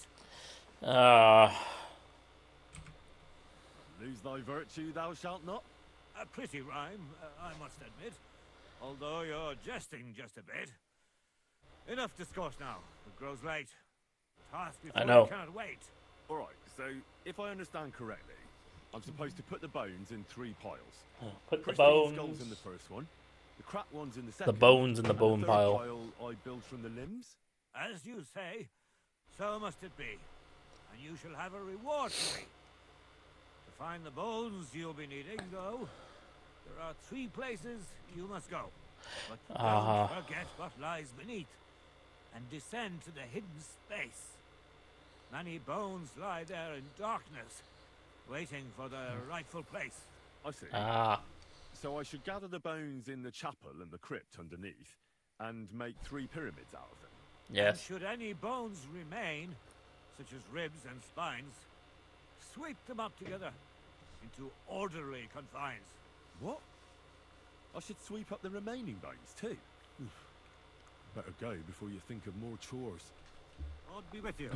Lose thy virtue, thou shalt not? A pretty rhyme, I must admit. Although you're jesting just a bit. Enough discourse now. It grows late. Task before I know. you cannot wait. All right, so if I understand correctly, I'm supposed to put the bones in 3 piles. Put the Pristine skulls bones. in the first one, the cracked ones in the The second. bones in the and bone third pile. I build from the limbs? As you say, so must it be. And you shall have a reward for me. To find the bones you'll be needing, though, There are 3 places you must go. But Ah. don't forget what lies beneath. And descend to the hidden space. Many bones lie there in darkness, waiting for their rightful place. I see. Ah. So I should gather the bones in the chapel and the crypt underneath, and make 3 pyramids out of them. And should any bones remain, such as ribs and spines, sweep them up together into orderly confines. What? I should sweep up the remaining bones too? Oof. Better go before you think of more chores. God be with you.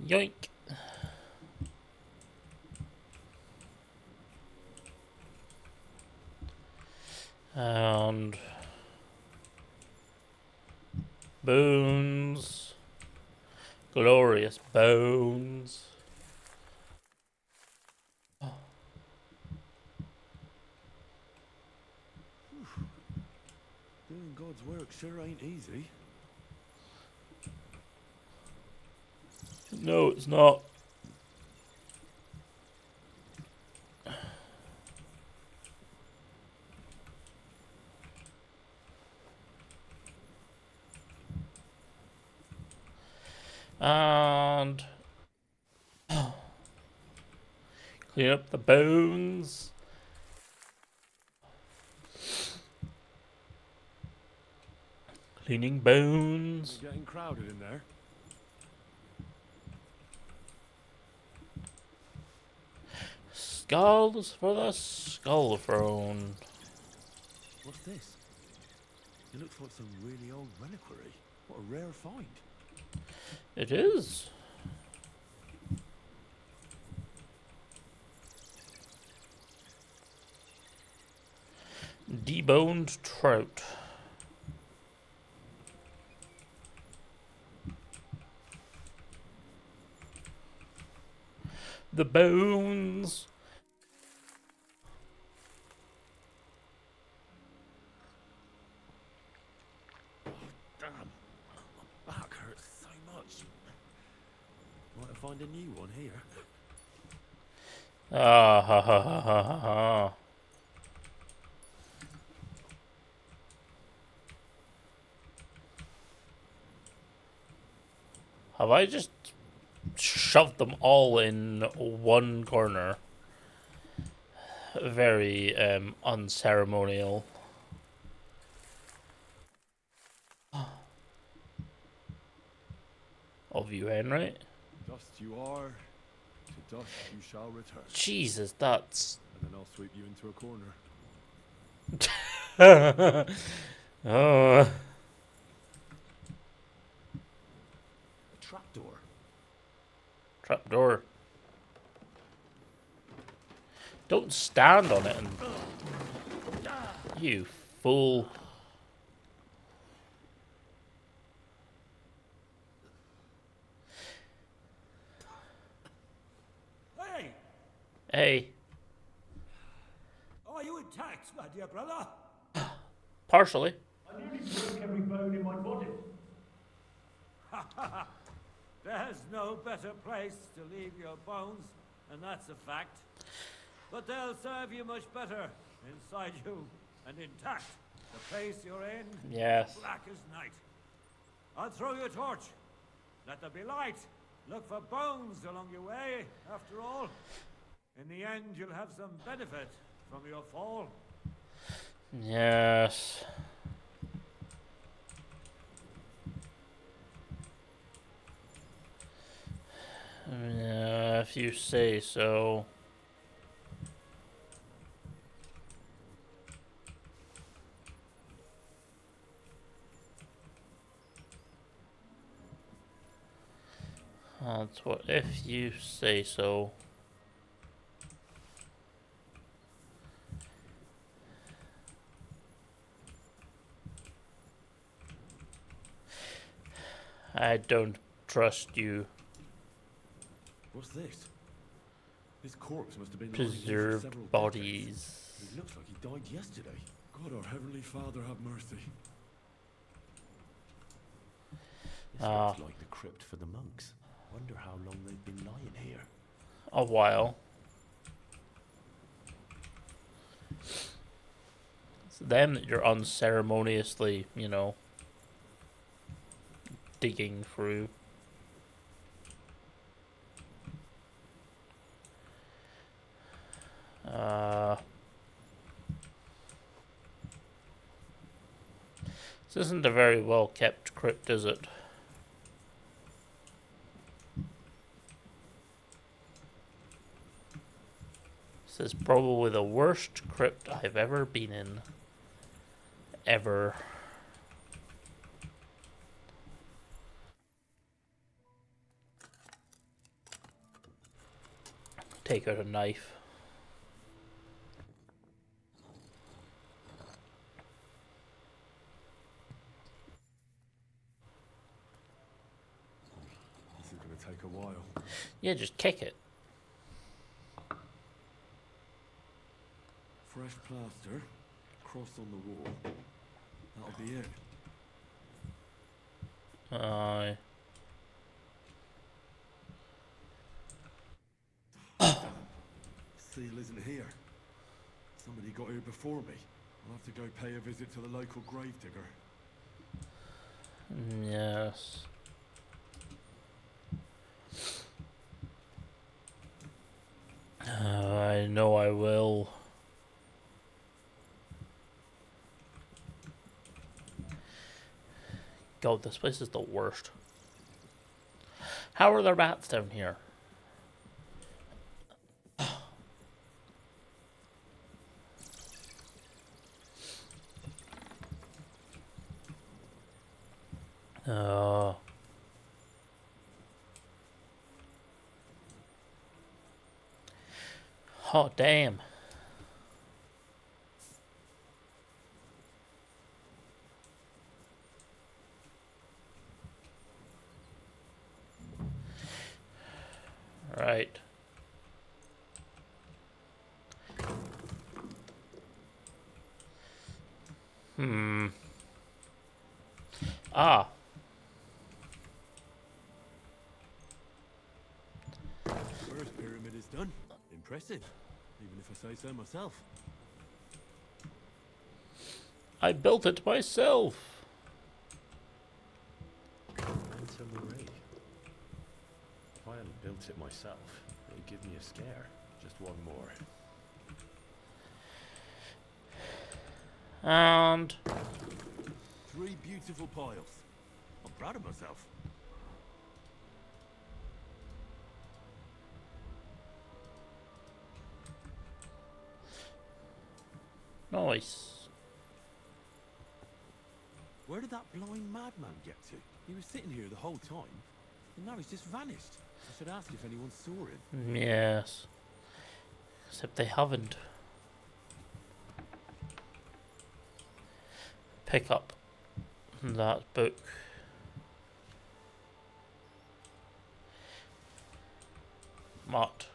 Yoink. And bones. Glorious bones. Doing God's work sure ain't easy. No, it's not. And clean up the bones. Cleaning bones. You're getting crowded in there. Skulls for the skull throne. What's this? It looks like some really old reliquary. What a rare find. It is. Deboned trout. The bones. Damn. My back hurts so much. Might find a new one here. Ah ha ha ha ha ha ha. Have I just shoved them all in one corner? Very unceremonial. Of you, Henry. Dust you are, to dust you shall return. Jesus, that's... And then I'll sweep you into a corner. Oh. A trapdoor. Trapdoor. Don't stand on it and... You fool. Hey! Hey. Are you intact, my dear brother? Partially. I nearly broke every bone in my body. There's no better place to leave your bones, and that's a fact. But they'll serve you much better inside you and intact. The place you're in Yes. is black as night. I'll throw you a torch. Let there be light. Look for bones along your way, after all. In the end, you'll have some benefit from your fall. Yes. Yeah, if you say so. That's what, if you say so. I don't trust you. What's this? This corpse must have been lying here for Preserved several bodies. decades. It looks like he died yesterday. God, our Heavenly Father, have mercy. This looks like the crypt for the monks. Wonder how long they've been lying here. A while. It's them that you're unceremoniously, you know, digging through. This isn't a very well kept crypt, is it? This is probably the worst crypt I've ever been in. Ever. Take out a knife. This is going to take a while. Yeah, just kick it. Fresh plaster, cross on the wall. That'll be it. Aye. Seal isn't here. Somebody got here before me. I'll have to go pay a visit to the local gravedigger. Yes. I know I will. God, this place is the worst. How are there bats down here? Oh. Oh, damn. Right. Ah. First pyramid is done. Impressive, even if I say so myself. I built it myself. Enter Marie. If I hadn't built it myself, it'd give me a scare. Just one more. And 3 beautiful piles. I'm proud of myself. nice. Where did that blind madman get to? He was sitting here the whole time, and now he's just vanished. I should ask if anyone saw him. Yes. Except they haven't. Pick up that book. Mott.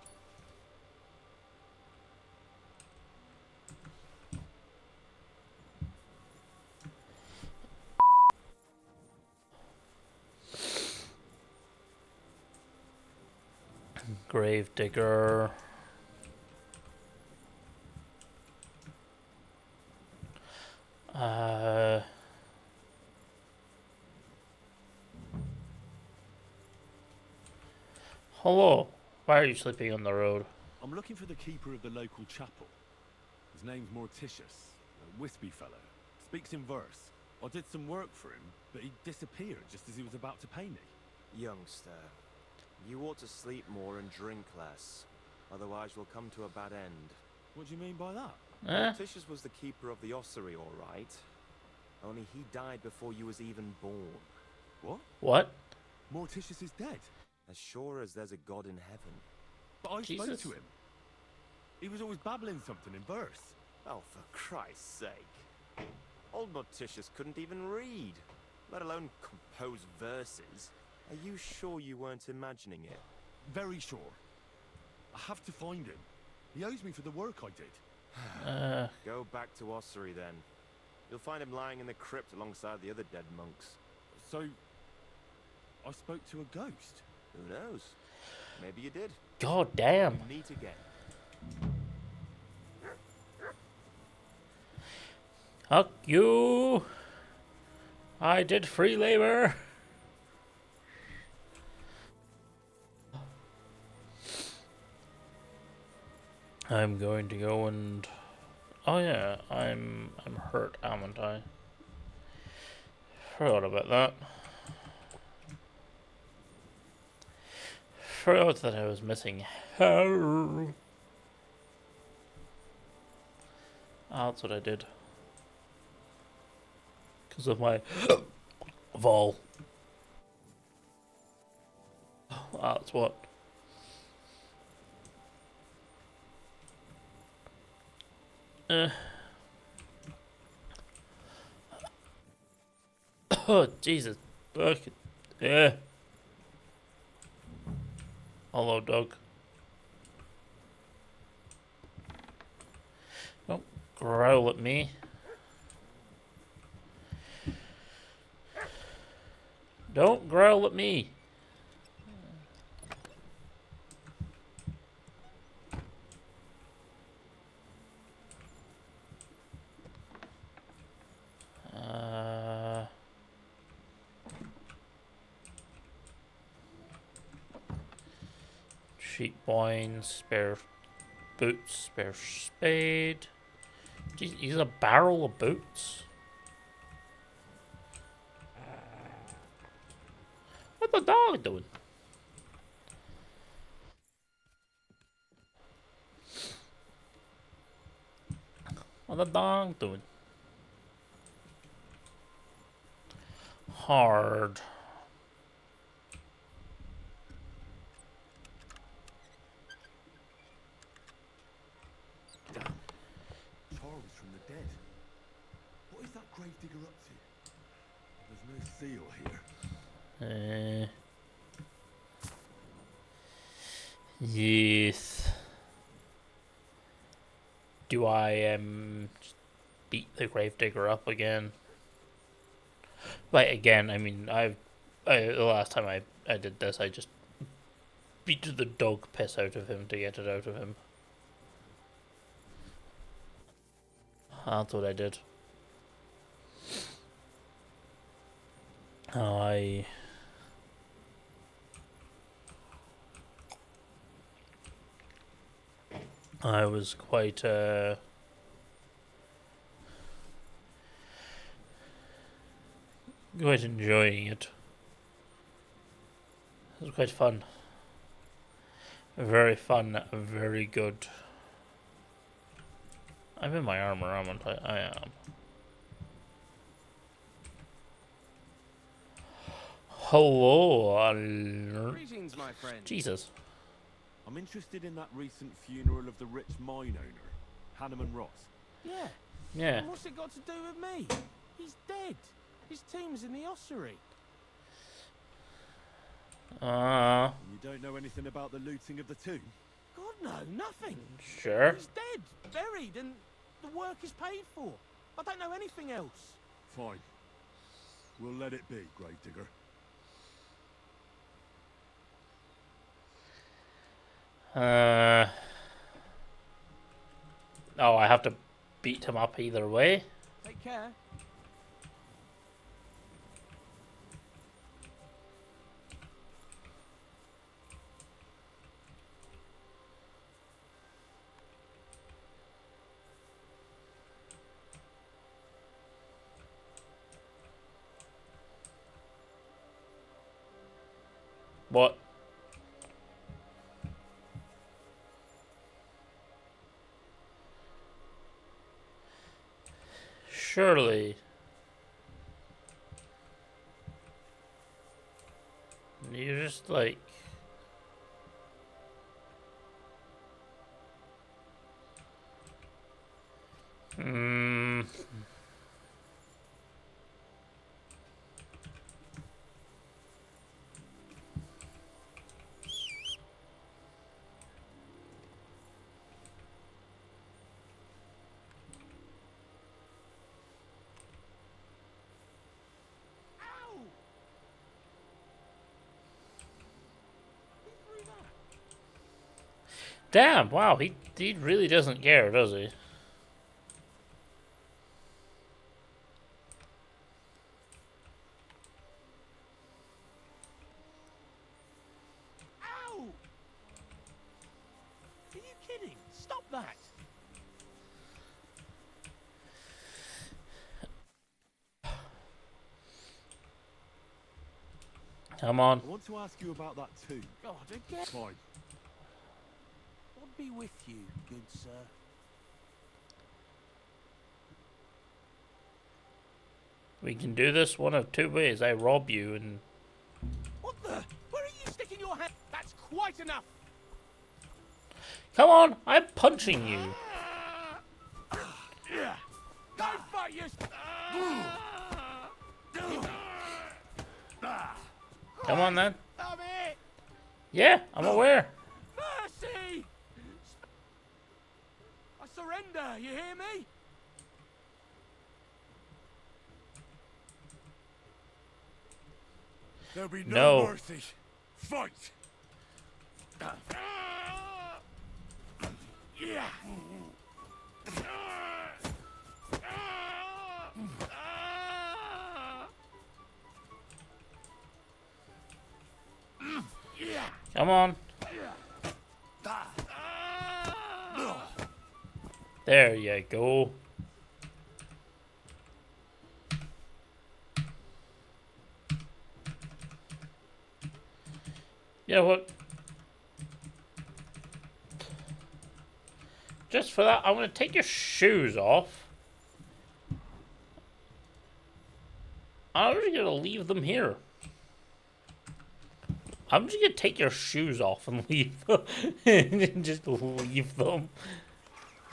Gravedigger. Hello. Why are you sleeping on the road? I'm looking for the keeper of the local chapel. His name's Morticius, a wispy fellow. Speaks in verse. I did some work for him, but he disappeared just as he was about to pay me. Youngster, you ought to sleep more and drink less. Otherwise we'll come to a bad end. What do you mean by that? Morticius was the keeper of the ossuary, all right. Only he died before you was even born. What? What? Morticius is dead? As sure as there's a god in heaven. But I spoke Jesus. to him. He was always babbling something in verse. Oh, for Christ's sake. Old Morticius couldn't even read, let alone compose verses. Are you sure you weren't imagining it? Very sure. I have to find him. He owes me for the work I did. Go back to Ossuary then. You'll find him lying in the crypt alongside the other dead monks. So, I spoke to a ghost. Who knows? Maybe you did. God damn. We meet again. Fuck you. I did free labor. I'm going to go and... Oh yeah, I'm hurt, haven't I? Forgot about that. Forgot that I was missing hair. That's what I did. Because of my fall. That's what. Oh, Jesus. Bucket. Yeah. Hello, dog. Don't growl at me. Don't growl at me. Sheep wine, spare boots, spare spade. Jeez, use a barrel of boots. What the dog doing? What the dog doing? Hard. Damn. Charles from the dead. What is that gravedigger up to? There's no seal here. Yes. Do I beat the gravedigger up again? Like again, I mean, the last time I did this, I just beat the dog piss out of him to get it out of him. That's what I did. I was quite enjoying it. It was quite fun. Very fun, very good. I'm in my armor, aren't I? I am. Hello. Greetings, my friend. Jesus. I'm interested in that recent funeral of the rich mine owner, Hanneman Ross. Yeah. Yeah. And what's it got to do with me? He's dead. His tomb's in the ossuary. You don't know anything about the looting of the tomb? God, no, nothing. Sure. He's dead, buried, and the work is paid for. I don't know anything else. Fine. We'll let it be, gravedigger. Oh, I have to beat him up either way. Take care. What? Surely. You're just like... Damn, wow, he really doesn't care, does he? Ow! Are you kidding? Stop that! Come on. I want to ask you about that too. God, again. Fine. God be with you, good sir. We can do this one of two ways. I rob you and... What the? Where are you sticking your hand? That's quite enough! Come on, I'm punching you. Go fight your... Come on then. Stop it! Yeah, I'm aware. Mercy! I surrender, you hear me? There'll be No. mercy. Fight! Yeah! Come on. There you go. You know what? Just for that, I'm going to take your shoes off. I'm just going to leave them here. I'm just going to take your shoes off and leave them. Just leave them.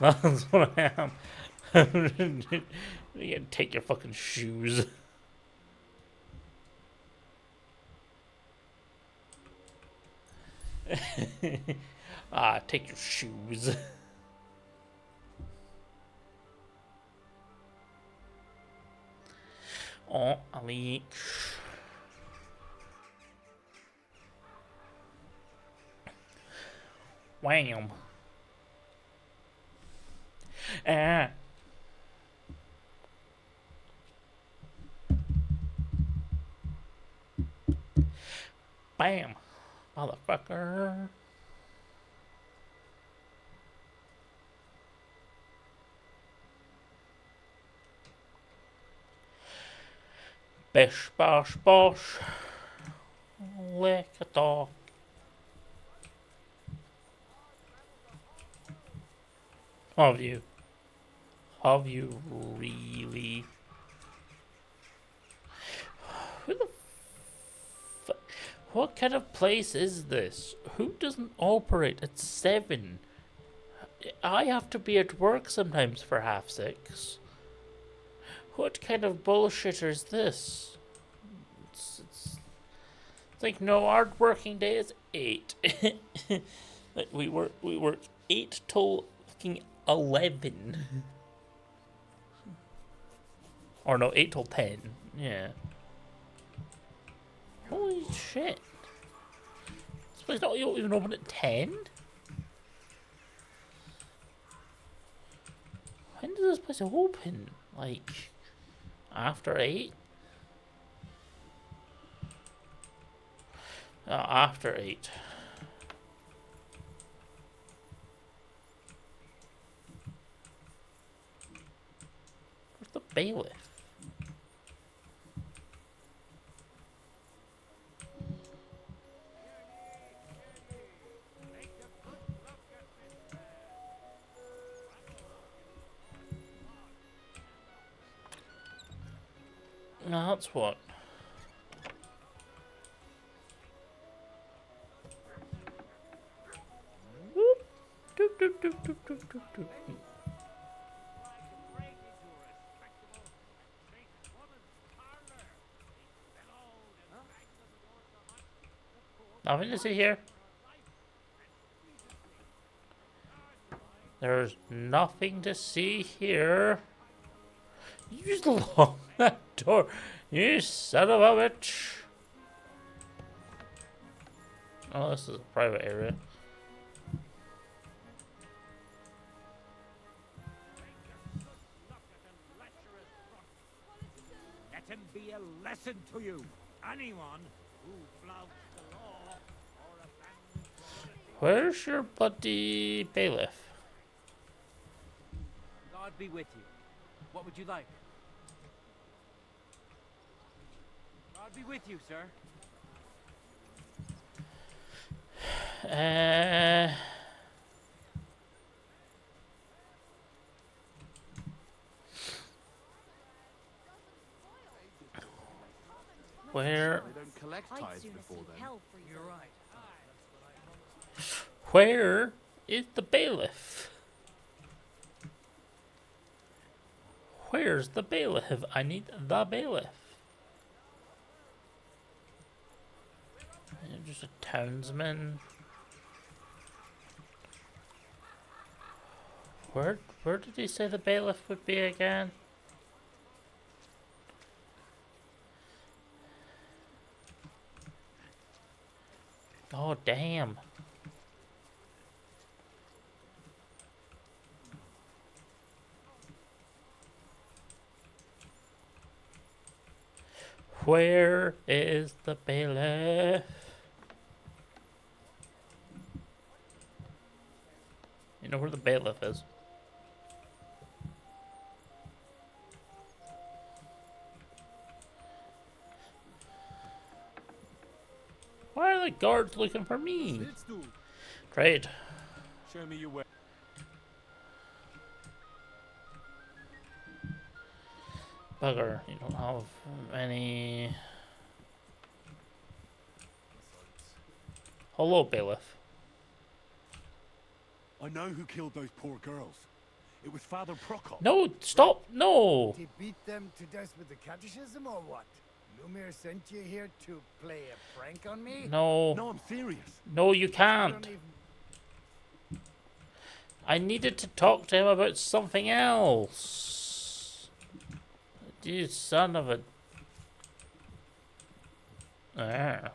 That's what I am. I'm going to take your fucking shoes. Take your shoes. Oh, Ali. Wham. Bam. Motherfucker. Bish, bosh, bosh. Lick it off. Have you? Have you really? Who the fuck? What kind of place is this? Who doesn't operate at 7? I have to be at work sometimes for 6:30. What kind of bullshit is this? It's like, no, our working day is 8. Like, we work 8 till fucking 11. Or no, 8 till 10. Yeah. Holy shit. This place not even open at 10? When does this place open? Like, after 8? After 8. Where's the bailiff? No, that's what. Whoop. Doop, doop, doop, doop, doop, doop, doop. Nothing to see here. There's nothing to see here. You just lock that door, you son of a bitch. Oh, this is a private area. him be a lesson to you. Anyone who flouts the law or abandons morality. Where's your bloody bailiff? God be with you. What would you like? God be with you, sir. Where? They don't collect tithes before then. You're right. Where is the bailiff? Where's the bailiff? I need the bailiff. You're just a townsman. Where did he say the bailiff would be again? Oh, damn. Where is the bailiff? You know where the bailiff is? Why are the guards looking for me? Great. Show me your way. Bugger, you don't have any... Hello, bailiff. I know who killed those poor girls. It was Father Prokop. No, stop, no! Did he beat them to death with the catechism or what? Lumir sent you here to play a prank on me? No. No, I'm serious. No, you can't. I needed to talk to him about something else. You son of a... Ah.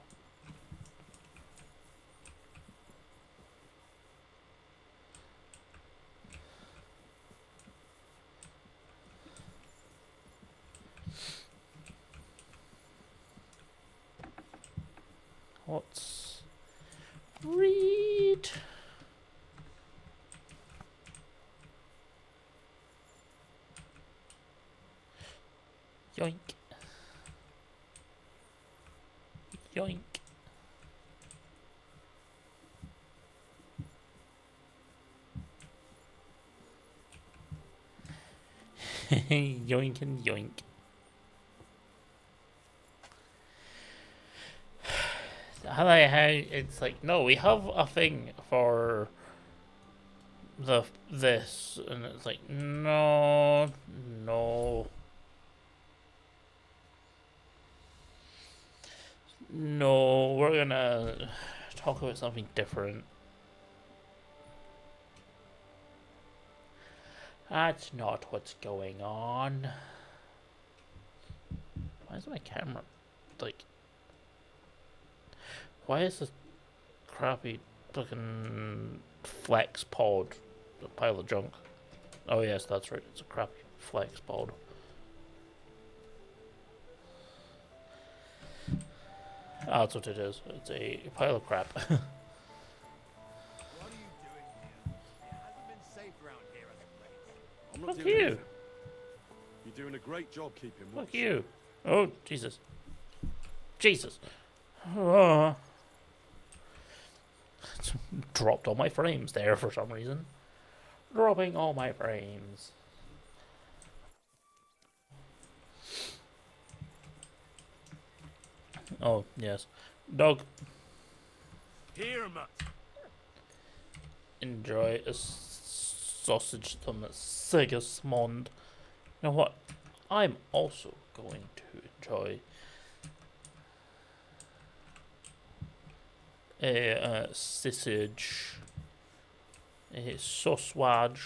Let's read. Yoink. Yoink. Yoink and yoink. I like how it's like, no, we have a thing for this, and it's like, no, no, no, we're gonna talk about something different. That's not what's going on. Why is my camera like? Why is this crappy fucking flex pod a pile of junk? Oh yes, that's right, it's a crappy flex pod. Ah, that's what it is. It's a pile of crap. What are you doing here? It hasn't been safe around here as of late. I'm not Fuck doing you. anything. You're doing a great job keeping watch. Fuck you. Oh, Jesus. Jesus. Oh. Dropped all my frames there for some reason. Dropping all my frames. Oh, yes. Dog. Here, Mutt. Enjoy a sausage from Sigismund. You know what? I'm also going to enjoy a sausage. A sausage.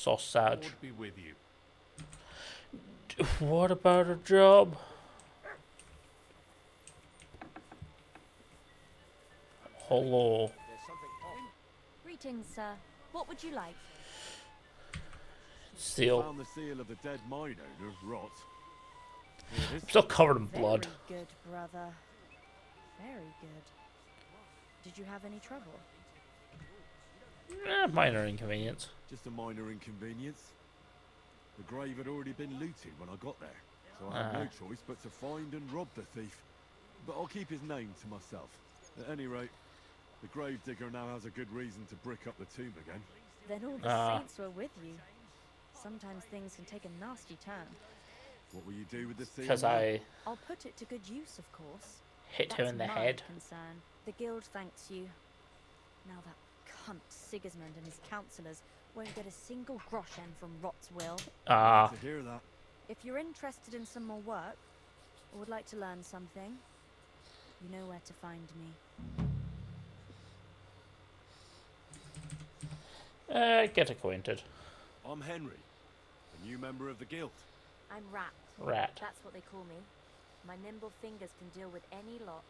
Lord be with you. What about a job? Hello. Greetings, sir. What would you like? Seal. Found the seal of the dead mine owner, Rot. I'm still covered in blood. Very good, brother. Very good. Did you have any trouble? Minor inconvenience. Just a minor inconvenience. The grave had already been looted when I got there, so I had no choice but to find and rob the thief. But I'll keep his name to myself. At any rate, the gravedigger now has a good reason to brick up the tomb again. Then all the saints were with you. Sometimes things can take a nasty turn. What will you do with the seal? Because I I'll put it to good use, of course. hit him in the That's head. my concern. The guild thanks you. Now that cunt Sigismund and his councillors won't get a single groschen from Rot's will. To hear that. If you're interested in some more work, or would like to learn something, you know where to find me. Get acquainted. I'm Henry, a new member of the guild. I'm Rat. Rat. That's what they call me. My nimble fingers can deal with any lock.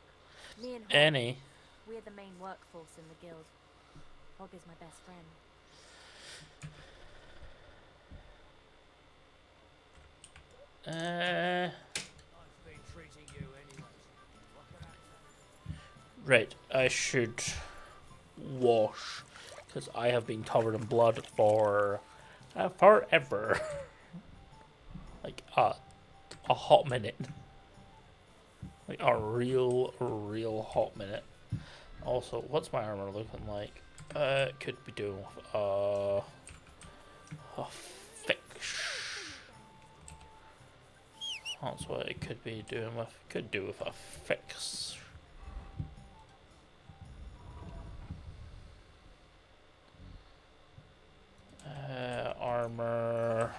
Me and Hog, Any. we're the main workforce in the guild. Hog is my best friend. Right, I should wash, because I have been covered in blood for forever. Like a hot minute. Like a real hot minute. Also, what's my armor looking like? Could be doing with a fix. That's what it could be doing with. Could do with a fix. Armor.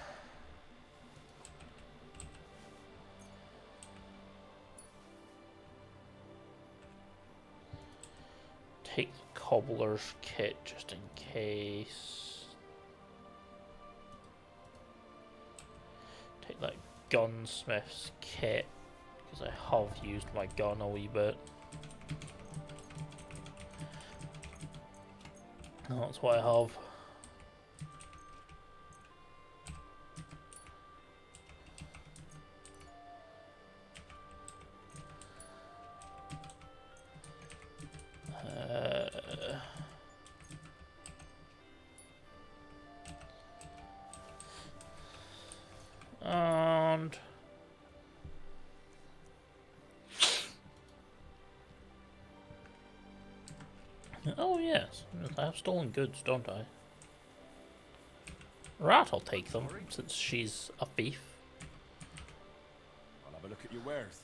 Take the cobbler's kit just in case. Take that gunsmith's kit because I have used my gun a wee bit. That's what I have. And oh yes, I have stolen goods, don't I? Rat, I'll take them since she's a thief. I'll have a look at your wares.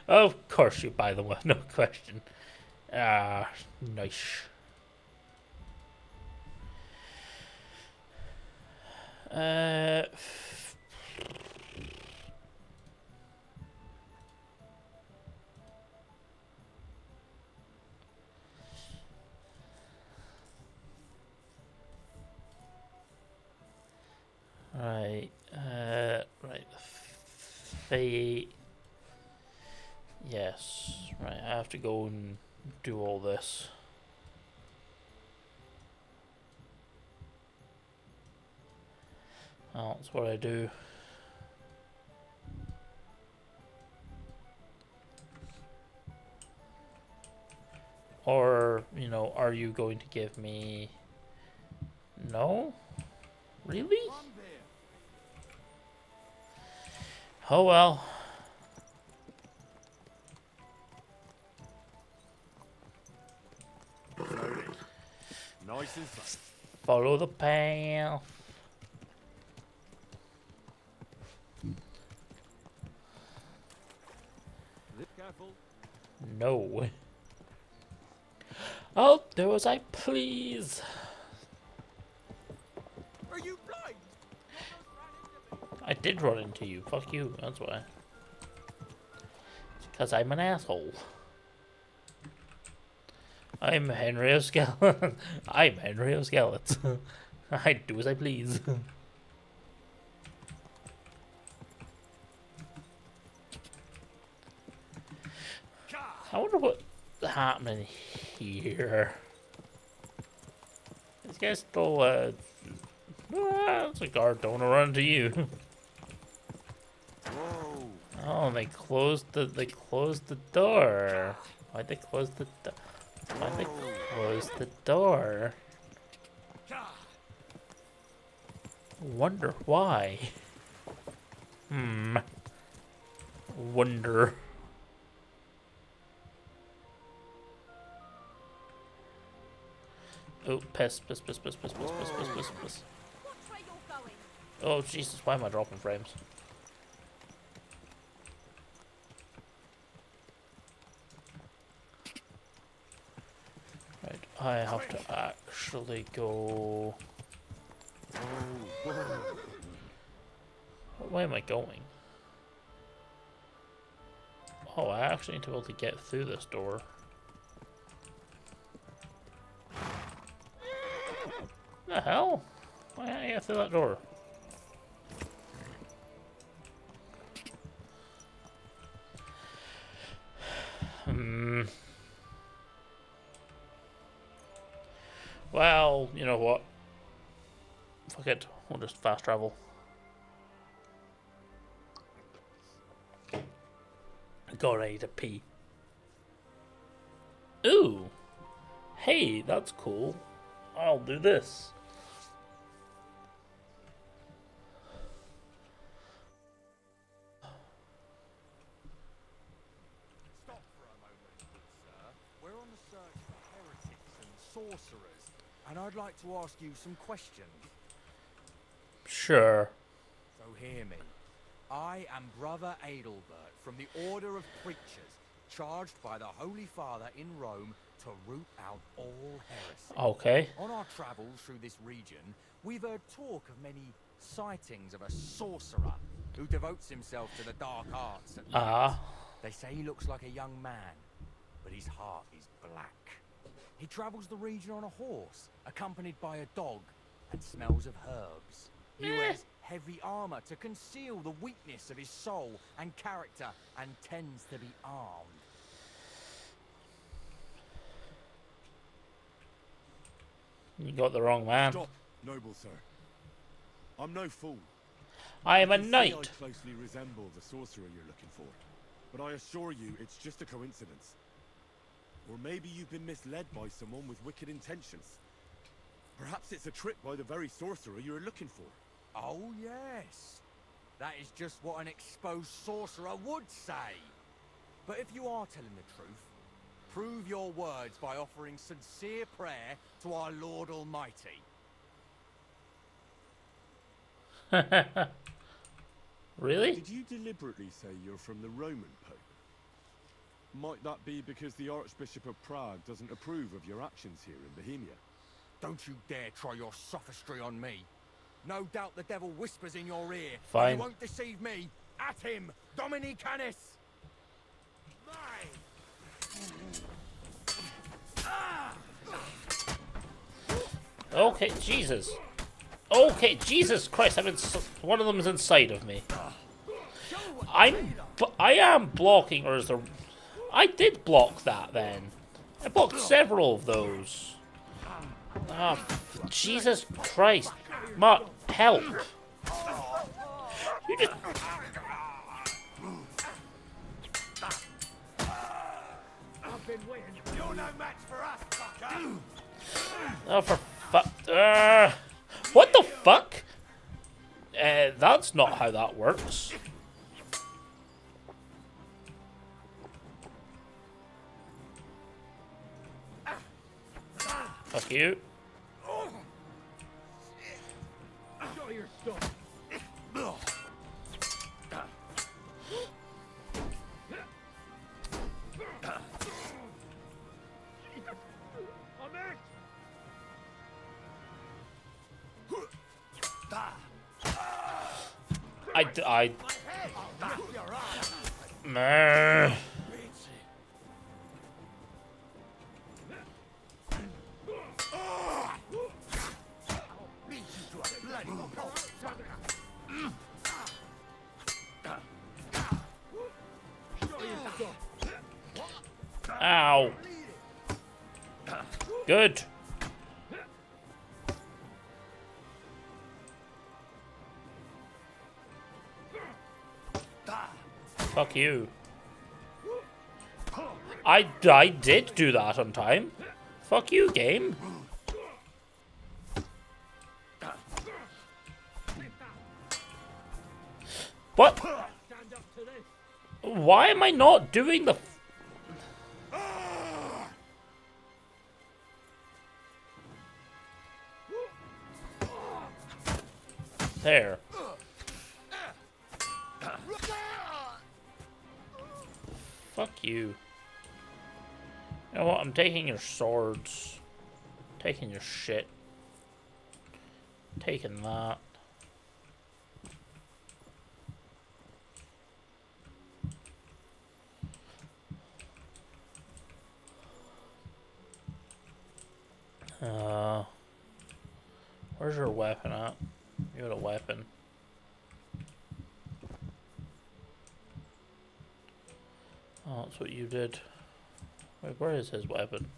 Of course you buy them, no question. Nice. Right, right, fate. Yes, right, I have to go and do all this. Oh, that's what I do. Or, you know, are you going to give me... No? Really? Oh well. Nice and fast. Follow the path. Careful. No. I'll do as I please. Are you blind? I did run into you. Fuck you. That's why. It's because I'm an asshole. I'm Henry O'Skeleton. I'm Henry O'Skeleton. I do as I please. I wonder what's happening here. These guys still, it's a guard. Don't want to run into you. Whoa. Oh, they closed the door. Why'd they close the door? Why'd they close the door? Wonder why. Wonder. Oh, piss. Oh, Jesus, why am I dropping frames? Right, I have to actually go... What way am I going? Oh, I actually need to be able to get through this door. The hell? Why can't I get through that door? Well, you know what? Fuck it. We'll just fast travel. God, I need to pee. Ooh! Hey, that's cool. I'll do this. Stop for a moment, good sir. We're on the search for heretics and sorcerers, and I'd like to ask you some questions. Sure. So hear me. I am Brother Adelbert from the Order of Preachers, charged by the Holy Father in Rome to root out all heresy. Okay. On our travels through this region, we've heard talk of many sightings of a sorcerer who devotes himself to the dark arts at night. They say he looks like a young man, but his heart is black. He travels the region on a horse, accompanied by a dog, and smells of herbs. He wears heavy armor to conceal the weakness of his soul and character, and tends to be armed. You got the wrong man. Stop, noble sir. I'm no fool. I am a can see knight. I closely resemble the sorcerer you're looking for, but I assure you it's just a coincidence. Or maybe you've been misled by someone with wicked intentions. Perhaps it's a trick by the very sorcerer you're looking for. Oh, yes. That is just what an exposed sorcerer would say. But if you are telling the truth, prove your words by offering sincere prayer to our Lord Almighty. Really? Did you deliberately say you're from the Roman Pope? Might that be because the Archbishop of Prague doesn't approve of your actions here in Bohemia? Don't you dare try your sophistry on me. No doubt the devil whispers in your ear. Fine. But you won't deceive me. At him, Dominicanus! Okay, Jesus. Okay, Jesus Christ, one of them is inside of me. I am blocking, or is there... I did block that then. I blocked several of those. Ah, Jesus Christ. Mark, help. You just... You're no match for us, fucker! Oh, for fuck... what the fuck? That's not how that works. Fuck you. Show your stuff. Meh. Ow. Good. Fuck you. I did do that on time. Fuck you, game. What? Why am I not doing the... There. Fuck you. You know what? I'm taking your swords. Taking your shit. Taking that. Where's your weapon at? You got a weapon. Oh, that's what you did. Wait, where is his weapon?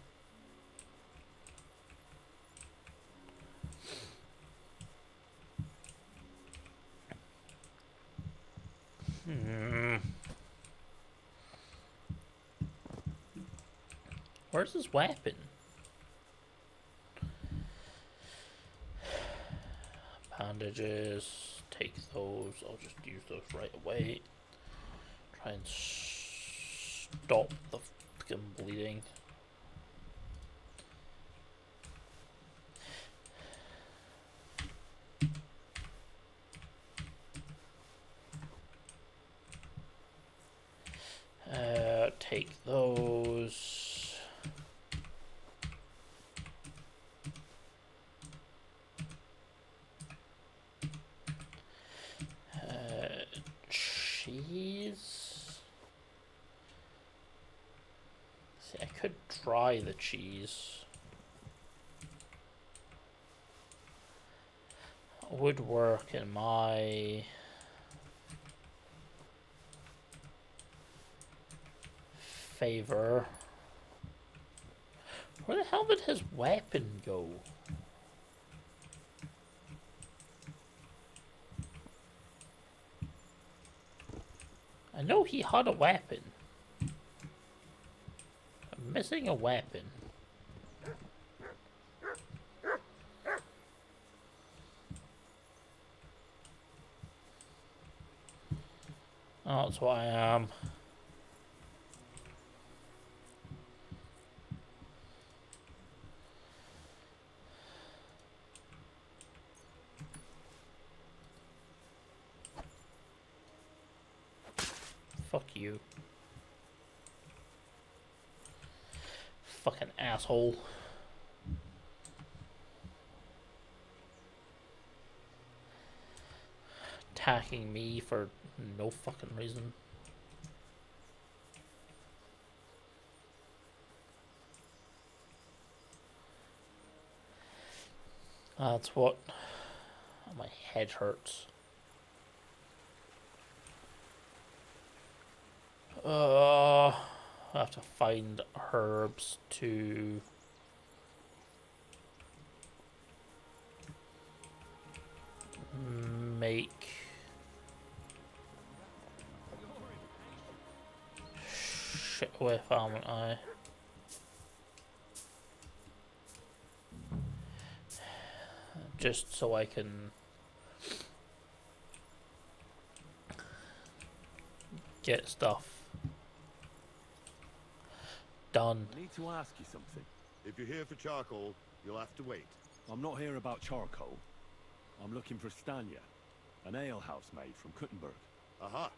Where's his weapon? Bandages. Take those. I'll just use those right away. Try and stop the fucking bleeding. Take those. Cheese. See, I could try the cheese. Would work in my favor. Where the hell did his weapon go? I know he had a weapon. I'm missing a weapon. Oh, that's what I am. Fuck you. Fucking asshole. Attacking me for no fucking reason. That's what... my head hurts. I have to find herbs to make shit with, haven't I? Just so I can get stuff done. I need to ask you something. If you're here for charcoal, you'll have to wait. I'm not here about charcoal. I'm looking for Stanya, an alehouse maid from Kuttenberg. Aha.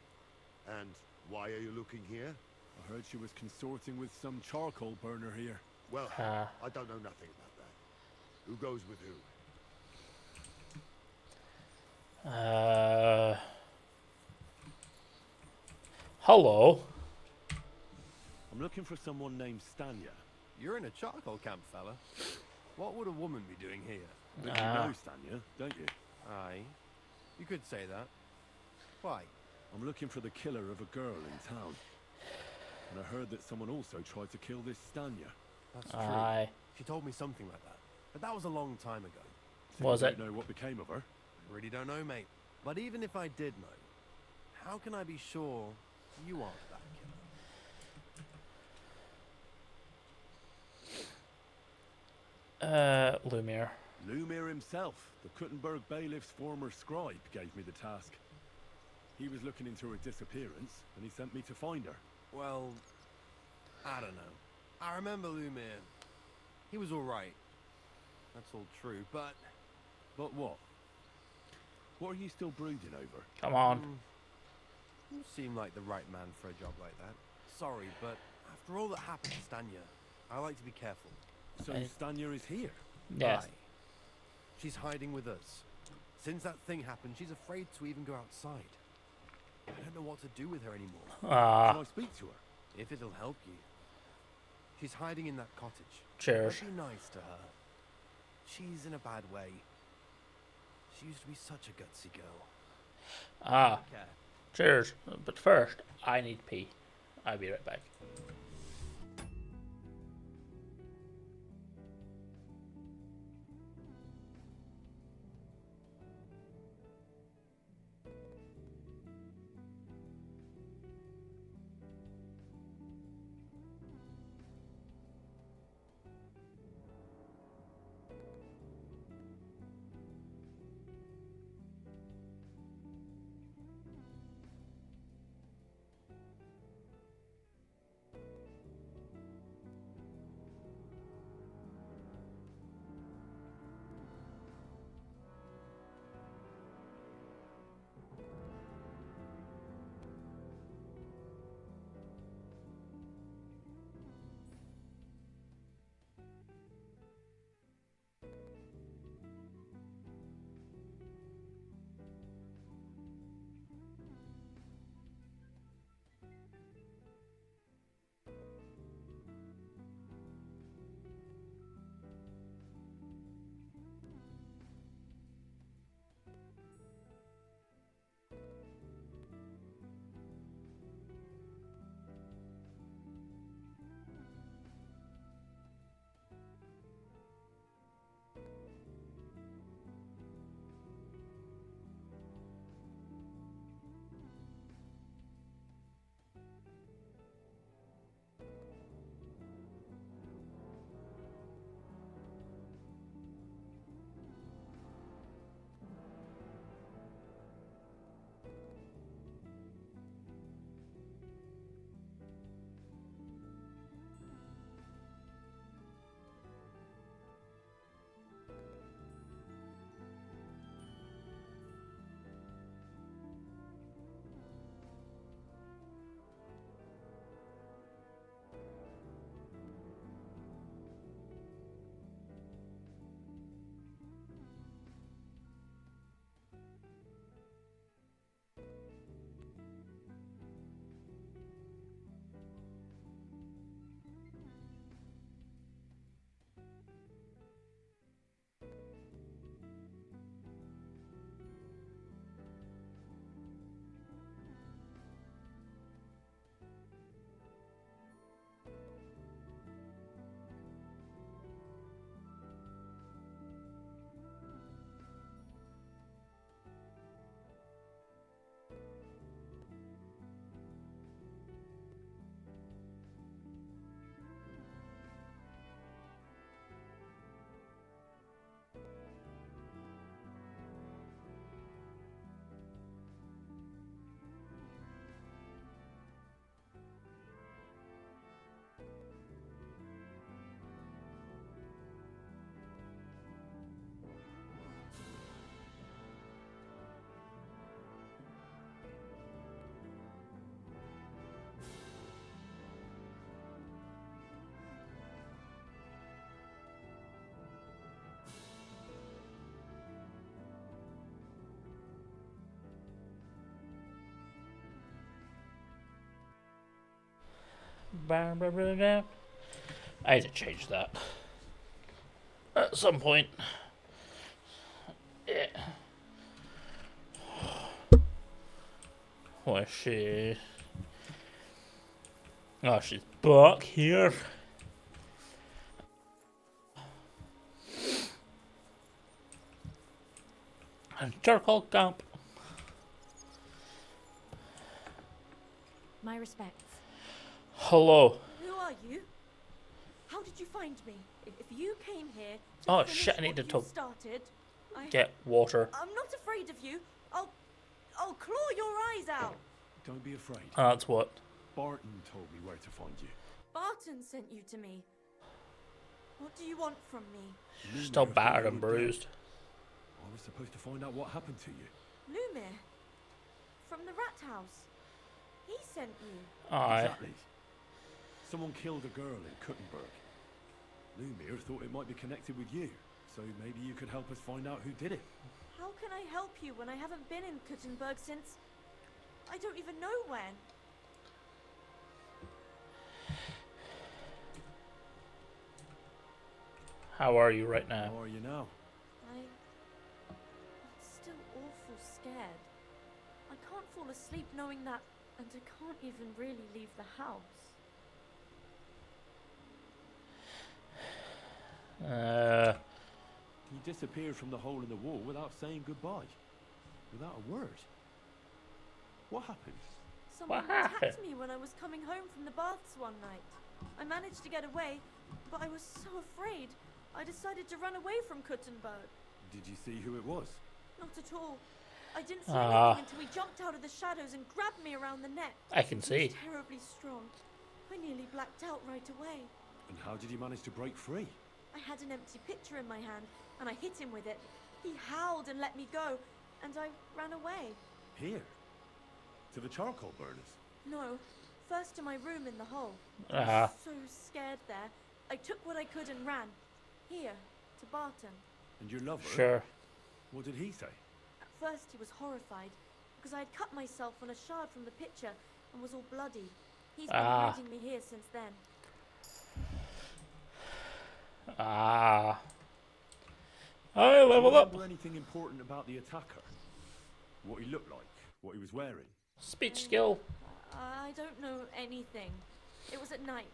And why are you looking here? I heard she was consorting with some charcoal burner here. Well, I don't know nothing about that. Who goes with who? Hello. I'm looking for someone named Stanya. You're in a charcoal camp, fella. What would a woman be doing here? But you know Stanya, don't you? Aye. You could say that. Why? I'm looking for the killer of a girl in town. And I heard that someone also tried to kill this Stanya. That's true. Aye. She told me something like that. But that was a long time ago. So Was you it? don't know what became of her? I really don't know, mate. But even if I did know, how can I be sure You aren't that killer. Lumiere. Lumiere himself, the Kuttenberg bailiff's former scribe, gave me the task. He was looking into her disappearance, and he sent me to find her. Well, I don't know. I remember Lumiere. He was alright. That's all true, but... But what? What are you still brooding over? Come on. You seem like the right man for a job like that. Sorry, but after all that happened to Stanya, I like to be careful. So Stanya is here? Yes. Aye. She's hiding with us. Since that thing happened, she's afraid to even go outside. I don't know what to do with her anymore. Can I speak to her? If it'll help you. She's hiding in that cottage. Cheers. Be nice to her. She's in a bad way. She used to be such a gutsy girl. Okay. Cheers. But first, I need to pee. I'll be right back. I had to change that at some point. Yeah. Where is she? Oh, she's back here. And charcoal camp. My respects. Hello. Who are you? How did you find me? If you came here to Oh finish shit! I need what to you started, get water. I'm not afraid of you. I'll claw your eyes out. Don't be afraid. That's what. Barton told me where to find you. Barton sent you to me. What do you want from me? Still battered and bruised. I was supposed to find out what happened to you. Lumir. From the rat house. He sent you. Aye. Exactly. Someone killed a girl in Kuttenberg. Lumir thought it might be connected with you, so maybe you could help us find out who did it. How can I help you when I haven't been in Kuttenberg since... I don't even know when. How are you right now? How are you now? I'm still awful scared. I can't fall asleep knowing that, and I can't even really leave the house. You disappeared from the hole in the wall without saying goodbye. Without a word. What happened? Someone attacked me when I was coming home from the baths one night. I managed to get away, but I was so afraid. I decided to run away from Kuttenberg. Did you see who it was? Not at all. I didn't see anything until he jumped out of the shadows and grabbed me around the neck. I can see. He was terribly strong. I nearly blacked out right away. And how did you manage to break free? I had an empty pitcher in my hand, and I hit him with it. He howled and let me go, and I ran away. Here? To the charcoal burners? No, first to my room in the hole. I was so scared there. I took what I could and ran. Here, to Barton. And your lover? Sure. What did he say? At first he was horrified, because I had cut myself on a shard from the pitcher and was all bloody. He's been hiding me here since then. I level Do you up. remember anything important about the attacker? What he looked like? What he was wearing? Speech skill. I don't know anything. It was at night.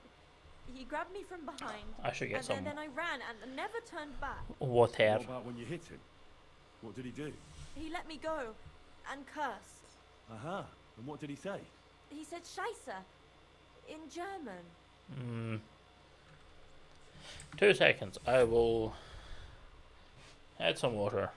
He grabbed me from behind. I should get and some. Then I ran and never turned back. What hair? What about when you hit him? What did he do? He let me go and cursed. Aha. And what did he say? He said Scheisse in German. 2 seconds. I will add some water.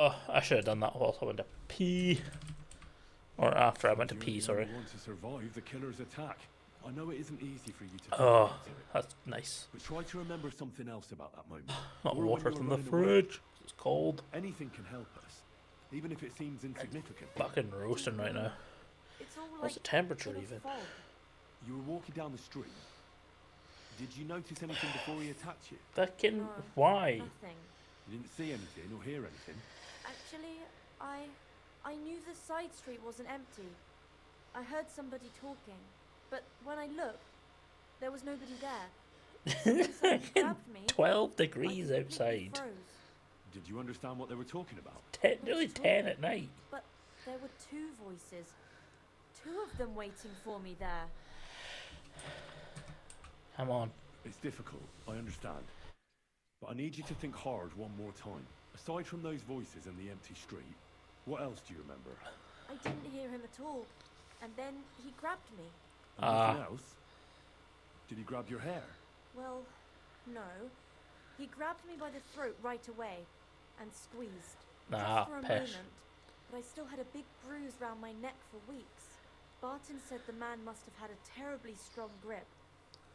Oh, I should have done that whilst I went to pee. Or after I went to pee, sorry. You want to survive the killer's attack. I know it isn't easy for you to think Oh, that's nice. But try to remember something else about that moment. Not Or when water you were from the running away. fridge. It's cold. Anything can help us, even if it seems insignificant. Fucking roasting right now. It's all What's like the temperature in a even? fog. You were walking down the street. Did you notice anything before he attacked you? Fucking No, why? Nothing. You didn't see anything or hear anything? Actually, I knew the side street wasn't empty. I heard somebody talking, but when I looked, there was nobody there. Someone suddenly grabbed me. 12 degrees I completely outside. froze. Did you understand what they were talking about? Nearly 10 at night. But there were two voices. Two of them waiting for me there. Come on. It's difficult, I understand. But I need you to think hard one more time. Aside from those voices and the empty street, what else do you remember? I didn't hear him at all. And then he grabbed me. Anything else? Did he grab your hair? Well, no. He grabbed me by the throat right away and squeezed. Ah, just for a pish. moment. But I still had a big bruise round my neck for weeks. Barton said the man must have had a terribly strong grip.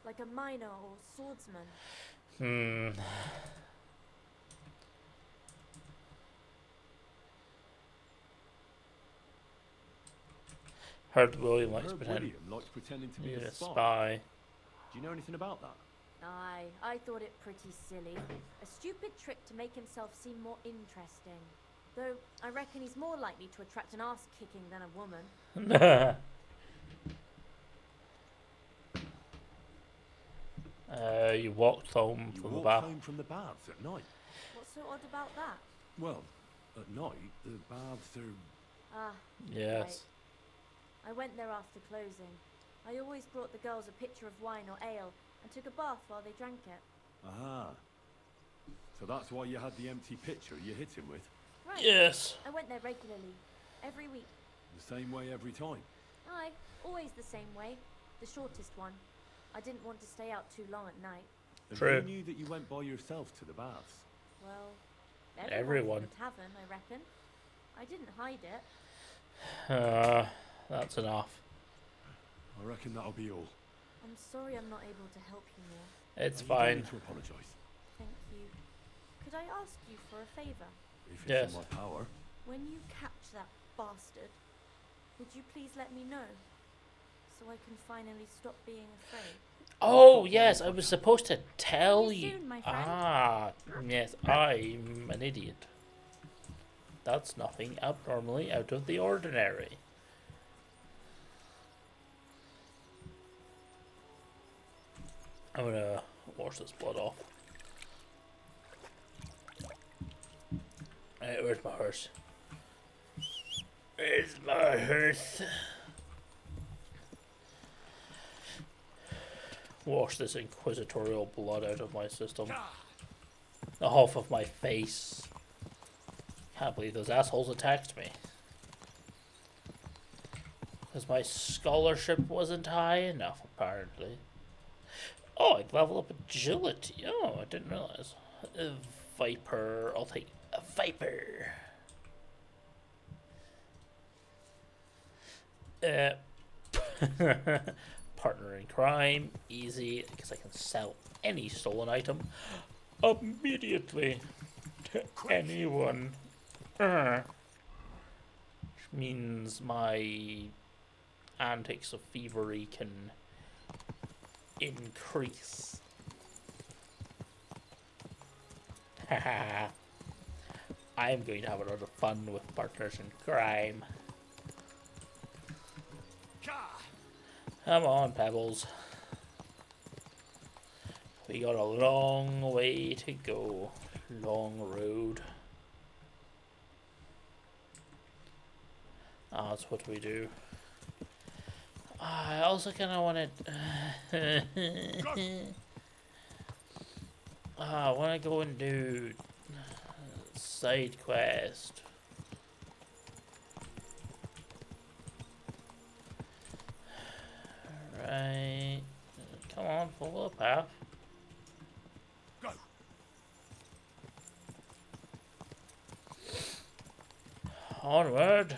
Like a miner or swordsman. Heard William likes Herb pretending. William likes pretending to be Yeah, a spy. spy. Do you know anything about that? Aye, I thought it pretty silly. A stupid trick to make himself seem more interesting. Though, I reckon he's more likely to attract an ass-kicking than a woman. You walked home You from the walked bath. home from the baths at night. What's so odd about that? Well, at night, the baths are... Ah, Yes. right. I went there after closing. I always brought the girls a pitcher of wine or ale and took a bath while they drank it. Aha. So that's why you had the empty pitcher you hit him with? Right. Yes. I went there regularly. Every week. The same way every time? Aye, always the same way. The shortest one. I didn't want to stay out too long at night. And True. you knew that you went by yourself to the baths? Well, Everyone. from the tavern, I reckon. I didn't hide it. That's enough. I reckon that'll be all. I'm sorry I'm not able to help you more. It's You don't fine. need to apologise. Thank you. Could I ask you for a favour? If it's Yes. in my power. When you catch that bastard, would you please let me know? So I can finally stop being afraid. Oh, yes, I was supposed to tell See you you. soon, my friend. Ah, yes, I'm an idiot. That's nothing abnormally out of the ordinary. I'm gonna wash this blood off. Where's my horse? Where's my horse? Wash this inquisitorial blood out of my system. Off of my face. Can't believe those assholes attacked me. Because my scholarship wasn't high enough, apparently. Oh, I level up agility. Oh, I didn't realize. A viper. I'll take a viper. Partner in crime. Easy, because I can sell any stolen item immediately to anyone. Which means my antics of thievery can increase. Haha. I'm going to have a lot of fun with partners in crime. Come on, Pebbles. We got a long way to go. Long road. Ah, so what do we do? I also kind of want to... I want to go and do side quest. Right. Come on, follow the path. Go. Onward.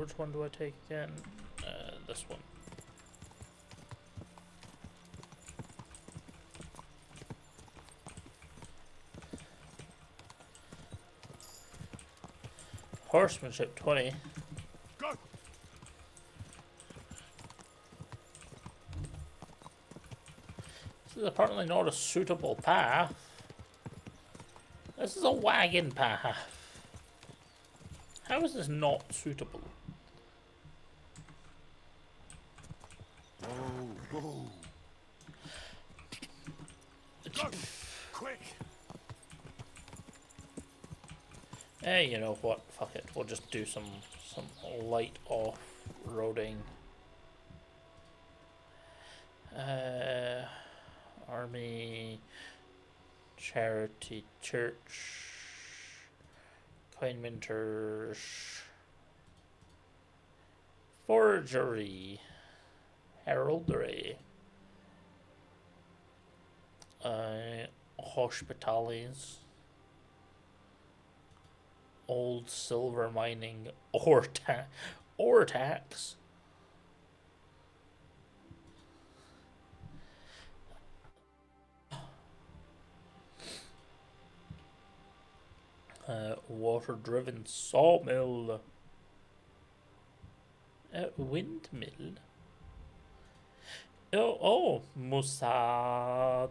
which one do I take again? This one. Horsemanship 20. Go. This is apparently not a suitable path. This is a wagon path. How is this not suitable? Whoa, whoa. Go. Quick. Hey, you know what? Fuck it. We'll just do some light off-roading. Army, charity, church, coinmenters, forgery, heraldry, hospitales, old silver mining, ore tax. Water-driven sawmill. Windmill. Oh, Mossad.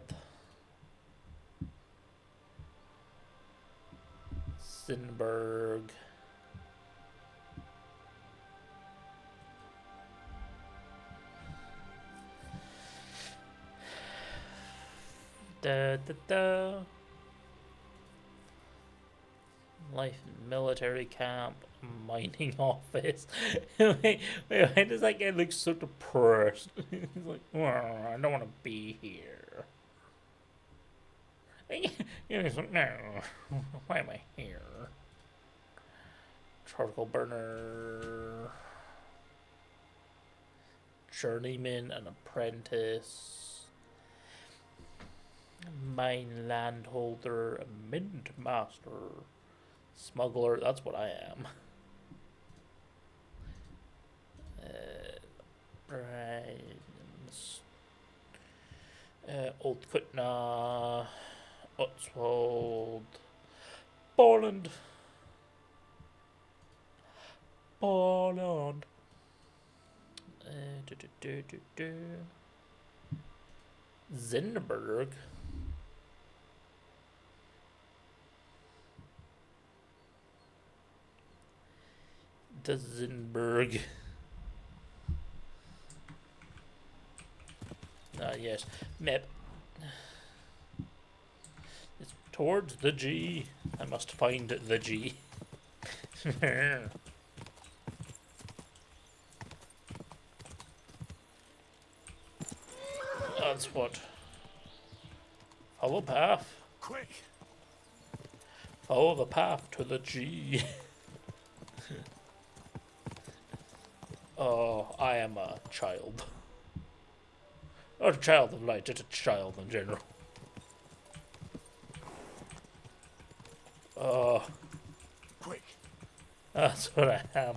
Sinberg. Da da da. Life in military camp, mining office. wait, why does that guy look so depressed? He's like, I don't want to be here. He's like, no, why am I here? Charcoal burner. Journeyman and apprentice. Mine landholder, mint master. Smuggler, that's what I am. Brains. Old Kutna. Otswold. Poland. Poland. Zinberg. Zinberg. Yes. Mep. It's towards the G. I must find the G. That's what. Follow path. Quick. Follow the path to the G. Oh, I am a child. Not a child of light, just a child in general. Quick. That's what I am.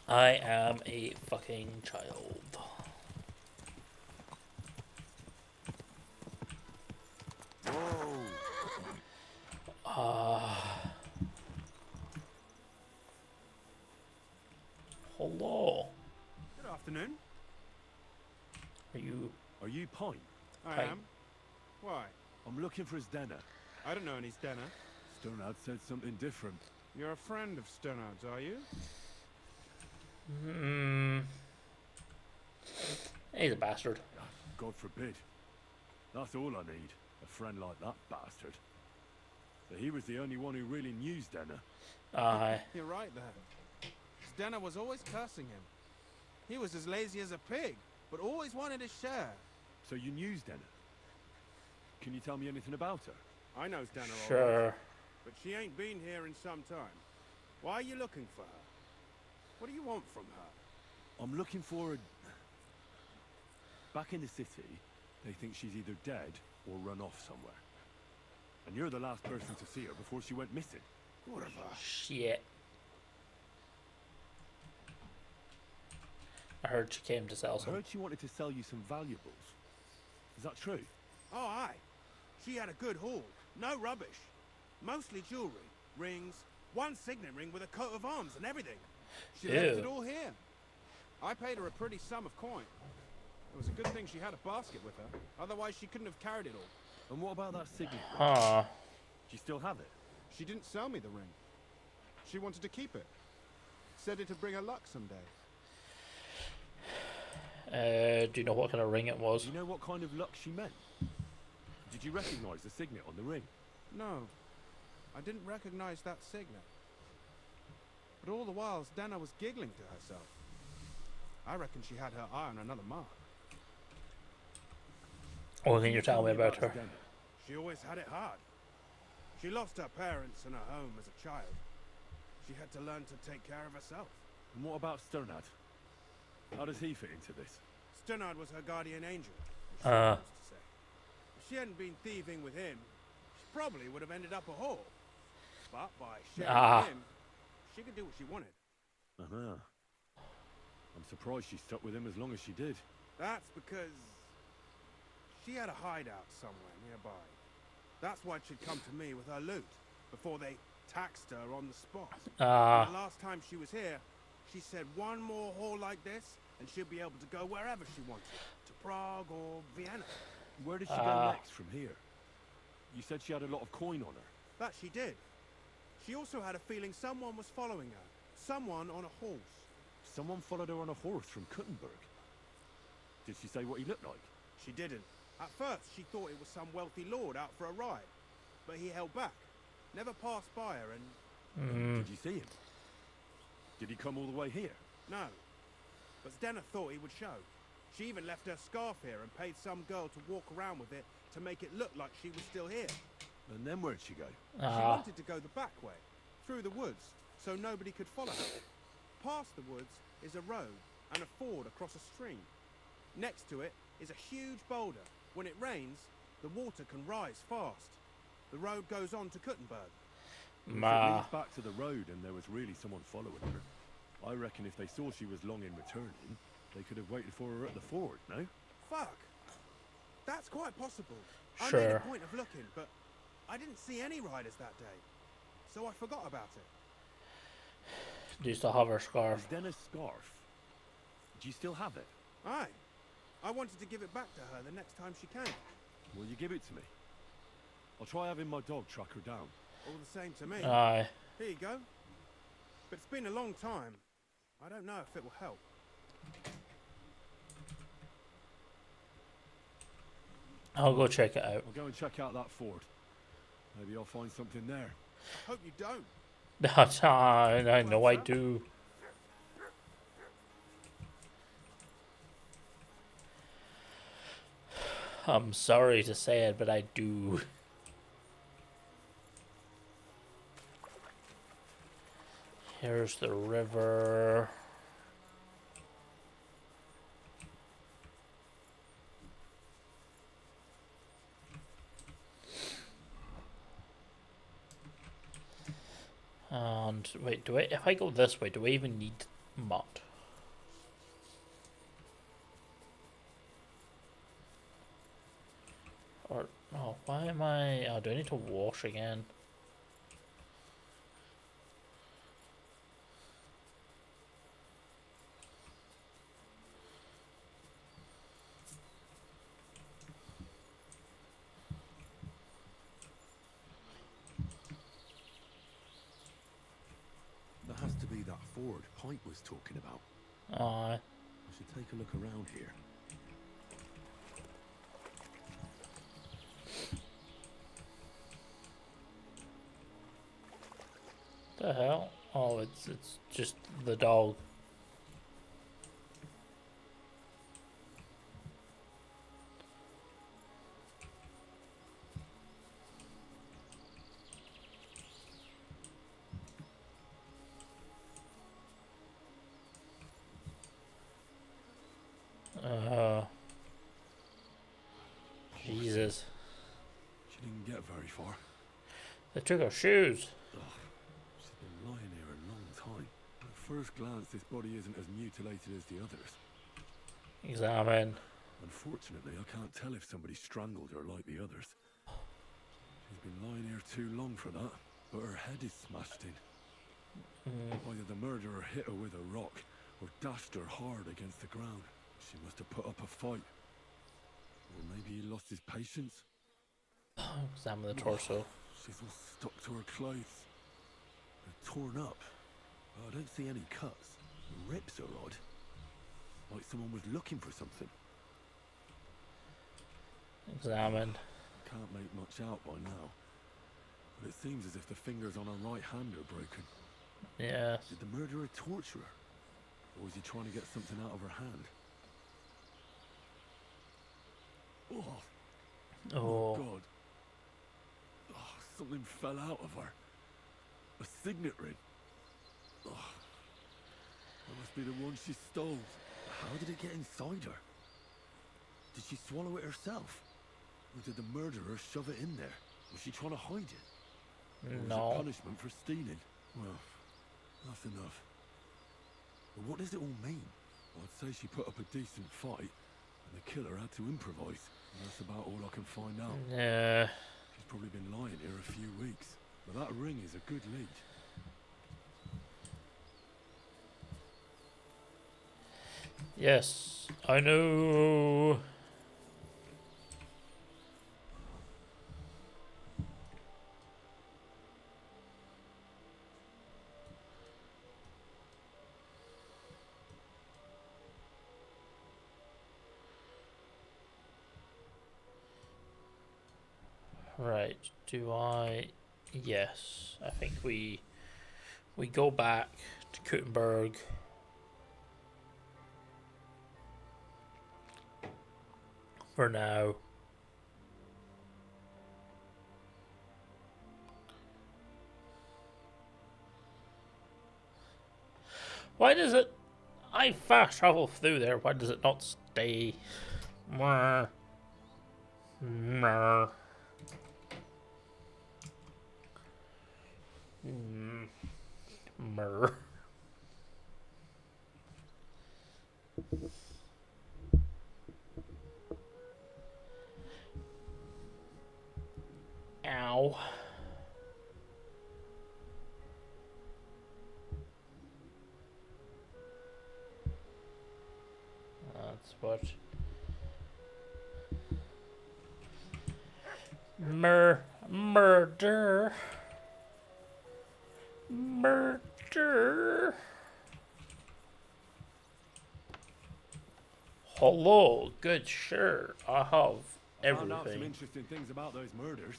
I am a fucking child. Hello. Good afternoon. Are you Pine? I am. Why? I'm looking for his Denner. I don't know any Stenner. Stonard said something different. You're a friend of Stonard's, are you? He's a bastard. God forbid. That's all I need. A friend like that bastard. But he was the only one who really knew Denner. Aye. You're right there. Stenner was always cursing him. He was as lazy as a pig, but always wanted his share. So you knew Denner? Can you tell me anything about her? I know Stenner all Sure. right, but she ain't been here in some time. Why are you looking for her? What do you want from her? I'm looking for a... Back in the city, they think she's either dead or run off somewhere. And you're the last person to see her before she went missing. Shit. I heard she came to sell I some. heard she wanted to sell you some valuables. Is that true? Oh, aye. She had a good haul. No rubbish. Mostly jewelry, rings, one signet ring with a coat of arms and everything. She left Ew. it all here. I paid her a pretty sum of coin. It was a good thing she had a basket with her. Otherwise, she couldn't have carried it all. And what about that signet? Huh. Do you still have it? She didn't sell me the ring. She wanted to keep it. Said it'd bring her luck someday. Do you know what kind of ring it was? Do you know what kind of luck she meant? Did you recognize the signet on the ring? No, I didn't recognize that signet. But all the while, Dana was giggling to herself. I reckon she had her eye on another mark. What can you tell me about her? She always had it hard. She lost her parents and her home as a child. She had to learn to take care of herself. And what about Sternad? How does he fit into this? Sternard was her guardian angel, as she used to say. If she hadn't been thieving with him, she probably would have ended up a whore. But by sharing with him, she could do what she wanted. Uh-huh. I'm surprised she stuck with him as long as she did. That's because she had a hideout somewhere nearby. That's why she'd come to me with her loot, before they taxed her on the spot. And the last time she was here, she said one more haul like this, and she'll be able to go wherever she wanted, to Prague or Vienna. Where did she go next from here? You said she had a lot of coin on her. That she did. She also had a feeling someone was following her. Someone on a horse. Someone followed her on a horse from Kuttenberg. Did she say what he looked like? She didn't. At first, she thought it was some wealthy lord out for a ride. But he held back. Never passed by her and... Did you see him? Did he come all the way here? No. But Stena thought he would show. She even left her scarf here and paid some girl to walk around with it to make it look like she was still here. And then where'd she go? She wanted to go the back way, through the woods, so nobody could follow her. Past the woods is a road and a ford across a stream. Next to it is a huge boulder. When it rains, the water can rise fast. The road goes on to Kuttenberg. If it leads back to the road and there was really someone following her, I reckon if they saw she was long in returning, they could have waited for her at the ford, no? Fuck! That's quite possible. Sure. I made a point of looking, but I didn't see any riders that day. So I forgot about it. Do you still have her scarf? Is Dennis' scarf? Do you still have it? Aye. I wanted to give it back to her the next time she came. Will you give it to me? I'll try having my dog track her down. All the same to me. Aye. Here you go. But it's been a long time. I don't know if it will help. I'll go check it out. I'll go and check out that ford. Maybe I'll find something there. I hope you don't. I know I do. I'm sorry to say it, but I do. Here's the river. And wait, do I? If I go this way, do I even need mud? Or oh, why am I? Oh, do I need to wash again? That has to be that ford Pike was talking about. Aye. I should take a look around here. The hell? Oh, it's just the dog. Jesus. She didn't get very far. They took her shoes. Ugh, she's been lying here a long time. At first glance, this body isn't as mutilated as the others. Examine. Unfortunately, I can't tell if somebody strangled her like the others. She's been lying here too long for that, but her head is smashed in. Either the murderer hit her with a rock or dashed her hard against the ground. She must have put up a fight. Or maybe he lost his patience. Examine the torso. She's all stuck to her clothes. They're torn up. I don't see any cuts. The rips are odd. Like someone was looking for something. Examine. Can't make much out by now. But it seems as if the fingers on her right hand are broken. Yes. Did the murderer torture her? Or was he trying to get something out of her hand? Oh. Oh. God. Oh, something fell out of her. A signet ring. Oh. That must be the one she stole. How did it get inside her? Did she swallow it herself? Or did the murderer shove it in there? Was she trying to hide it? Or was No. it punishment for stealing? Well, that's enough. But what does it all mean? I'd say she put up a decent fight, and the killer had to improvise. And that's about all I can find out. Yeah. She's probably been lying here a few weeks. But that ring is a good lead. Yes, I know. Right, do I? Yes, I think we go back to Kuttenberg. For now. Why does it... I fast travel through there, why does it not stay? Meh. Meh. Meh. Ow. That's what... Murder. Murder. Hello, good, sure. I have I found everything. out some interesting things about those murders.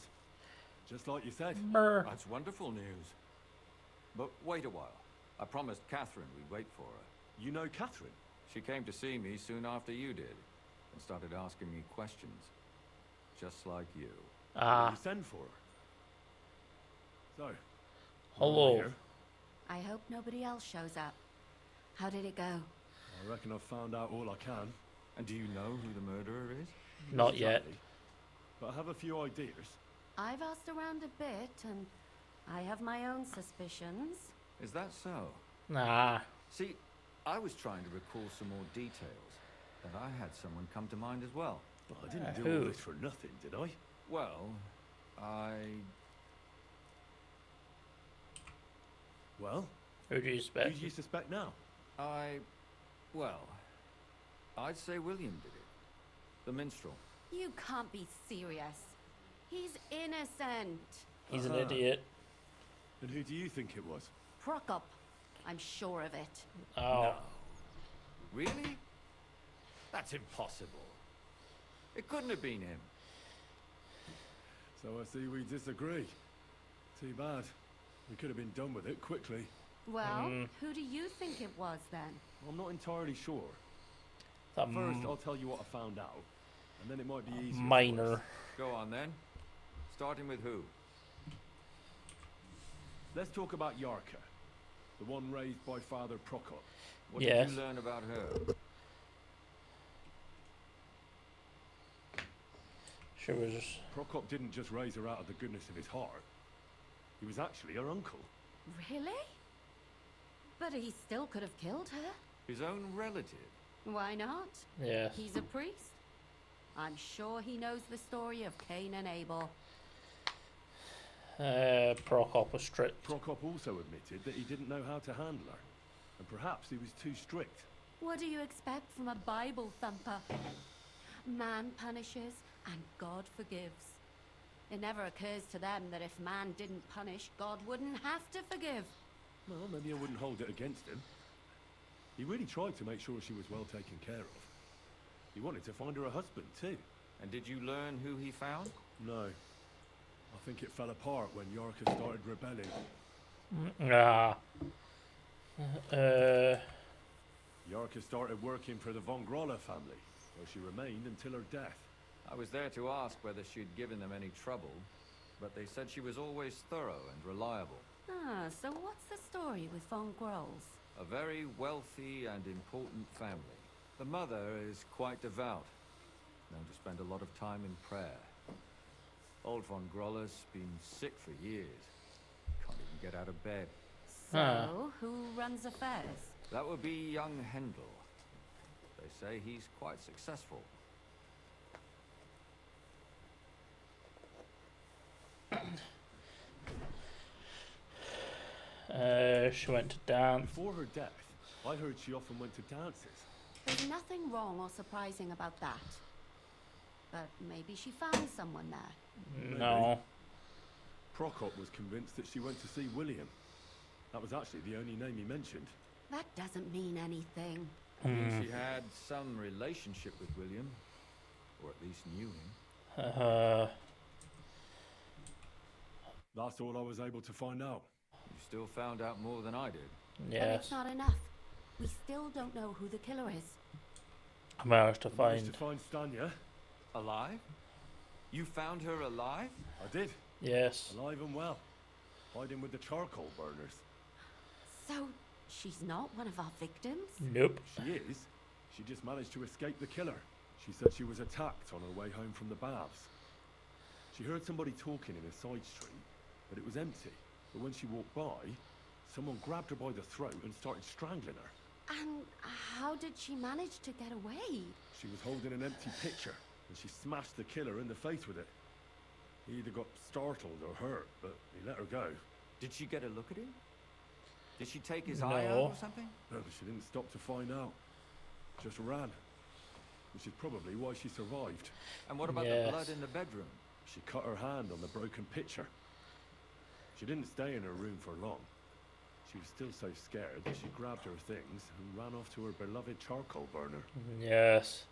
Just like you said. That's wonderful news. But wait a while. I promised Catherine we'd wait for her. You know Catherine? She came to see me soon after you did, and started asking me questions. Just like you. You send for her. So. Hello. I hope nobody else shows up. How did it go? I reckon I've found out all I can. And do you know who the murderer is? Not yet. But I have a few ideas. I've asked around a bit, and I have my own suspicions. Is that so? Nah. See, I was trying to recall some more details, and I had someone come to mind as well. Well, I didn't do all this for nothing, did I? Well, Well? Who do you suspect? Who do you suspect now? Well, I'd say William did it. The minstrel. You can't be serious. He's innocent. He's an idiot. And who do you think it was? Prokop. I'm sure of it. Oh. No. Really? That's impossible. It couldn't have been him. So I see we disagree. Too bad. We could have been done with it quickly. Well, who do you think it was then? I'm not entirely sure. First, I'll tell you what I found out, and then it might be easier. Minor. Go on then. Starting with who? Let's talk about Yarka, the one raised by Father Prokop. What did you learn about her? She was... Prokop didn't just raise her out of the goodness of his heart. He was actually her uncle. Really? But he still could have killed her. His own relative? Why not? Yes. He's a priest. I'm sure he knows the story of Cain and Abel. Prokop was strict. Prokop also admitted that he didn't know how to handle her, and perhaps he was too strict. What do you expect from a Bible thumper? Man punishes and God forgives. It never occurs to them that if man didn't punish, God wouldn't have to forgive. Well, maybe I wouldn't hold it against him. He really tried to make sure she was well taken care of. He wanted to find her a husband, too. And did you learn who he found? No. I think it fell apart when Yarka started rebelling. Yarka started working for the von Grolla family, where she remained until her death. I was there to ask whether she'd given them any trouble, but they said she was always thorough and reliable. Ah, so what's the story with von Grolls? A very wealthy and important family. The mother is quite devout, known to spend a lot of time in prayer. Old von Grolla's been sick for years. Can't even get out of bed. So, who runs affairs? That would be young Hendel. They say he's quite successful. She went to dance. Before her death, I heard she often went to dances. There's nothing wrong or surprising about that. But maybe she found someone there. No. Prokop was convinced that she went to see William. That was actually the only name he mentioned. That doesn't mean anything. She had some relationship with William, or at least knew him. That's all I was able to find out. You still found out more than I did. But it's not enough. We still don't know who the killer is. I managed to find Stanya. Alive? You found her alive? I did. Yes. Alive and well. Hiding with the charcoal burners. So, she's not one of our victims? Nope. She is. She just managed to escape the killer. She said she was attacked on her way home from the baths. She heard somebody talking in a side street, but it was empty. But when she walked by, someone grabbed her by the throat and started strangling her. And how did she manage to get away? She was holding an empty pitcher, and she smashed the killer in the face with it. He either got startled or hurt, but he let her go. Did she get a look at him? Did she take his eye out or something? No, she didn't stop to find out. Just ran. Which is probably why she survived. And what about the blood in the bedroom? She cut her hand on the broken pitcher. She didn't stay in her room for long. She was still so scared that she grabbed her things and ran off to her beloved charcoal burner. Yes.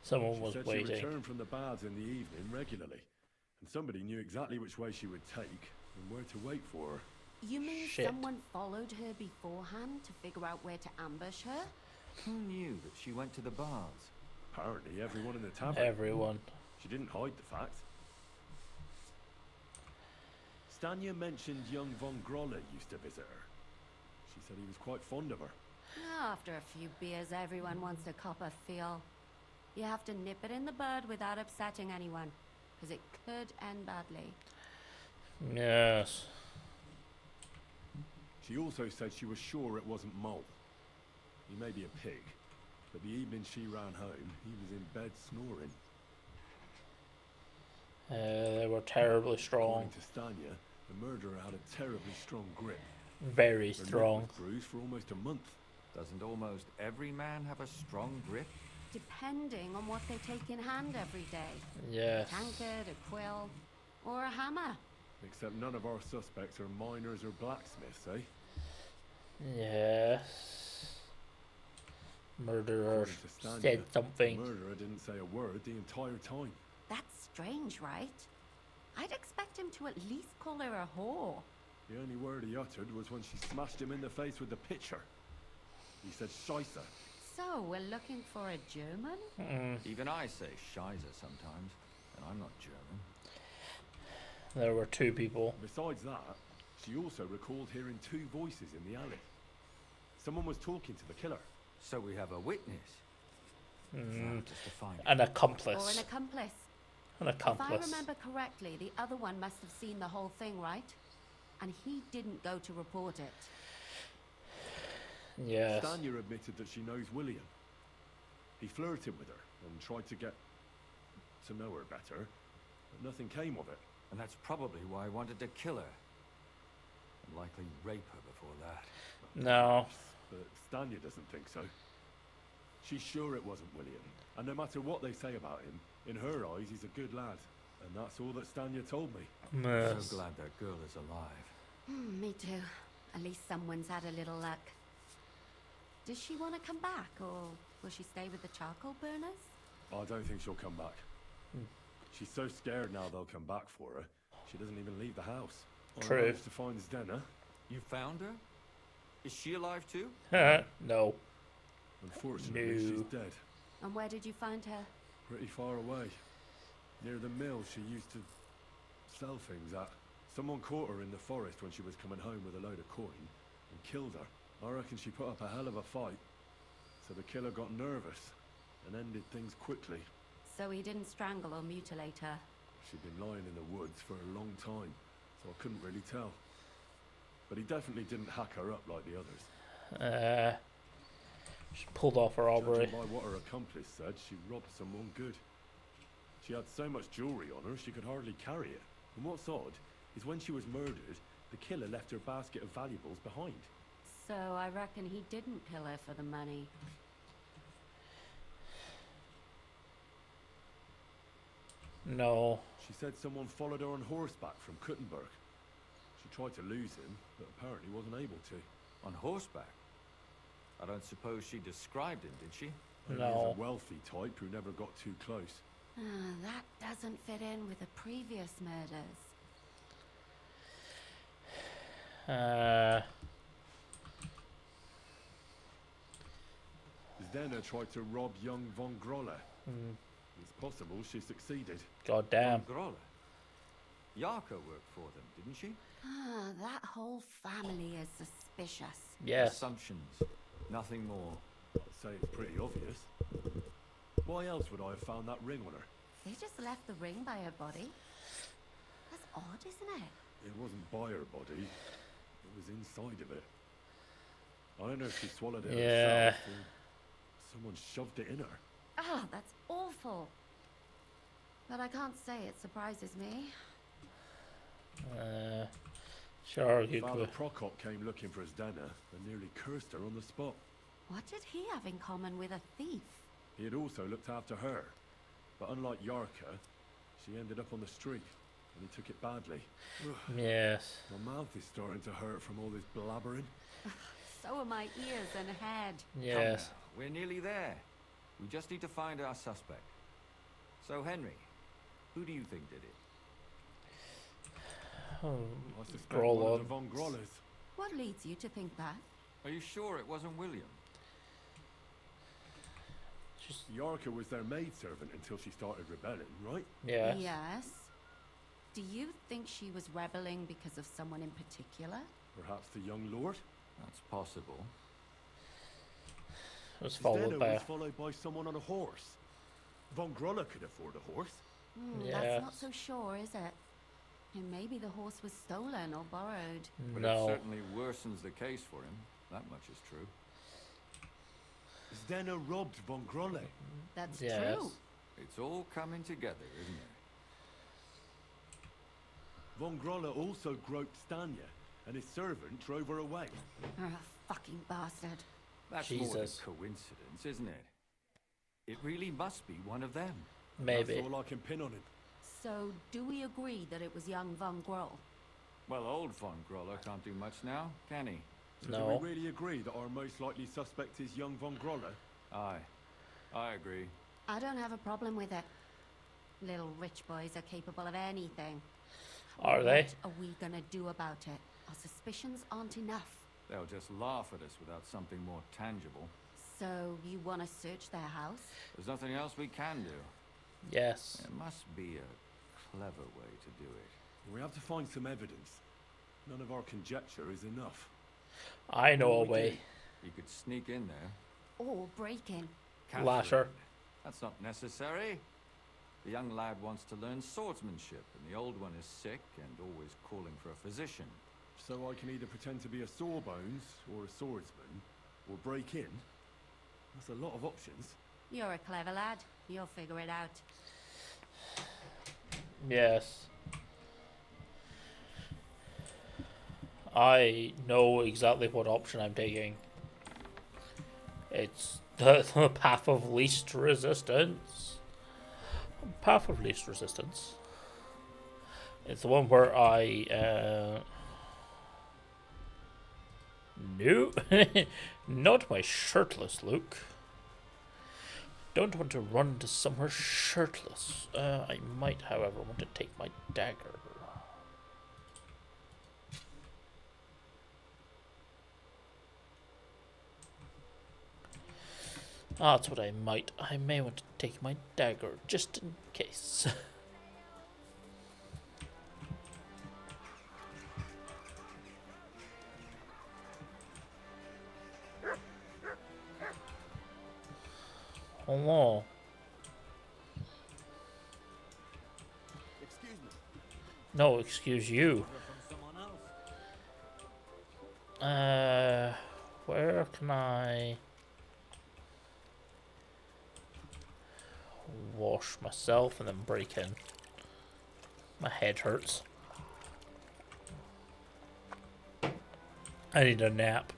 Someone was said waiting. She returned from the baths in the evening regularly, and somebody knew exactly which way she would take and where to wait for her. You mean someone followed her beforehand to figure out where to ambush her? Who knew that she went to the baths? Apparently everyone in the tavern. Everyone. She didn't hide the fact. Stanya mentioned young von Grolla used to visit her. She said he was quite fond of her. After a few beers, everyone wants to cop a feel. You have to nip it in the bud without upsetting anyone, because it could end badly. Yes. She also said she was sure it wasn't Mole. He may be a pig, but the evening she ran home, he was in bed snoring. They were terribly strong. According to Stanya, the murderer had a terribly strong grip. Very Her neck strong. was bruised for almost a month. Doesn't almost every man have a strong grip? Depending on what they take in hand every day. Yes. A tankard, a quill, or a hammer. Except none of our suspects are miners or blacksmiths, eh? Yes. Murderer According to Stanya, said something. The murderer didn't say a word the entire time. That's strange, right? I'd expect him to at least call her a whore. The only word he uttered was when she smashed him in the face with the pitcher. He said Scheisse. So, we're looking for a German? Even I say Scheiße sometimes, and I'm not German. There were two people. Besides that, she also recalled hearing two voices in the alley. Someone was talking to the killer. So we have a witness. Just to find An accomplice. Or an accomplice. An accomplice. If I remember correctly, the other one must have seen the whole thing, right? And he didn't go to report it. Yes. Stanya admitted that she knows William. He flirted with her and tried to get to know her better, but nothing came of it. And that's probably why I wanted to kill her. And likely rape her before that. No. But Stanya doesn't think so. She's sure it wasn't William, and no matter what they say about him, in her eyes he's a good lad. And that's all that Stanya told me. I'm so glad that girl is alive. Me too. At least someone's had a little luck. Does she want to come back, or will she stay with the charcoal burners? I don't think she'll come back. She's so scared now they'll come back for her. She doesn't even leave the house. True. I managed to find Zdena. You found her? Is she alive too? No. Unfortunately, No. she's dead. And where did you find her? Pretty far away. Near the mill she used to sell things at. Someone caught her in the forest when she was coming home with a load of coin and killed her. I reckon she put up a hell of a fight. So the killer got nervous and ended things quickly. So he didn't strangle or mutilate her? She'd been lying in the woods for a long time, so I couldn't really tell. But he definitely didn't hack her up like the others. She pulled off a robbery. Judging by what her accomplice said, she robbed someone good. She had so much jewellery on her, she could hardly carry it. And what's odd is when she was murdered, the killer left her basket of valuables behind. So I reckon he didn't kill her for the money. No. She said someone followed her on horseback from Kuttenberg. She tried to lose him, but apparently wasn't able to. On horseback? I don't suppose she described him, did she? Only as a wealthy type who never got too close. That doesn't fit in with the previous murders. Zdena tried to rob young von Grolle. It's possible she succeeded. God damn. Grolle. Yarka worked for them, didn't she? That whole family is suspicious. Yes. Assumptions. Nothing more. I'd say it's pretty obvious. Why else would I have found that ring on her? They just left the ring by her body. That's odd, isn't it? It wasn't by her body. It was inside of it. I don't know if she swallowed it herself or someone shoved it in her. Oh, that's awful. But I can't say it surprises me. Sure, you Father could. Prokop came looking for Zdena and nearly cursed her on the spot. What did he have in common with a thief? He had also looked after her. But unlike Yarka, she ended up on the street, and he took it badly. Yes. My mouth is starting to hurt from all this blabbering. So are my ears and head. Yes. Come now, we're nearly there. We just need to find our suspect. So, Henry, who do you think did it? I suspect Scroll one on. of the von Grolles. What leads you to think that? Are you sure it wasn't William? Yarka was their maidservant until she started rebelling, right? Yes. Yes. Do you think she was rebelling because of someone in particular? Perhaps the young lord? That's possible. It was followed Zdena by was followed by someone on a horse. Von Grolle could afford a horse. That's not so sure, is it? And maybe the horse was stolen or borrowed. But No. it certainly worsens the case for him. That much is true. Zdena robbed Von Grolle. That's Yes. true. It's all coming together, isn't it? Von Grolle also groped Stanya, and his servant drove her away. You're a fucking bastard. That's more than Jesus. coincidence, isn't it? It really must be one of them. Maybe. That's all I can pin on him. So, do we agree that it was young Von Groll? Well, old Von Groller can't do much now, can he? So No. do we really agree that our most likely suspect is young Von Grolle? Aye. I agree. I don't have a problem with it. Little rich boys are capable of anything. Are they? What are we gonna do about it? Our suspicions aren't enough. They'll just laugh at us without something more tangible. So, you wanna search their house? There's nothing else we can do. Yes. There must be a clever way to do it. We have to find some evidence. None of our conjecture is enough. I know a What we way. do- You could sneak in there. Or break in? Lasher. That's not necessary. The young lad wants to learn swordsmanship, and the old one is sick and always calling for a physician. So I can either pretend to be a sawbones or a swordsman, Or break in? That's a lot of options. You're a clever lad. You'll figure it out. Yes. I know exactly what option I'm taking. It's the path of least resistance. Path of least resistance. It's the one where I no, not my shirtless look. Don't want to run to somewhere shirtless. I might, however, want to take my dagger. That's what I might. I may want to take my dagger, just in case. Hello. Excuse me. No, excuse you. Where can I wash myself and then break in? My head hurts. I need a nap.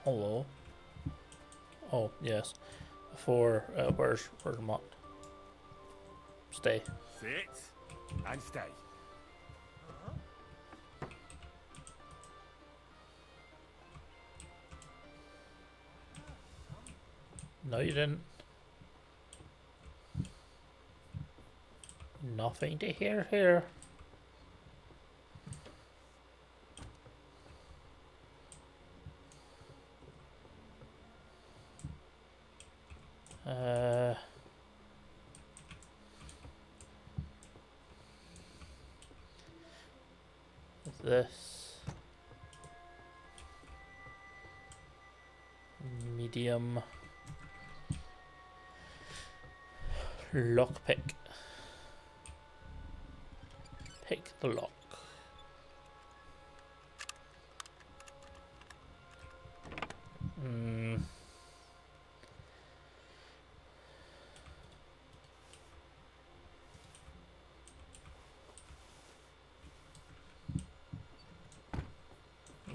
Hello. Oh, yes. Where's Mott? Stay. Sit and stay. No, you didn't. Nothing to hear here. This medium lockpick. Pick the lock.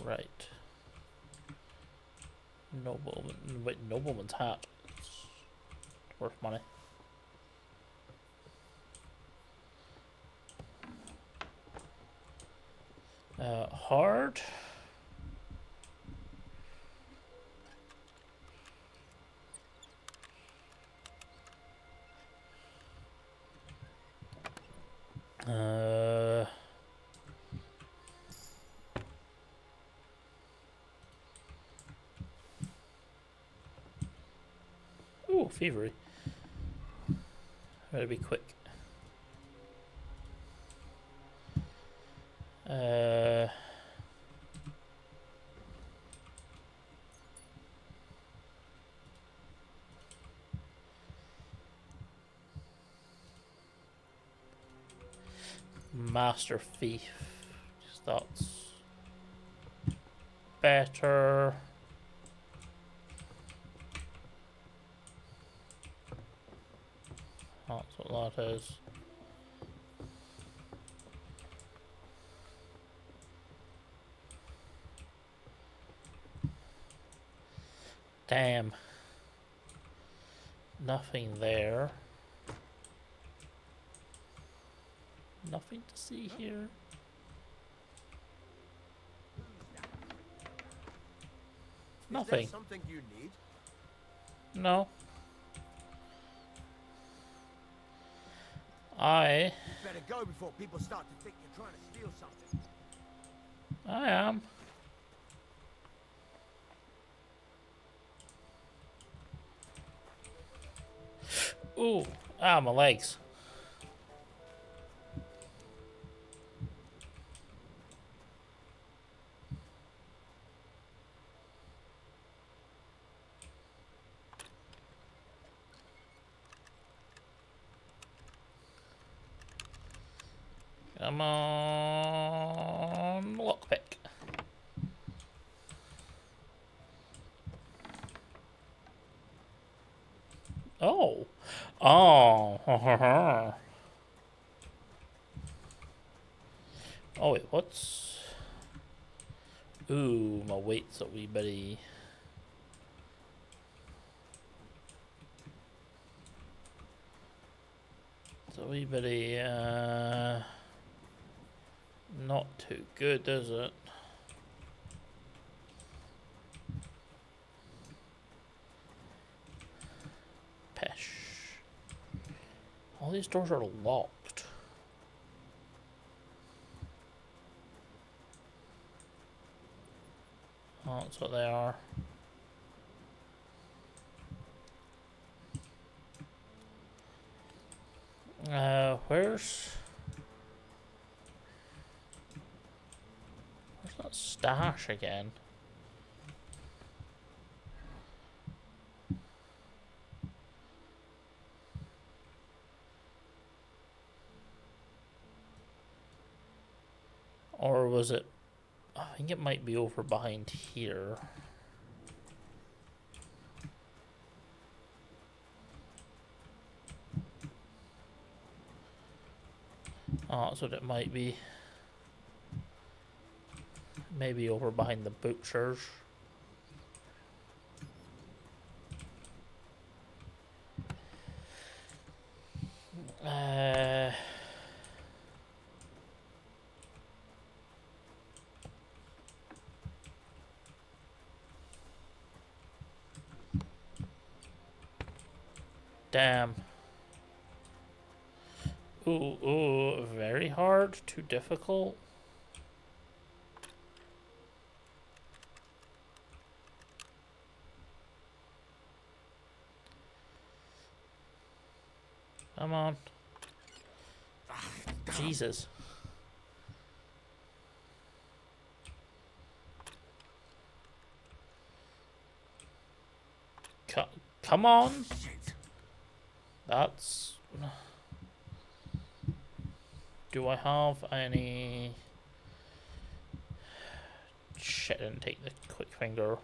Right. Nobleman. Wait, nobleman's hat. It's worth money. Hard. Ooh, thievery. Gotta be quick. Master thief. That's better. That's what that is. Damn. Nothing there. Nothing to see here. Nothing. Is there something you need? No. You better go before people start to think you're trying to steal something. I am. Ooh, my legs. Come on, lockpick. Oh. Oh. Oh, wait, what's... Ooh, my weight's a wee bitty... It's a wee bitty, not too good, is it? Pesh. All these doors are locked. Oh, that's what they are. Where's that stash again? Or was it... I think it might be over behind here. Oh, that's what it might be. Maybe over behind the butchers. Damn. Ooh, very hard, too difficult. Come on. Jesus. Come on. That's... Do I have any... Shit, I didn't take the quick finger.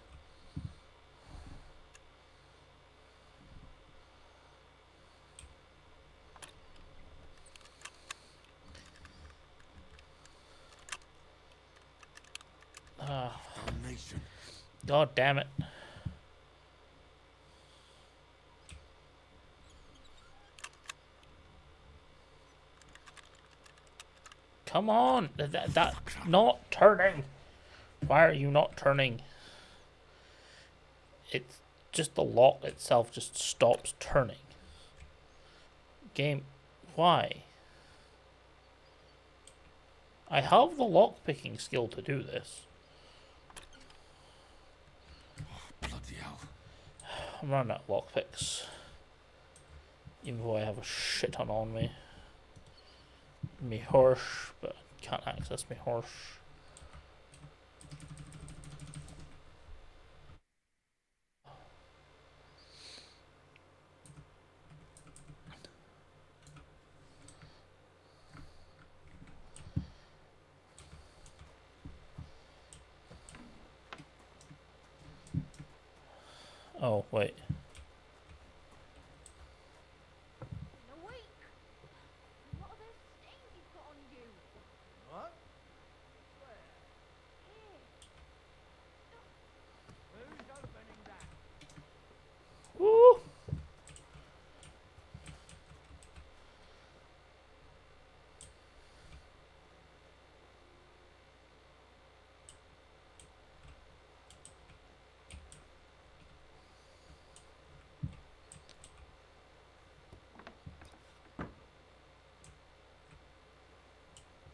God damn it. Come on! That not turning! Why are you not turning? It's just the lock itself just stops turning. Game, why? I have the lock picking skill to do this. Bloody hell. I'm running out of lockpicks. Even though I have a shit ton on me. Me horse, but I can't access me horse. Oh, wait. What? Where? Here. Who's opening that? Woo!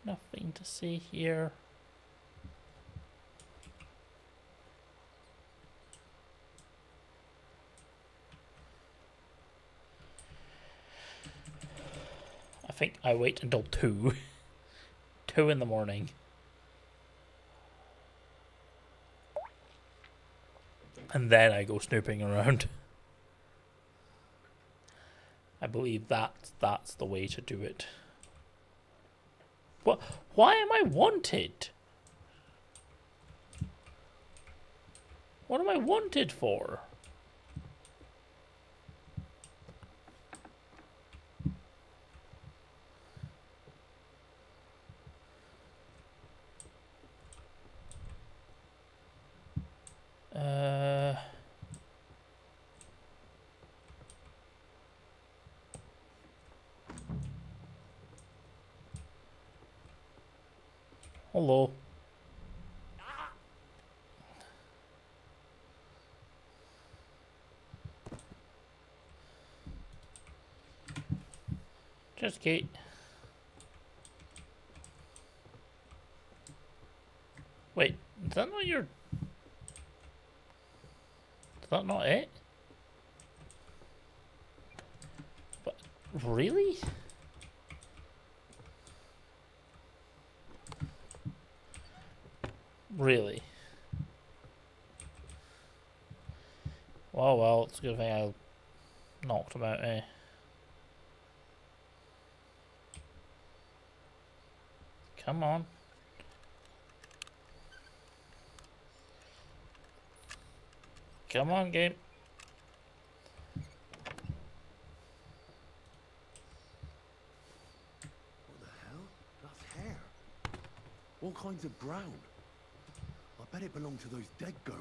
Nothing to see here. I think I wait until 2. 2 in the morning. And then I go snooping around. I believe that's the way to do it. What? Why am I wanted? What am I wanted for? Hello. Just Kate. Wait, is that not your... Is that not it? But, really? Really? Well, it's a good thing I knocked him out, eh? Come on. Come on, game. What the hell? That's hair. All kinds of brown. I bet it belonged to those dead girls.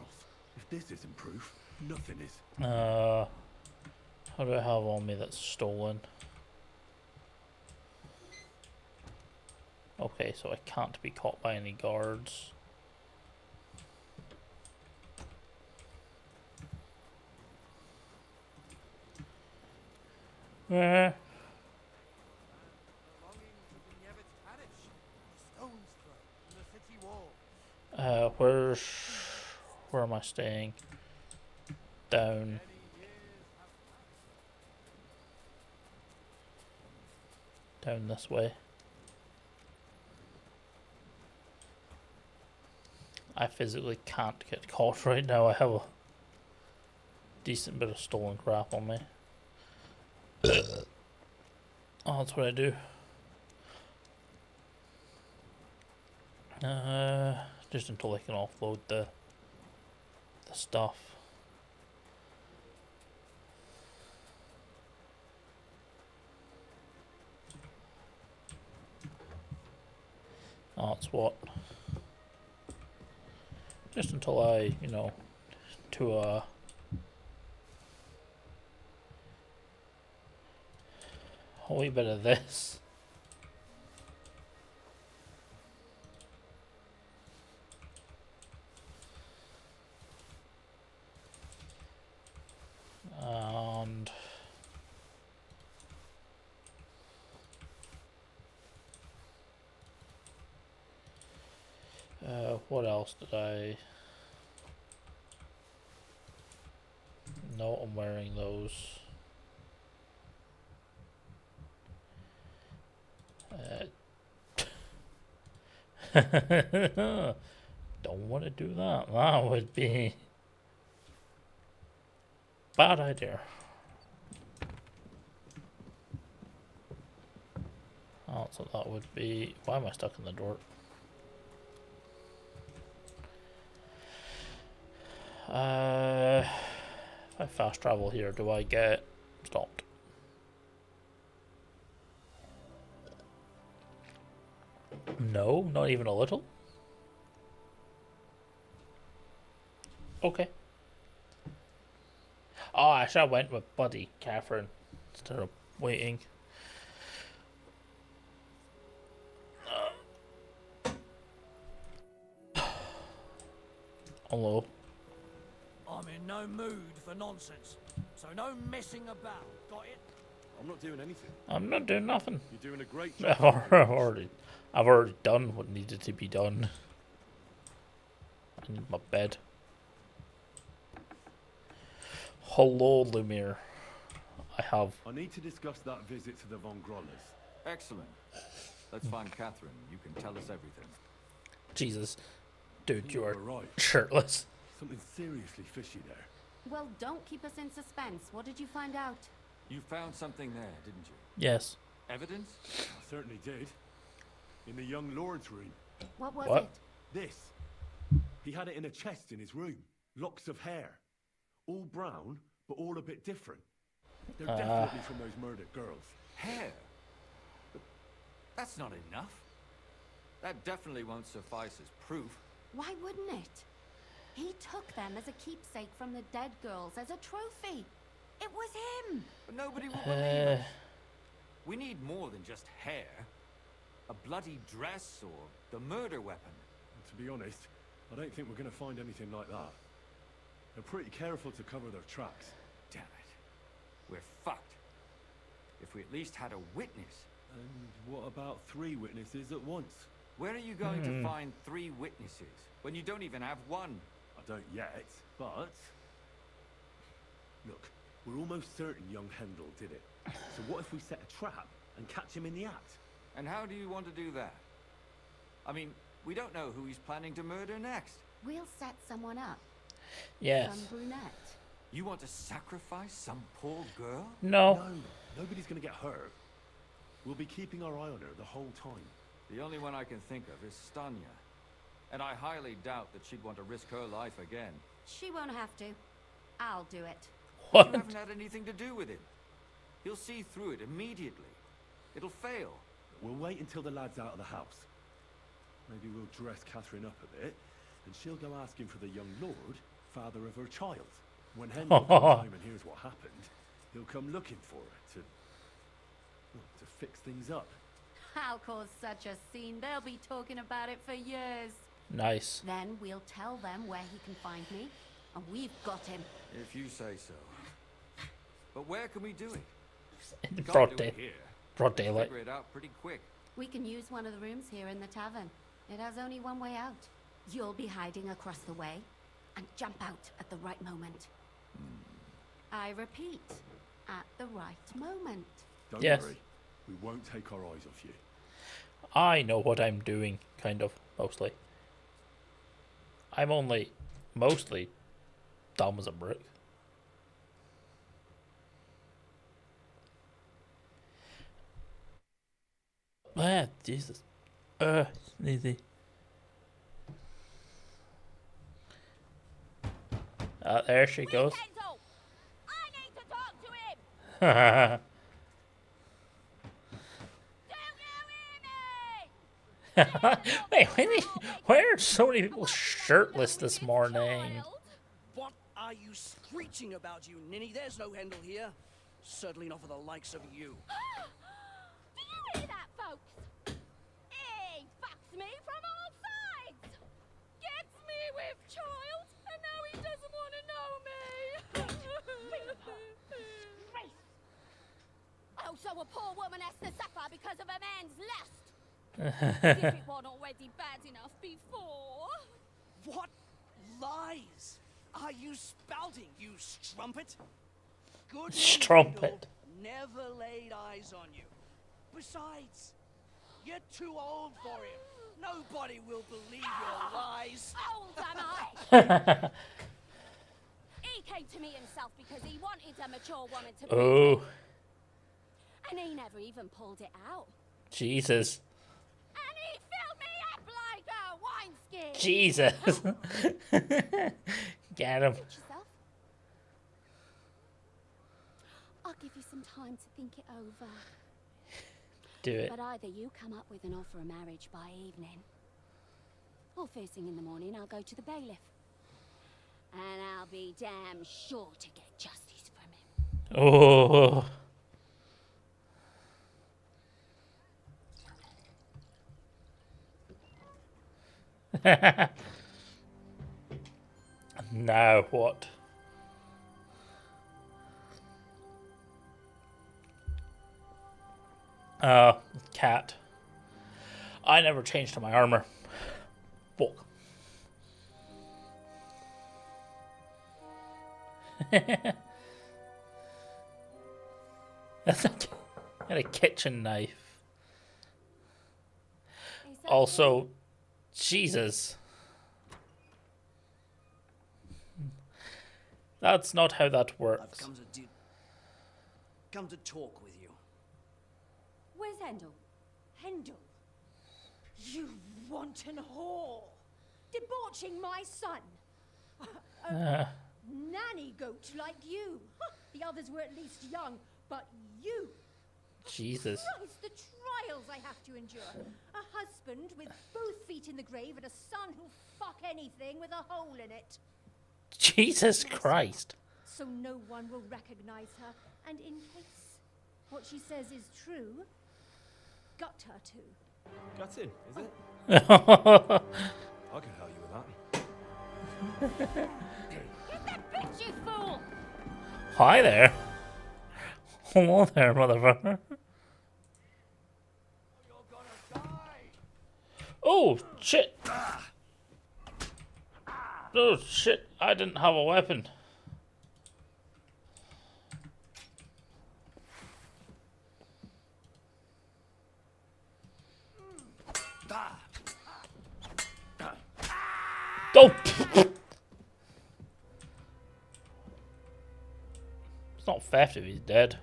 If this isn't proof, nothing is. How do I have on me that's stolen? Okay, so I can't be caught by any guards. Belonging to Gnievit's parish. Stone's throw from the city wall. Where am I staying? Down. Down this way. I physically can't get caught right now. I have a decent bit of stolen crap on me. Oh, that's what I do. Just until I can offload the stuff. Oh, that's what. Just until I, you know, to a wee bit of this. And what else did I... No, I'm wearing those. Don't want to do that. That would be bad idea. Oh, so that would be... Why am I stuck in the door? If I fast travel here, do I get stopped? No, not even a little. Okay. Oh, I should have went with Buddy Catherine instead of waiting. Hello. I'm in no mood for nonsense, so no messing about. Got it? I'm not doing anything. I'm not doing nothing. You're doing a great job. I've already done what needed to be done. I need my bed. Hello, Lumiere. I need to discuss that visit to the Von Grollers. Excellent. Let's find Catherine. You can tell us everything. Jesus. Dude, you are right. shirtless. Something seriously fishy there. Well, don't keep us in suspense. What did you find out? You found something there, didn't you? Yes. Evidence? I certainly did. In the young lord's room. What was What? it? This. He had it in a chest in his room. Locks of hair. All brown, but all a bit different. They're definitely from those murdered girls. Hair? But that's not enough. That definitely won't suffice as proof. Why wouldn't it? He took them as a keepsake from the dead girls, as a trophy. It was him. But nobody will believe us. We need more than just hair. A bloody dress or the murder weapon. To be honest, I don't think we're going to find anything like that. They're pretty careful to cover their tracks. Damn it. We're fucked. If we at least had a witness. And what about 3 witnesses at once? Where are you going to find 3 witnesses when you don't even have one? I don't yet, but... Look, we're almost certain young Hendel did it. So what if we set a trap and catch him in the act? And how do you want to do that? I mean, we don't know who he's planning to murder next. We'll set someone up. Yes. Some brunette. You want to sacrifice some poor girl? No. No, nobody's going to get hurt. We'll be keeping our eye on her the whole time. The only one I can think of is Stanya. And I highly doubt that she'd want to risk her life again. She won't have to. I'll do it. What? You haven't had anything to do with it. He'll see through it immediately. It'll fail. We'll wait until the lad's out of the house. Maybe we'll dress Catherine up a bit, and she'll go asking for the young lord, father of her child. When Hendel comes home and hears what happened, he'll come looking for her to fix things up. I'll cause such a scene. They'll be talking about it for years. Nice. Then we'll tell them where he can find me, and we've got him. If you say so. But where can we do it? In We can't broad do day. it here. Broad daylight. Figure it out pretty quick. We can use one of the rooms here in the tavern. It has only one way out. You'll be hiding across the way, and jump out at the right moment. I repeat, at the right moment. Don't Yes. worry, we won't take our eyes off you. I know what I'm doing, kind of, mostly. I'm only mostly dumb as a brick. Ah, Jesus. Sneezy. There she goes. I need to talk to him. Wait, why are so many people shirtless this morning? What are you screeching about, you ninny? There's no Hendel here. Certainly not for the likes of you. Do you hear that, folks? He fucks me from all sides. Gets me with child, and now he doesn't want to know me. Also, a poor woman has to suffer because of a man's lust. As if it wasn't already bad enough before. What lies are you spouting, you strumpet? Good Strumpet. Hendel never laid eyes on you. Besides, you're too old for him. Nobody will believe your lies. Old am I? He came to me himself because he wanted a mature woman to be. Oh, And he never even pulled it out. Jesus. And he filled me up like a wineskin. Jesus. Get him. Suit yourself. I'll give you some time to think it over. Do it. But either you come up with an offer of marriage by evening, or first thing in the morning I'll go to the bailiff. And I'll be damn sure to get justice from him. Oh. Now what? Cat. I never changed to my armor. Fuck. That's a kitchen knife. Also, Jesus. That's not how that I've works. come to talk with you. Where's Hendel? Hendel. You wanton whore! Debauching my son! Nanny goat like you! The others were at least young, but you! Jesus. Christ, the trials I have to endure! A husband with both feet in the grave and a son who'll fuck anything with a hole in it! Jesus Christ. So no one will recognize her, and in case what she says is true, gut her too. Gutting, is it? I I can help you with that. Hit that bitch, you fool! Hi there. Hello there, motherfucker. Oh, shit. Oh, shit. I didn't have a weapon. Oh! It's not theft if he's dead.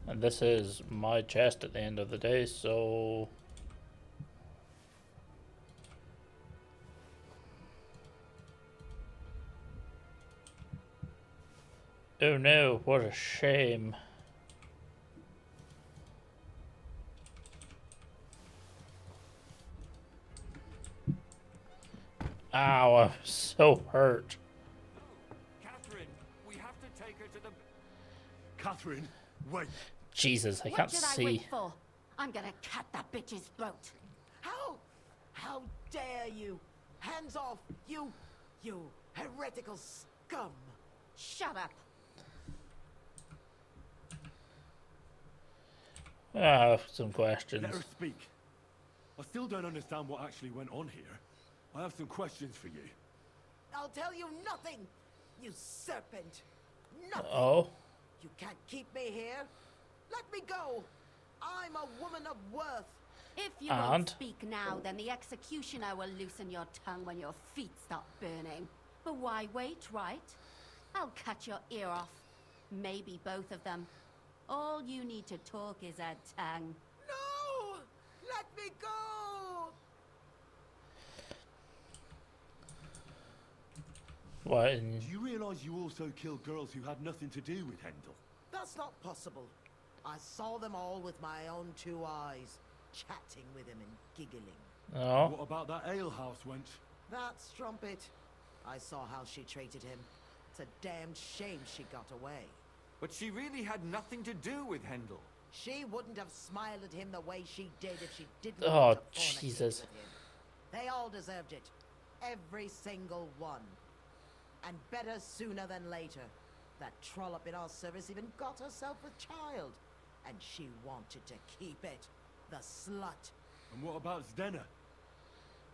And this is my chest at the end of the day, so... Oh no, what a shame. Ow, I'm so hurt. Catherine, we have to take her to the... Catherine, wait. Jesus, I can't What should I see. wait for? I'm gonna cut that bitch's throat. How dare you? Hands off, you heretical scum. Shut up. I have some questions. Let her speak. I still don't understand what actually went on here. I have some questions for you. I'll tell you nothing, you serpent. Nothing. Oh? You can't keep me here. Let me go. I'm a woman of worth. If you won't speak now, then the executioner will loosen your tongue when your feet start burning. But why wait, right? I'll cut your ear off. Maybe both of them. All you need to talk is a tongue. No! Let me go! What? Do you realise you also killed girls who had nothing to do with Hendel? That's not possible. I saw them all with my own two eyes, chatting with him and giggling. Oh. What about that alehouse wench? That strumpet. I saw how she treated him. It's a damned shame she got away. But she really had nothing to do with Hendel. She wouldn't have smiled at him the way she did if she didn't Oh, want to fornicate Jesus. with him. They all deserved it. Every single one. And better sooner than later. That trollop in our service even got herself a child. And she wanted to keep it. The slut. And what about Zdena?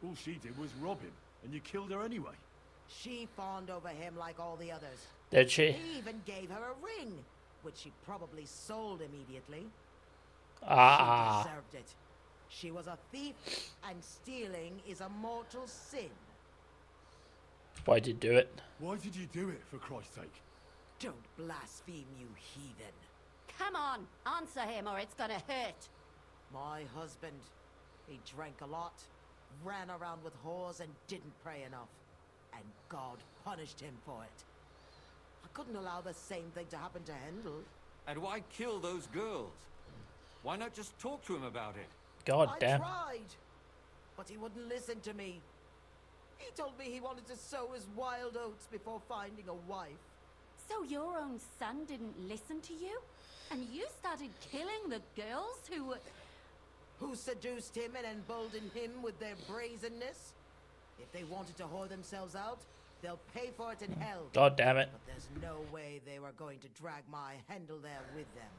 All she did was rob him, and you killed her anyway. She fawned over him like all the others. Did she? He even gave her a ring, which she probably sold immediately. Ah. She deserved it. She was a thief, and stealing is a mortal sin. Why did you do it? Why did you do it, for Christ's sake? Don't blaspheme, you heathen. Come on, answer him or it's gonna hurt. My husband, he drank a lot, ran around with whores, and didn't pray enough. And God punished him for it. I couldn't allow the same thing to happen to Hendel. And why kill those girls? Why not just talk to him about it? God damn. I tried, but he wouldn't listen to me. He told me he wanted to sow his wild oats before finding a wife. So your own son didn't listen to you? And you started killing the girls who seduced him and emboldened him with their brazenness? If they wanted to whore themselves out, they'll pay for it in hell. God damn it. But there's no way they were going to drag my Hendel there with them.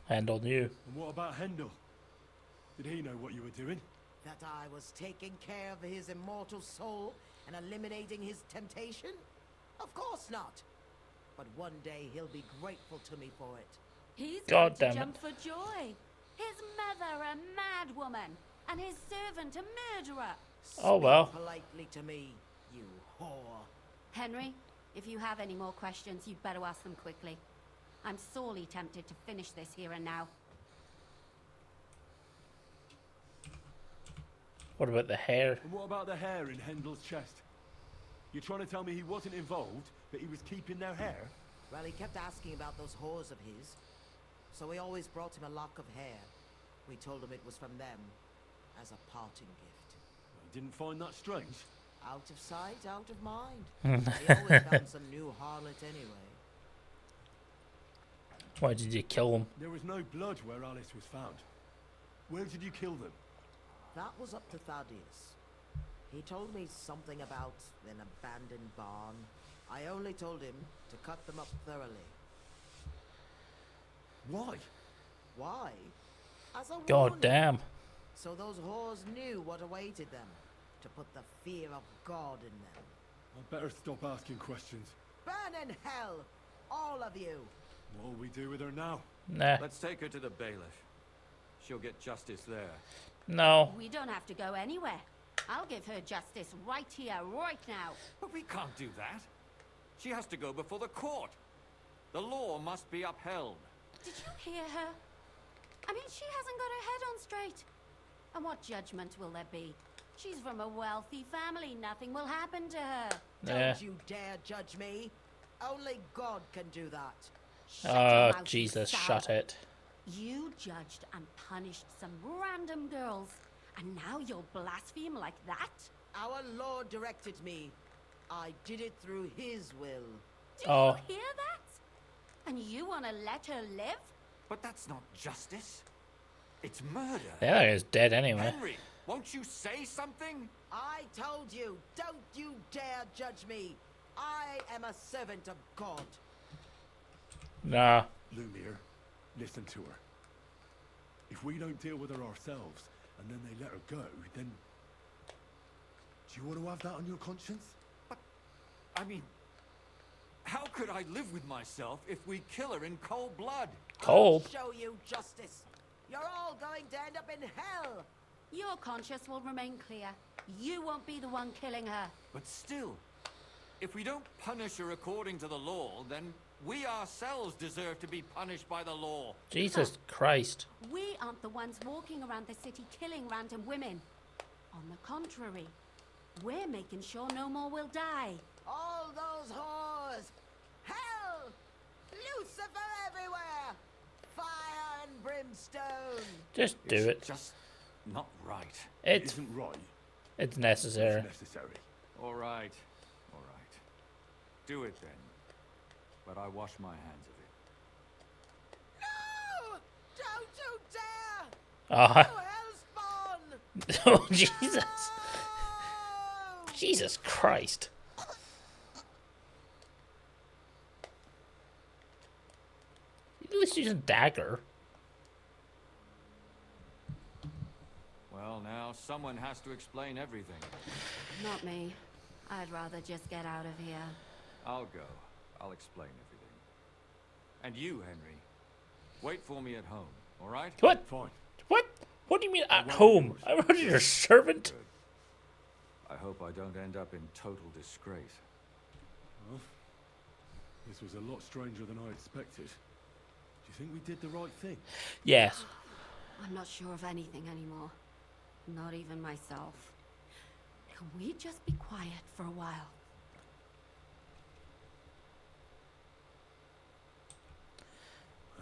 Hendel knew. And what about Hendel? Did he know what you were doing? That I was taking care of his immortal soul and eliminating his temptation? Of course not. But one day he'll be grateful to me for it. He's God going damn to jump for joy. His mother, a mad woman. and his servant a murderer. Oh, well. Speak politely to me, you whore. Henry, if you have any more questions, you'd better ask them quickly. I'm sorely tempted to finish this here and now. What about the hair? And what about the hair in Hendel's chest? You're trying to tell me he wasn't involved, but he was keeping their hair? Well, he kept asking about those whores of his, so we always brought him a lock of hair. We told him it was from them, as a parting gift. I didn't find that strange. Out of sight, out of mind. He always found some new harlot anyway. Why did you kill him? There was no blood where Alice was found. Where did you kill them? That was up to Thaddeus. He told me something about an abandoned barn. I only told him to cut them up thoroughly. Why? Why? As a God warning. damn. So those whores knew what awaited them. To put the fear of God in them. I better stop asking questions. Burn in hell! All of you! What'll we do with her now? Nah. Let's take her to the bailiff. She'll get justice there. No. We don't have to go anywhere. I'll give her justice right here, right now. But we can't do that. She has to go before the court. The law must be upheld. Did you hear her? I mean, she hasn't got her head on straight. And what judgment will there be? She's from a wealthy family. Nothing will happen to her. Don't you dare judge me. Only God can do that. Shut your mouth, Jesus, you shut sow. it. You judged and punished some random girls. And now you'll blaspheme like that? Our Lord directed me. I did it through his will. Do you hear that? And you want to let her live? But that's not justice. It's murder. The other guy's dead anyway. Henry, won't you say something? I told you, don't you dare judge me. I am a servant of God. Nah. Lumiere, listen to her. If we don't deal with her ourselves, and then they let her go, then... Do you want to have that on your conscience? I mean, how could I live with myself if we kill her in cold blood? Cold? I'll show you justice. You're all going to end up in hell. Your conscience will remain clear. You won't be the one killing her. But still, if we don't punish her according to the law, then we ourselves deserve to be punished by the law. Jesus Christ. We aren't the ones walking around the city killing random women. On the contrary, we're making sure no more will die. All those whores. Hell. Lucifer everywhere. Fire and brimstone. Just do it. Just not right. It It's isn't right. It's necessary. It's necessary. All right. All right. Do it then. But I wash my hands of it. No! Don't you dare! Ah. You hellspawn! Oh, Jesus. Jesus Christ. At least use a dagger. Well, now someone has to explain everything. Not me. I'd rather just get out of here. I'll go. I'll explain everything. And you, Henry, wait for me at home, all right? What? Fine. What? What do you mean at home? I was your servant. I hope I don't end up in total disgrace. Well, this was a lot stranger than I expected. Do you think we did the right thing? Yes. I'm not sure of anything anymore. Not even myself. Can we just be quiet for a while?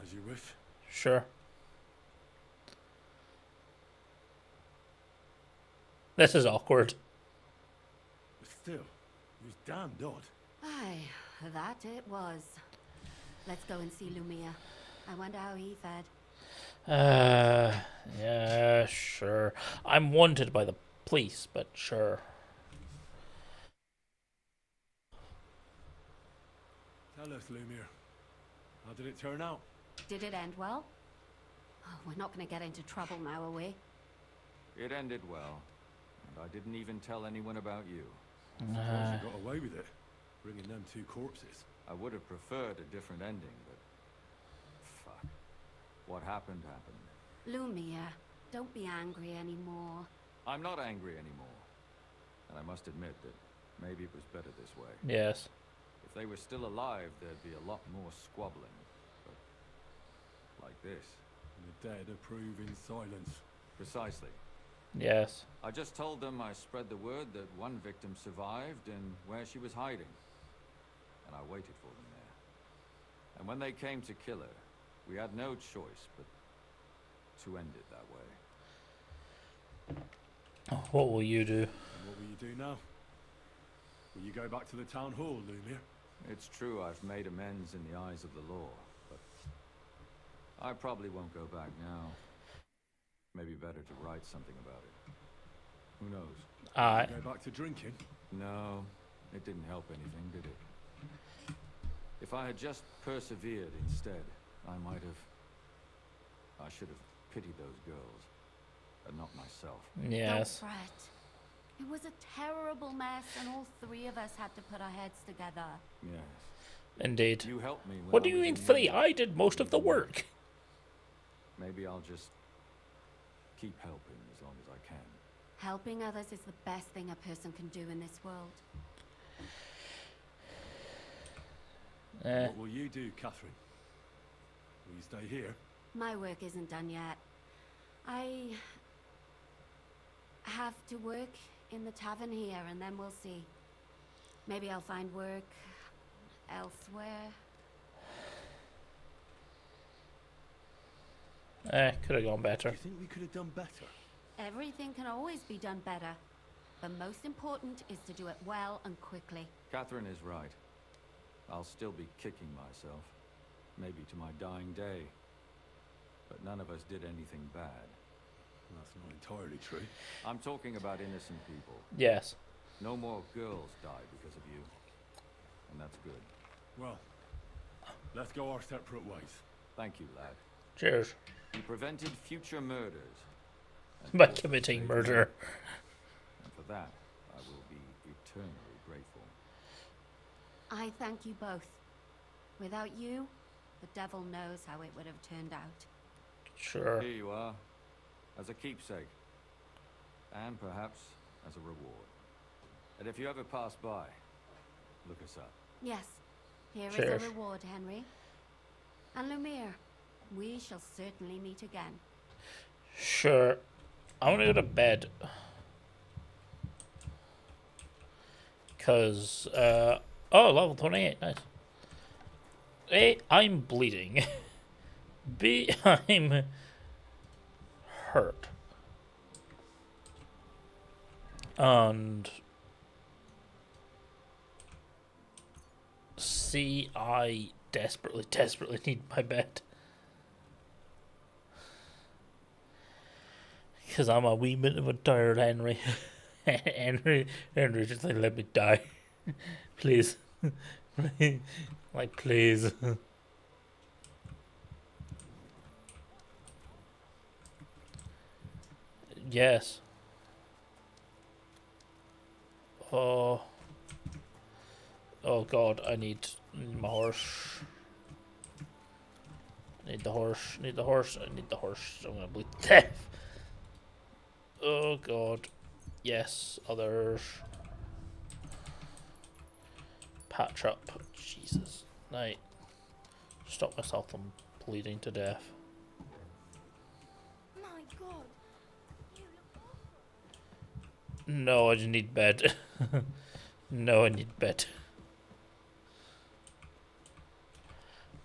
As you wish. Sure. This is awkward. But still, it was damned odd. Aye, that it was. Let's go and see Lumia. I wonder how he fared. Yeah, sure. I'm wanted by the police, but sure. Tell us, Lumiere. How did it turn out? Did it end well? Oh, we're not going to get into trouble now, are we? It ended well, and I didn't even tell anyone about you. Surprised you got away with it, bringing them two corpses. I would have preferred a different ending, but... Fuck. What happened, happened. Lumia, Don't be angry anymore. I'm not angry anymore. And I must admit that maybe it was better this way. Yes. If they were still alive, there'd be a lot more squabbling. But like this. The dead approve in silence. Precisely. Yes. I just told them I spread the word that one victim survived and where she was hiding. And I waited for them there. And when they came to kill her, we had no choice but to end it that way. What will you do? And what will you do now? Will you go back to the town hall, Lumiere? It's true I've made amends in the eyes of the law, but I probably won't go back now. Maybe better to write something about it. Who knows? Will you go back to drinking? No, it didn't help anything, did it? If I had just persevered instead, I should have pitied those girls, and not myself. Yes. Don't fret. It was a terrible mess, and all three of us had to put our heads together. Yes. Indeed. You helped me. What do you mean three? I did most of the work. Maybe I'll just keep helping as long as I can. Helping others is the best thing a person can do in this world. What will you do, Catherine? Will you stay here? My work isn't done yet. I have to work in the tavern here, and then we'll see. Maybe I'll find work elsewhere. Could have gone better. Do you think we could have done better? Everything can always be done better. The most important is to do it well and quickly. Catherine is right. I'll still be kicking myself. Maybe to my dying day. But none of us did anything bad. That's not entirely true. I'm talking about innocent people. Yes. No more girls die because of you. And that's good. Well, let's go our separate ways. Thank you, lad. Cheers. You prevented future murders. By committing murder. And for that, I will be eternally grateful. I thank you both. Without you, the devil knows how it would have turned out. Sure. Here you are, as a keepsake, and perhaps as a reward. And if you ever pass by, look us up. Yes, here is Cheers. a reward, Henry. And Lumiere, we shall certainly meet again. Sure. I want to go to bed. Because, oh, level 28, nice. A, I'm bleeding. B, I'm hurt. And C, I desperately need my bed. Because I'm a wee bit of a tired Henry. Henry just like, let me die. Please. Like, please. Yes. Oh. Oh god, I need my horse. Need the horse. Need the horse. I need the horse. I'm gonna bleed to death. Oh god. Yes, others. Patch up. Jesus. Night. Stop myself from bleeding to death. My God. No, I just need bed. No, I need bed.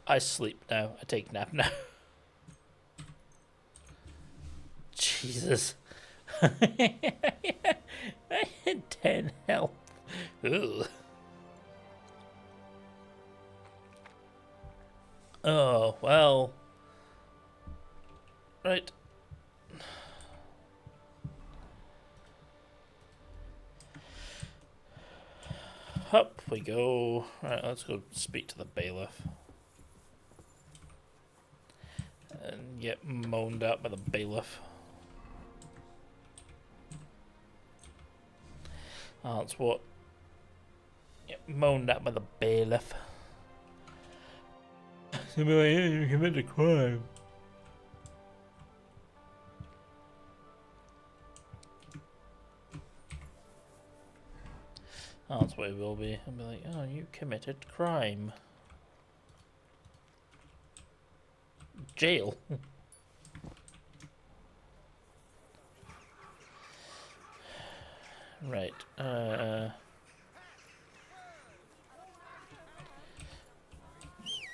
I sleep now. I take nap now. Jesus. I had 10 health. Ugh. Oh, well. Right. Up we go. Right, let's go speak to the bailiff. And get moaned at by the bailiff. That's what. Get moaned at by the bailiff. He'll be like, yeah, you committed a crime. That's what it will be. I'll be like, oh, you committed crime. Jail. Right.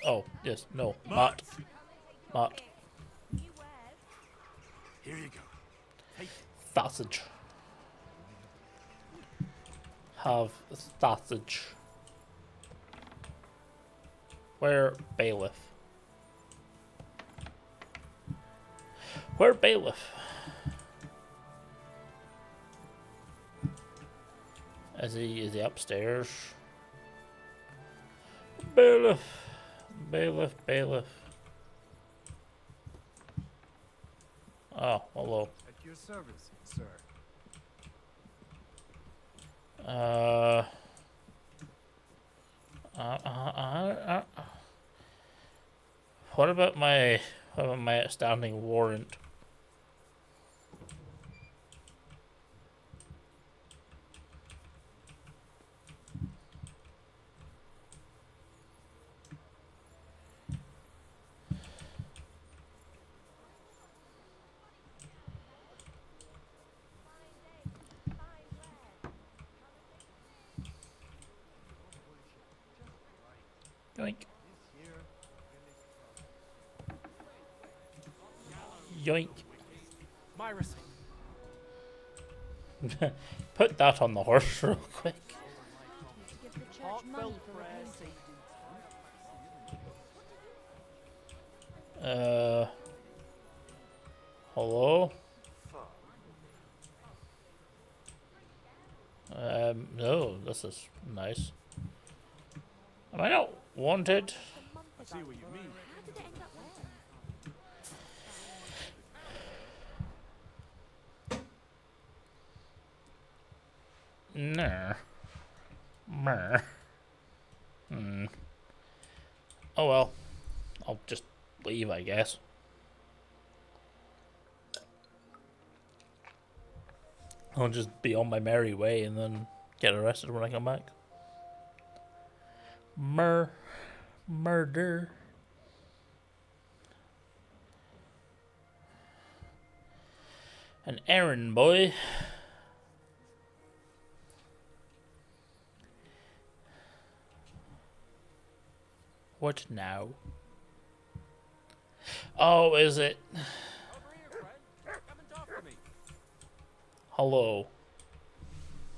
Oh, yes, no. Matt. Matt. Here you go. Take Sausage. Have sausage. Where bailiff? Where bailiff? Is he upstairs? Bailiff. Bailiff, bailiff. Oh, hello. At your service, sir. What about my outstanding warrant? Yoink. Yoink. Myrus. Put that on the horse real quick. Hello? No, this is nice. Am I not wanted? I see what you mean. Nah. Meh. Hmm. Oh well. I'll just leave, I guess. I'll just be on my merry way and then get arrested when I come back. Murder. An errand boy. What now? Oh, is it? Hello.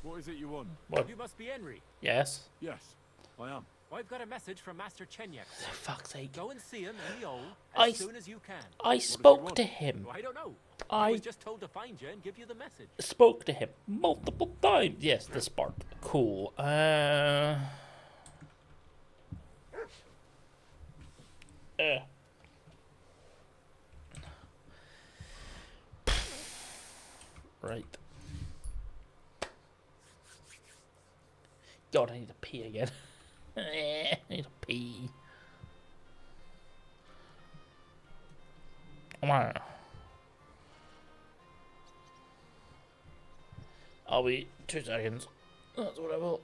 What is it you want? What? You must be Henry. Yes. Yes, I am. I've got a message from Master Chenyek. For fuck's sake. Go and see him in the Old I as soon as you can. I spoke to him. I don't know. I was just told to find you and give you the message. spoke to him multiple times. Yes, the spark. Cool. Right. God, I need to pee again. I need to pee. Come on. I'll be 2 seconds. That's what I will.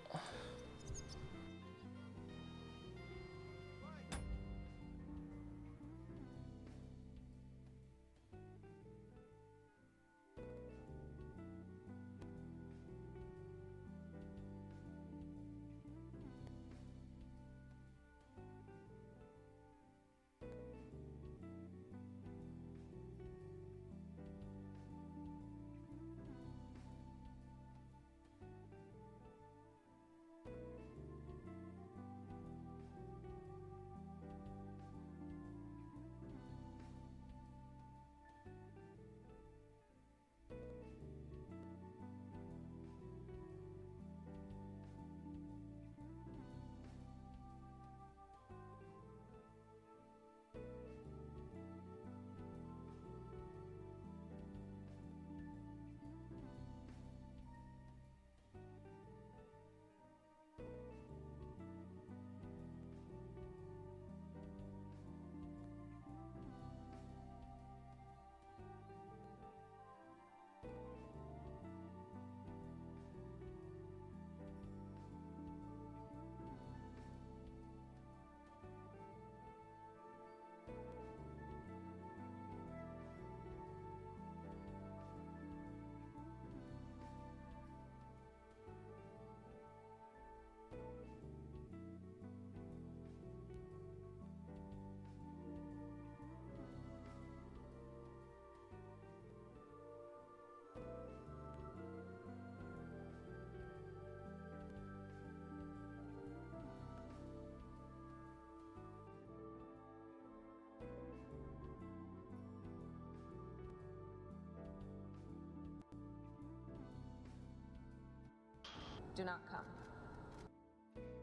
Do not come.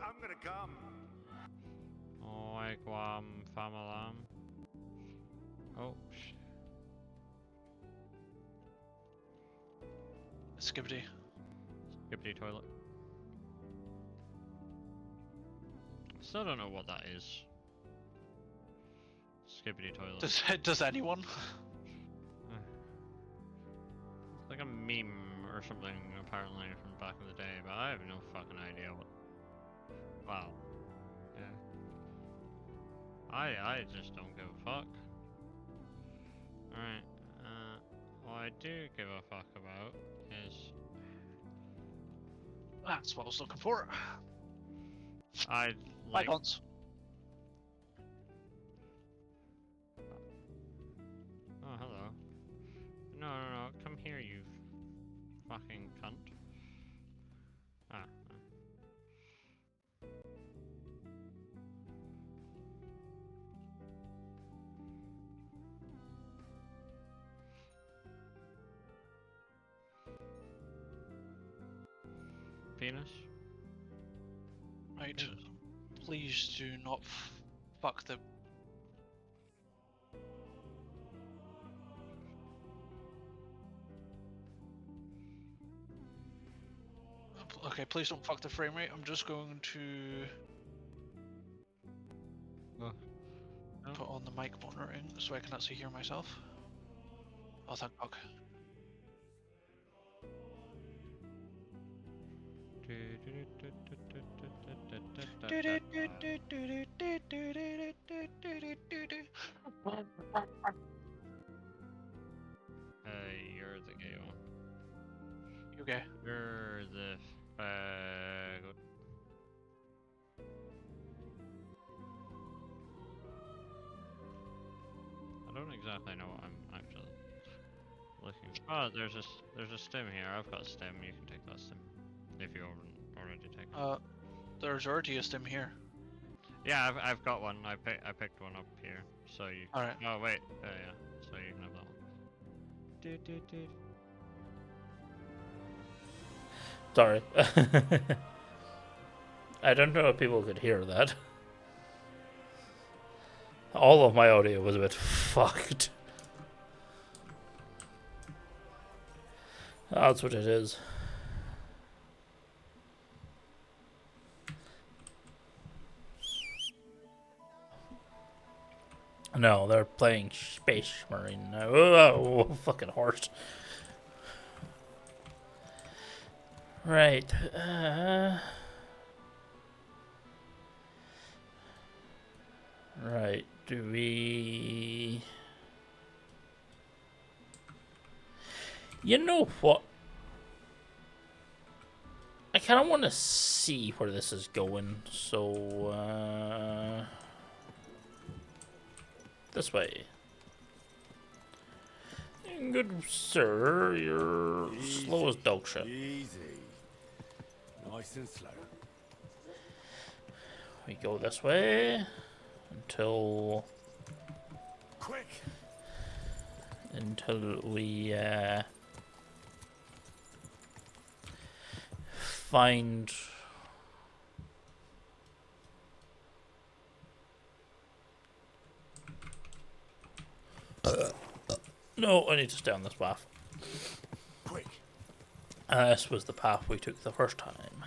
I'm gonna come. Wigwam famalam. Oh, sh. Skibbity. Skibbity toilet. Still don't know what that is. Skibbity toilet. Does anyone? It's like a meme or something, apparently, from back in the day, but I have no fucking idea what. Wow. Yeah. I just don't give a fuck. Alright, what I do give a fuck about is... That's what I was looking for. I like... Icons. Oh, hello. No, come here, you fucking cunt. Ah. Penis? Right. Please do not fuck the... Okay, please don't fuck the frame rate. I'm just going to put on the mic monitoring so I can actually hear myself. Oh, thank fuck. You're the gay one. You gay? You're the faggot. I don't exactly know what I'm actually looking. Oh, there's a stem here. I've got a stem. You can take that stem if you haven't already taken. There's already a stem here. Yeah, I've got one. I picked one up here, so you. All right. Oh wait, yeah. So you can have that one. Sorry. I don't know if people could hear that. All of my audio was a bit fucked. That's what it is. No, they're playing Space Marine now. Oh, fucking horse. Right. Right. Do we... You know what? I kind of want to see where this is going, so, this way. Good sir, you're slow as dog shit. Easy. Nice and slow. We go this way until quick. Until we find no, I need to stay on this path. Quick. This was the path we took the first time.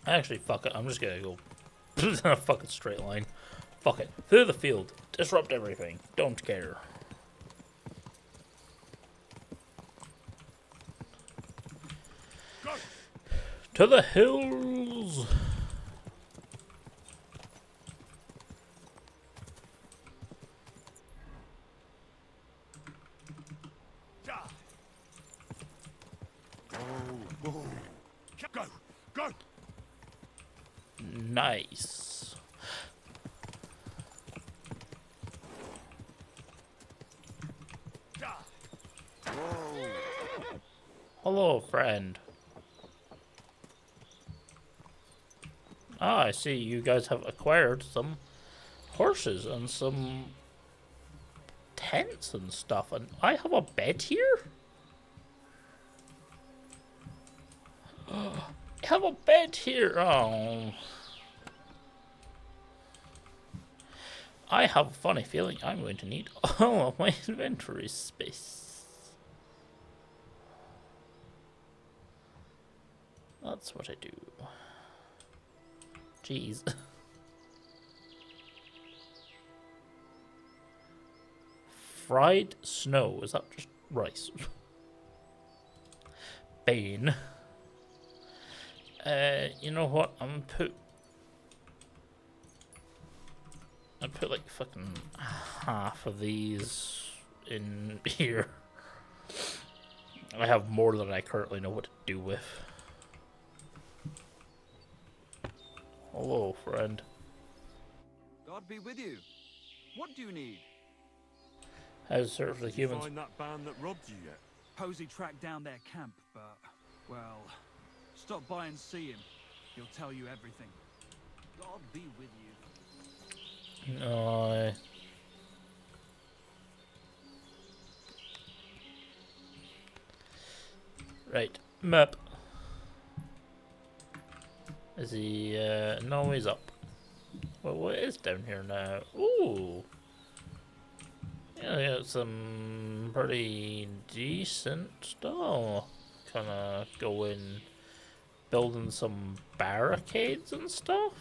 Actually, fuck it. I'm just gonna go in a fucking straight line. Fuck it. Through the field. Disrupt everything. Don't care. Go. To the hills. Go. Nice. Hello, friend. Ah, I see you guys have acquired some horses and some tents and stuff, and I have a bed here? I have a bed here. Oh. I have a funny feeling I'm going to need all of my inventory space. That's what I do. Jeez. Fried snow. Is that just rice? Bane. You know what? I'm gonna put like fucking half of these in here. I have more than I currently know what to do with. Hello, friend. God be with you. What do you need? How's it serve the humans? Find that band that robbed you yet? Posey tracked down their camp, but, well, stop by and see him. He'll tell you everything. God be with you. No. Right, map. Is he, no, he's up. Well, what is down here now? Ooh! Yeah, got some pretty decent stuff. Kinda going, building some barricades and stuff.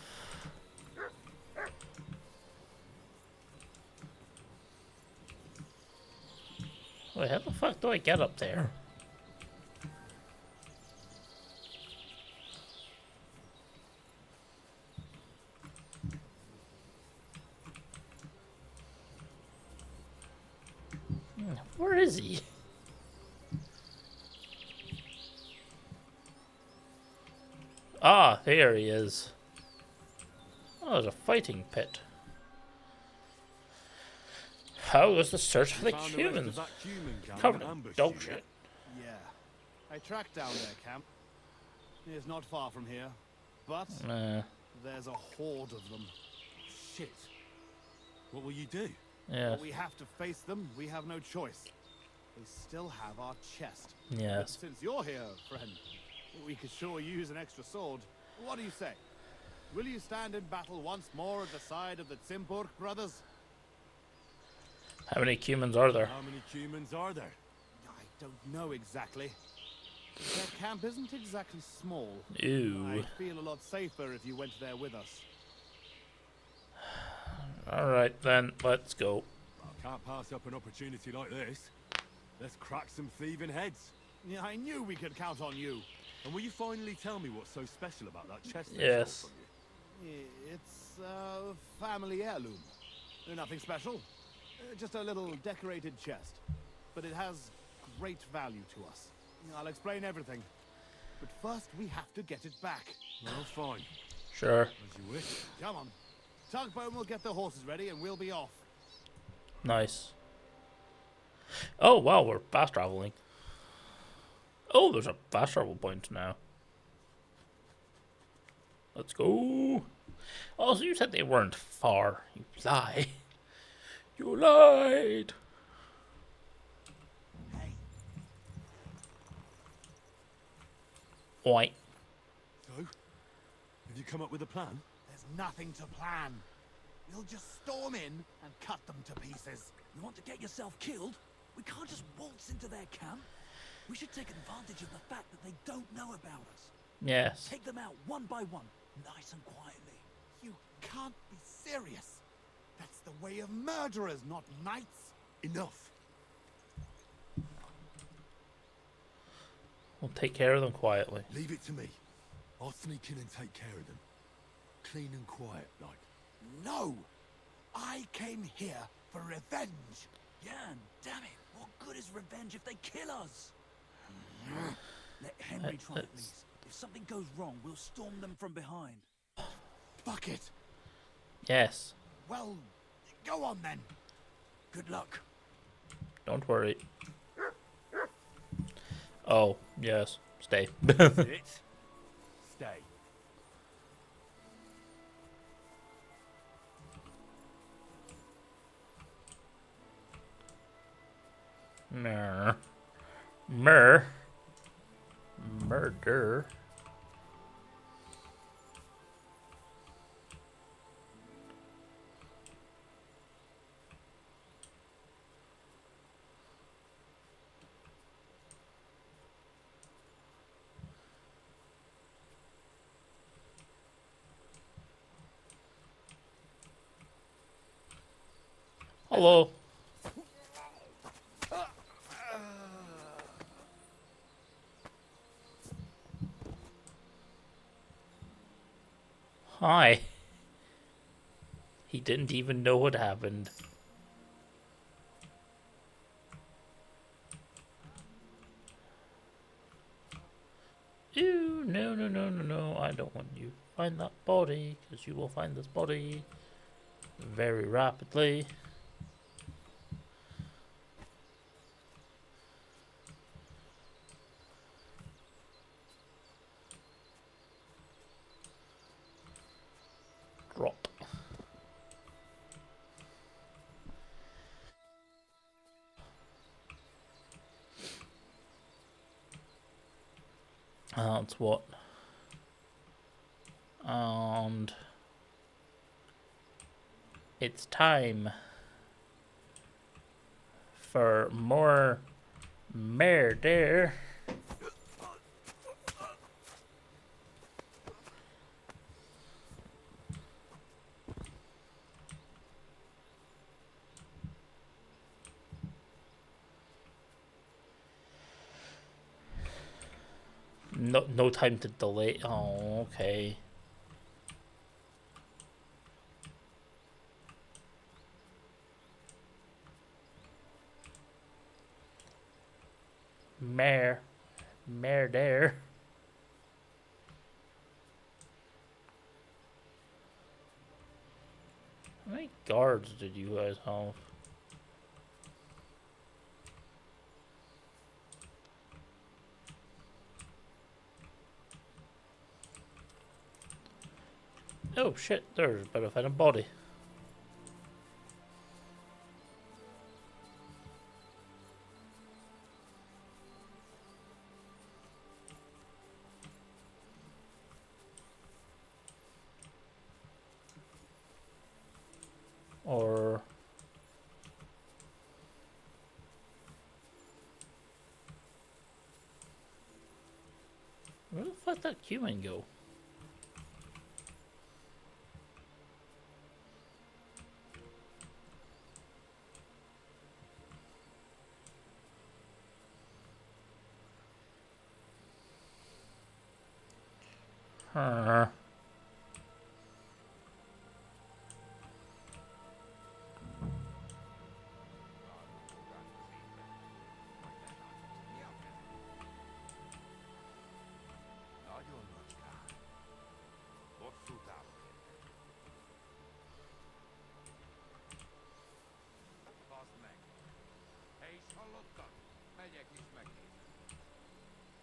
Wait, how the fuck do I get up there? Where is he? Ah, there he is. Oh, there's a fighting pit. How was the search for the humans? Covered in dog shit. Yeah. I tracked down their camp. It's not far from here. But there's a horde of them. Shit. What will you do? Yeah. Well, we have to face them. We have no choice. They still have our chest. Yes. But since you're here, friend, we could sure use an extra sword. What do you say? Will you stand in battle once more at the side of the Zimburg brothers? How many humans are there? How many humans are there? I don't know exactly. Their camp isn't exactly small. Ew. I'd feel a lot safer if you went there with us. Alright then, let's go. I can't pass up an opportunity like this. Let's crack some thieving heads. Yeah, I knew we could count on you. And will you finally tell me what's so special about that chest? Yes. It's a family heirloom. Nothing special. Just a little decorated chest. But it has great value to us. I'll explain everything. But first we have to get it back. Well, fine. Sure. As you wish. Come on. Tugboat will get the horses ready and we'll be off. Nice. Oh wow, we're fast traveling. Oh, there's a fast travel point now. Let's go. Oh, so you said they weren't far. You lie. You lied. Oi. So, have you come up with a plan? There's nothing to plan. We'll just storm in and cut them to pieces. You want to get yourself killed? We can't just waltz into their camp. We should take advantage of the fact that they don't know about us. Yes. Take them out one by one, nice and quietly. You can't be serious. That's the way of murderers, not knights. Enough. We'll take care of them quietly. Leave it to me. I'll sneak in and take care of them. Clean and quiet, like. No! I came here for revenge. Jan, damn it. What good is revenge if they kill us? Let Henry try at least. If something goes wrong, we'll storm them from behind. Fuck it. Yes. Well, go on then. Good luck. Don't worry. Oh, yes. Stay. Sit. Stay. Murder. Hello. Hi. He didn't even know what happened. Ew, no, no, no, no, no. I don't want you to find that body, because you will find this body very rapidly. Drop. That's what. And it's time for more murder. No time to delay. Oh, okay. Murder. How many guards did you guys have? Oh shit, there's about to find a body. Or where the fuck did that human go? Huh.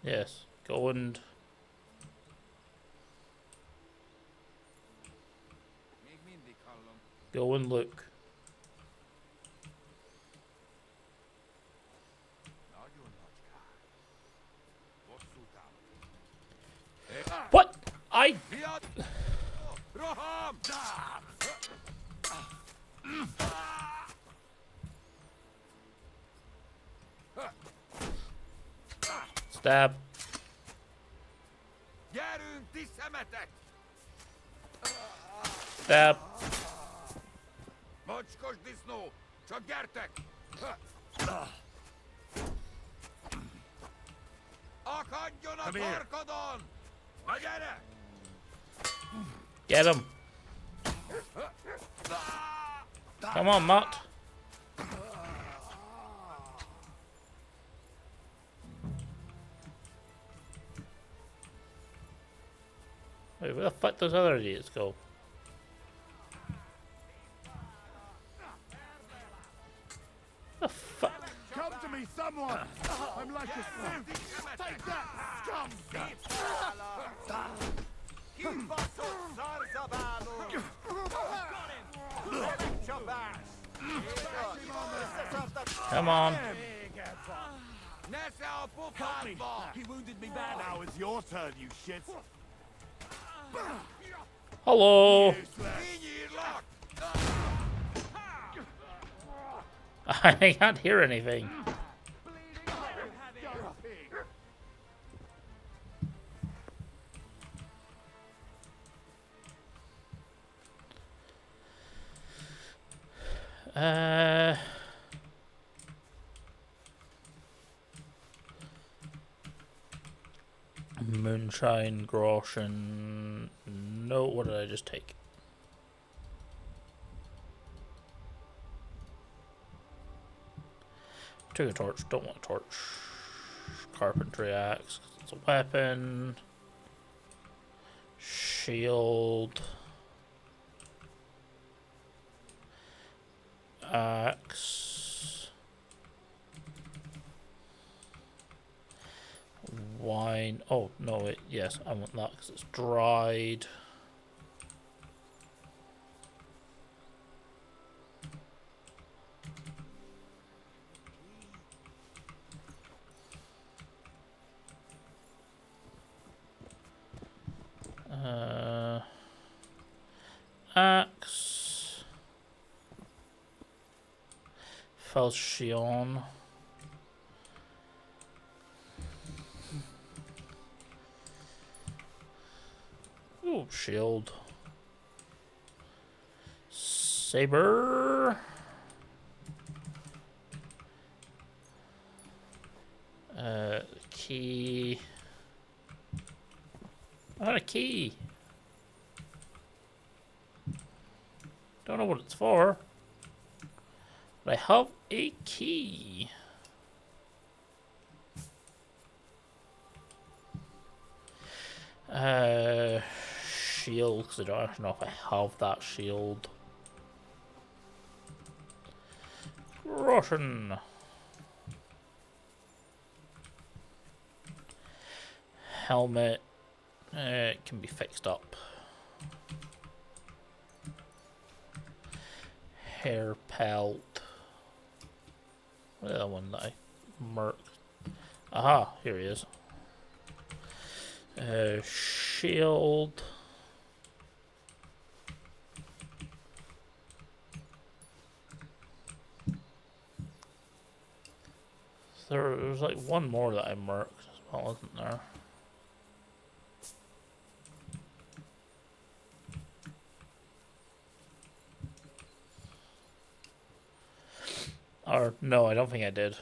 Yes, go and look. What? I. Stab. Stab. Mocskos disznó! Csak gyertek! Akadjon a torkodon! Na gyere! Get him. Come on, Matt. Wait, where the fuck those other idiots go? The fuck? Come to me, someone! I'm like a suit! Take that, scum! Come on. Help me! He wounded me bad. Now it's your turn, you shits. Hello. I can't hear anything. Moonshine, Groschen. No, what did I just take? Took a torch, don't want a torch. Carpentry axe, it's a weapon. Shield. Axe. Wine. Oh, no, wait. Yes, I want that because it's dried. Axe. Falchion. Ooh, shield. Saber. Key. I got a key. Don't know what it's for. But I have a key. Shield, because I don't actually know if I have that shield. Russian. Helmet. It can be fixed up. Hair pelt. Where's that one that I marked? Aha, here he is. Shield. There's like one more that I marked as well, isn't there? Or no, I don't think I did.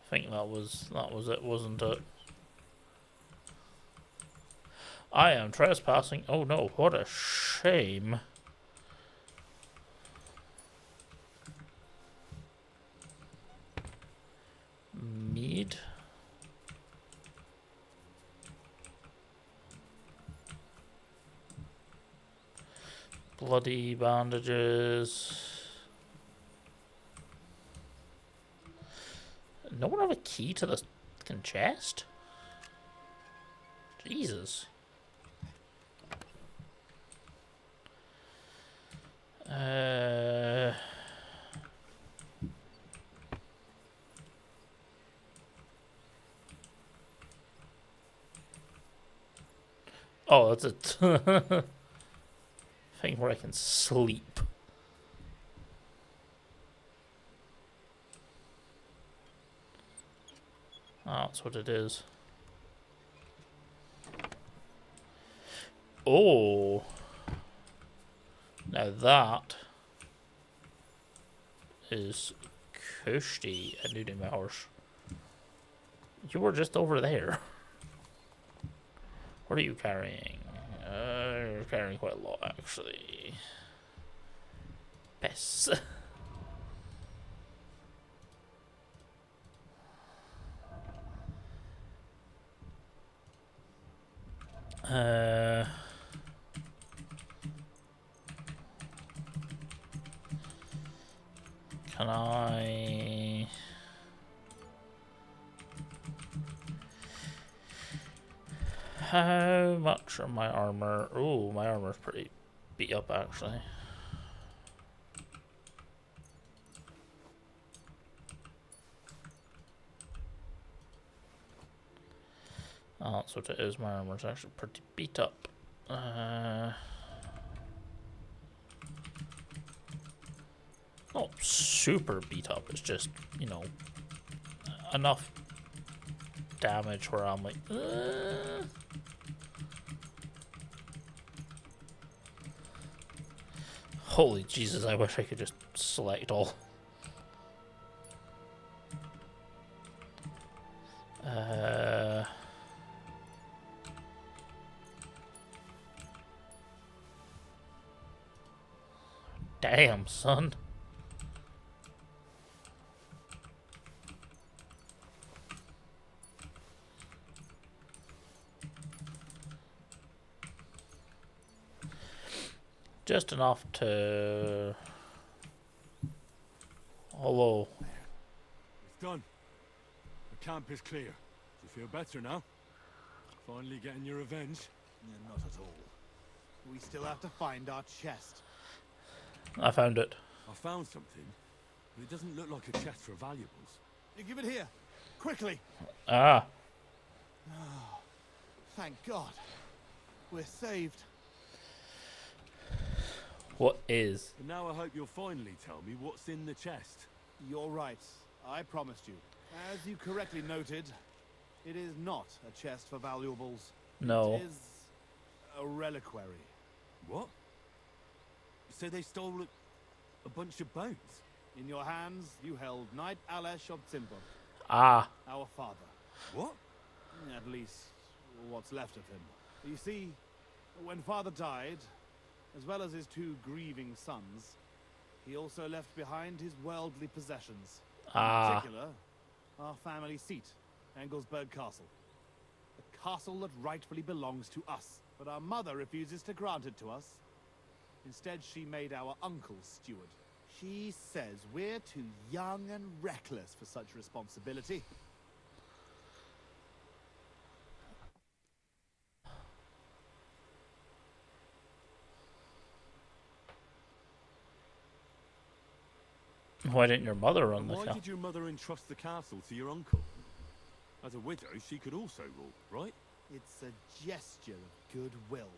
I think that was it, wasn't it? I am trespassing. Oh no, what a shame. Mead. Bloody bandages. No one have a key to the fucking chest? Jesus. Oh, that's a thing where I can sleep. Oh, that's what it is. Oh. Now that is Kushti and Nudimars. You were just over there. What are you carrying? You're carrying quite a lot, actually. Piss. Can I... How much of my armor? Ooh, my armor's pretty beat up, actually. Oh, that's what it is. My armor's actually pretty beat up. Not super beat up. It's just, you know, enough damage where I'm like, Holy Jesus, I wish I could just select all. Damn, son. Just enough to... Hello. It's done. The camp is clear. Do you feel better now? Finally getting your revenge? Yeah, not at all. We still have to find our chest. I found it. I found something, but it doesn't look like a chest for valuables. You give it here. Quickly. Ah. Oh, thank God. We're saved. What is? And now I hope you'll finally tell me what's in the chest. You're right. I promised you. As you correctly noted, it is not a chest for valuables. No. It is a reliquary. What? So they stole a bunch of bones? In your hands, you held Knight Alesh of Zimbor. Ah. Our father. What? At least, what's left of him. You see, when father died, as well as his two grieving sons, he also left behind his worldly possessions. Ah. In particular, our family seat, Anglesburg Castle. A castle that rightfully belongs to us. But our mother refuses to grant it to us. Instead, she made our uncle steward. She says we're too young and reckless for such responsibility. Why didn't your mother run the Why castle? did your mother entrust the castle to your uncle? As a widow, she could also rule, right? It's a gesture of goodwill.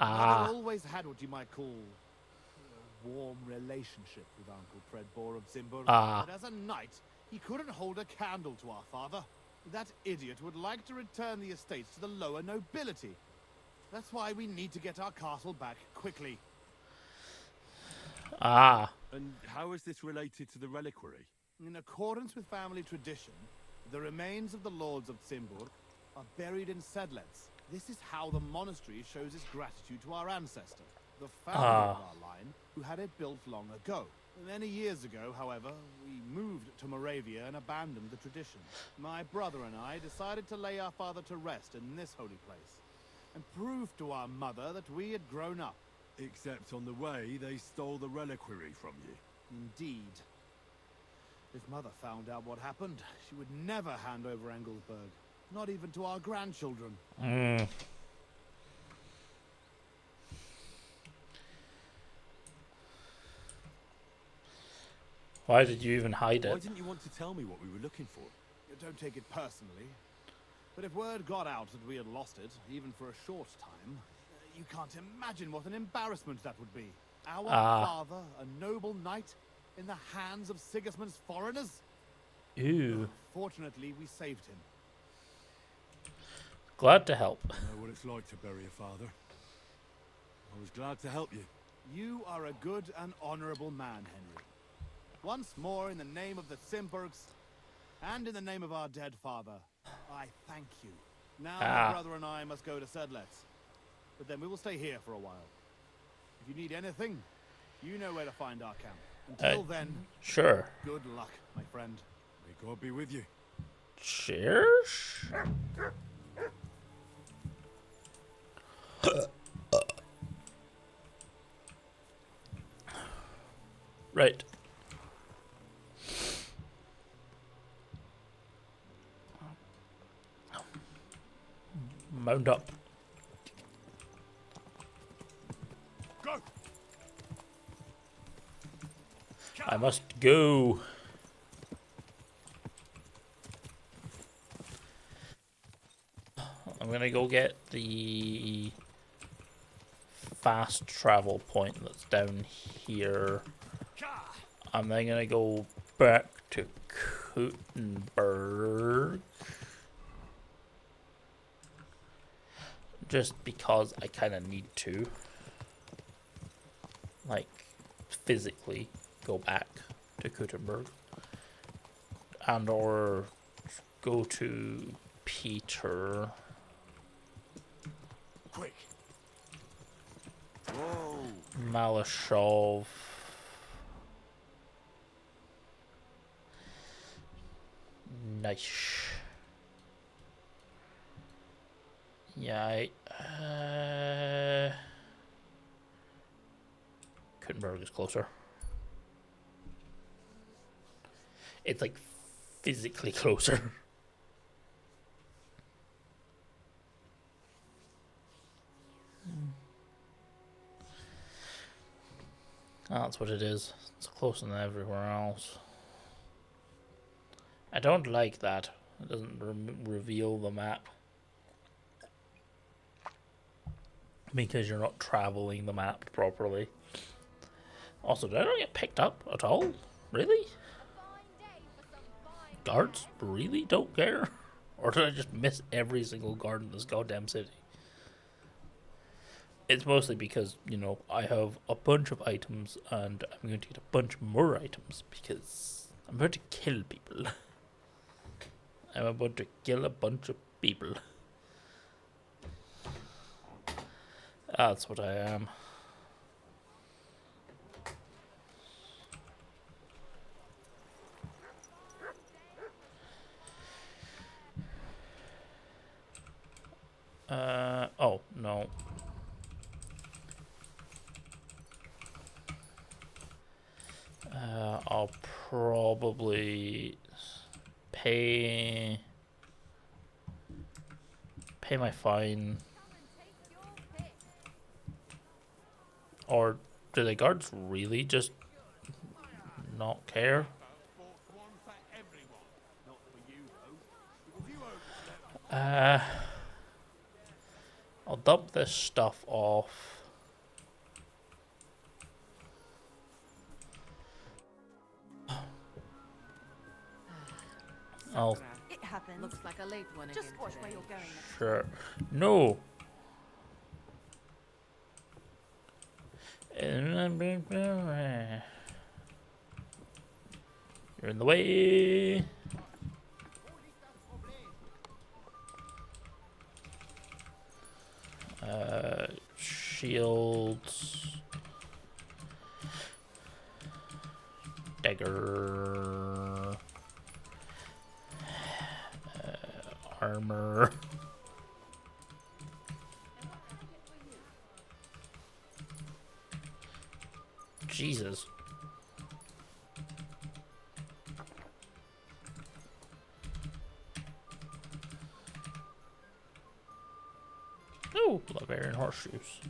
Ah. Mother always had what you might call a warm relationship with Uncle Predbor of Zimbor. Ah. But as a knight, he couldn't hold a candle to our father. That idiot would like to return the estates to the lower nobility. That's why we need to get our castle back quickly. Ah. And how is this related to the reliquary? In accordance with family tradition, the remains of the lords of Zimbor are buried in sedlets. This is how the monastery shows its gratitude to our ancestor, the founder of our line, who had it built long ago. Many years ago, however, we moved to Moravia and abandoned the tradition. My brother and I decided to lay our father to rest in this holy place, and prove to our mother that we had grown up. Except on the way, they stole the reliquary from you. Indeed. If Mother found out what happened, she would never hand over Anglesburg. Not even to our grandchildren. Why did you even hide Why it? didn't you want to tell me what we were looking for? Don't take it personally. But if word got out that we had lost it, even for a short time, you can't imagine what an embarrassment that would be. Our father, a noble knight, in the hands of Sigismund's foreigners? Ew. Fortunately, we saved him. Glad to help. I know what it's like to bury a father. I was glad to help you. You are a good and honorable man, Henry. Once more, in the name of the Simburgs, and in the name of our dead father, I thank you. Now my brother and I must go to Sedlets. But then we will stay here for a while. If you need anything, you know where to find our camp. Until then, sure. Good luck, my friend. May God be with you. Cheers. Right. Mount up. Go. I must go. gonna go get the fast travel point that's down here. I'm then gonna go back to Kuttenberg. Just because I kind of need to. Like, physically go back to Kuttenberg. And or go to Peter. Quick. Whoa. Malashov. Nice. Yeah, Kuttenberg is closer. It's like physically closer. That's what it is. It's closer than everywhere else. I don't like that. It doesn't reveal the map. Because you're not traveling the map properly. Also, did I not get picked up at all? Really? Guards really don't care? Or did I just miss every single guard in this goddamn city? It's mostly because, you know, I have a bunch of items and I'm going to get a bunch more items because I'm about to kill people. I'm about to kill a bunch of people. That's what I am. Oh, no. I'll probably pay my fine. Or do the guards really just not care? I'll dump this stuff off. It happens. Looks like a late one. Just watch where you're going. Sure. No. You're in the way. Shields. Dagger. Armor. Jesus. Oh, Bavarian horseshoes.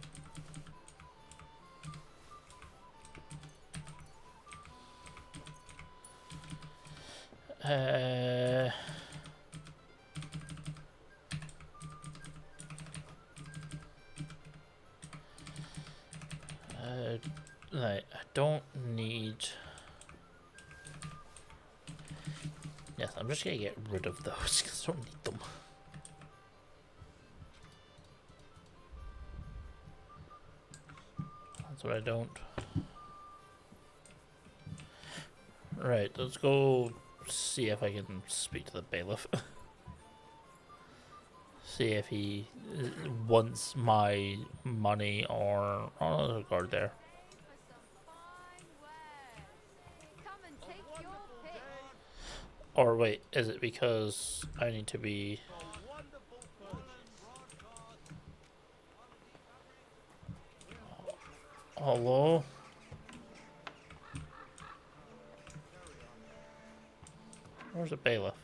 I don't need. Yes, I'm just gonna get rid of those because I don't need them. That's what I don't. Right, let's go see if I can speak to the bailiff. See if he wants my money or... Oh, there's a guard there. Or wait, is it because I need to be... Hello? Where's the bailiff?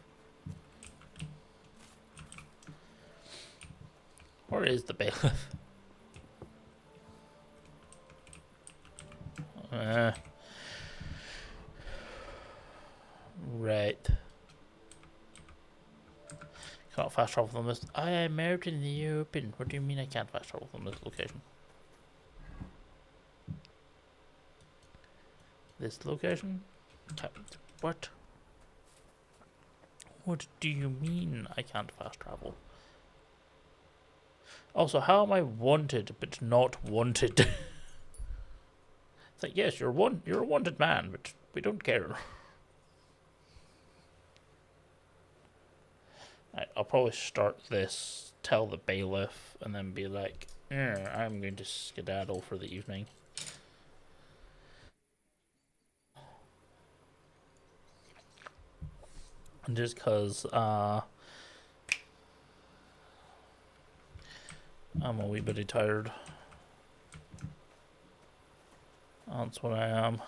Where is the bailiff? Right. Cannot fast travel from this. I am out in the open. What do you mean I can't fast travel from this location? This location? What? What do you mean I can't fast travel? Also, how am I wanted but not wanted? It's like, yes, you're a wanted man, but we don't care. I'll probably start this, tell the bailiff, and then be like, I'm going to skedaddle for the evening. And just because, I'm a wee bit tired. That's what I am.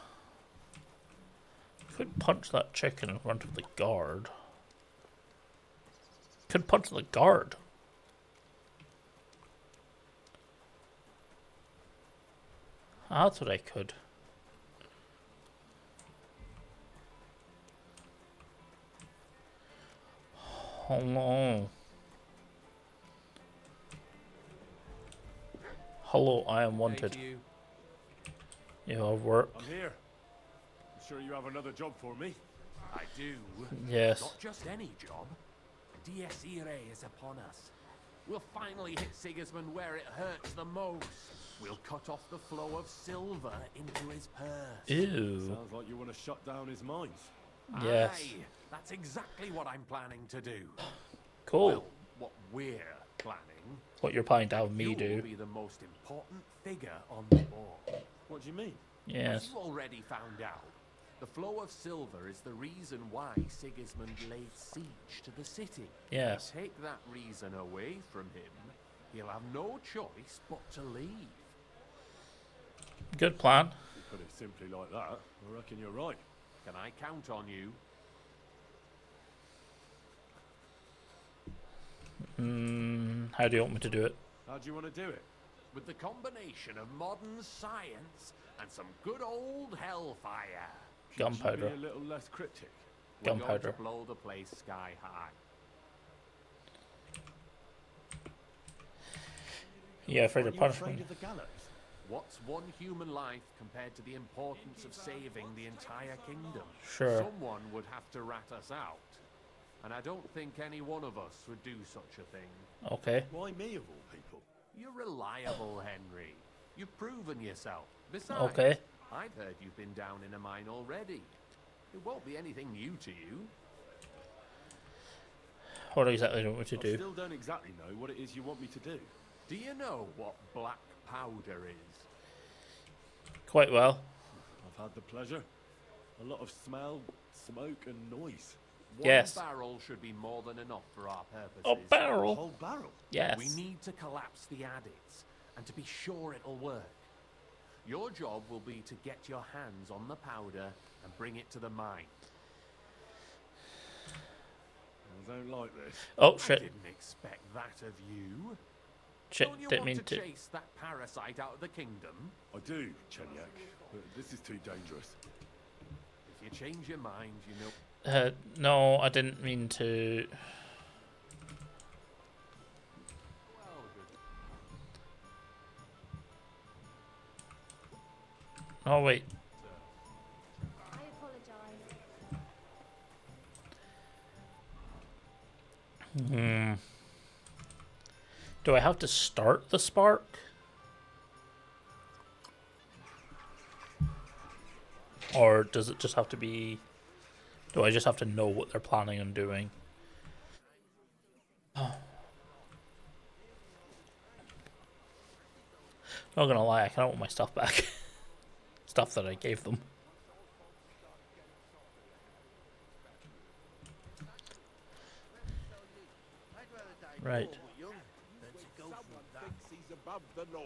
Could punch that chicken in front of the guard. Could punch the guard. That's what I could. Hello. Hello, I am wanted. You have work. I'm here. I'm sure you have another job for me. I do. Yes. Not just any job. Dies Irae is upon us. We'll finally hit Sigismund where it hurts the most. We'll cut off the flow of silver into his purse. Ew. Sounds like you want to shut down his mines. Yes. Aye, that's exactly what I'm planning to do. Cool. Well, what we're planning. What you're planning to have me do. You'll be the most important figure on the board. What do you mean? Yes. As you already found out, the flow of silver is the reason why Sigismund laid siege to the city. Yes. Take that reason away from him, he'll have no choice but to leave. Good plan. You put it simply like that, I reckon you're right. Can I count on you? How do you want me to do it? How do you want to do it? With the combination of modern science and some good old hellfire. Gunpowder. Could you be a little less cryptic? We're going Gunpowder. to blow the place sky high. Yeah, afraid of Aren't you punishment. afraid of the gallows? What's one human life compared to the importance of saving the entire kingdom? Sure. Someone would have to rat us out. And I don't think any one of us would do such a thing. Okay. Why me of all people? You're reliable, Henry. You've proven yourself. Besides, Okay. I've heard you've been down in a mine already. It won't be anything new to you. What exactly do you want me to I do? still don't exactly know what it is you want me to do. Do you know what black powder is? Quite well. I've had the pleasure. A lot of smell, smoke and noise. Yes. One barrel should be more than enough for our purposes. A barrel? A whole barrel? Yes. We need to collapse the adits, and to be sure it'll work. Your job will be to get your hands on the powder and bring it to the mine. I don't like this. Oh, I shit. didn't expect that of you. Shit, Don't you didn't want mean to to. chase that parasite out of the kingdom? I do, Chenyak, but this is too dangerous. If you change your mind, you know... No, I didn't mean to. Oh, wait. I apologize. Do I have to start the spark? Or does it just have to be... Do I just have to know what they're planning on doing? Oh. Not gonna lie, I kinda want my stuff back. Stuff that I gave them. Right. Someone thinks he's above the law.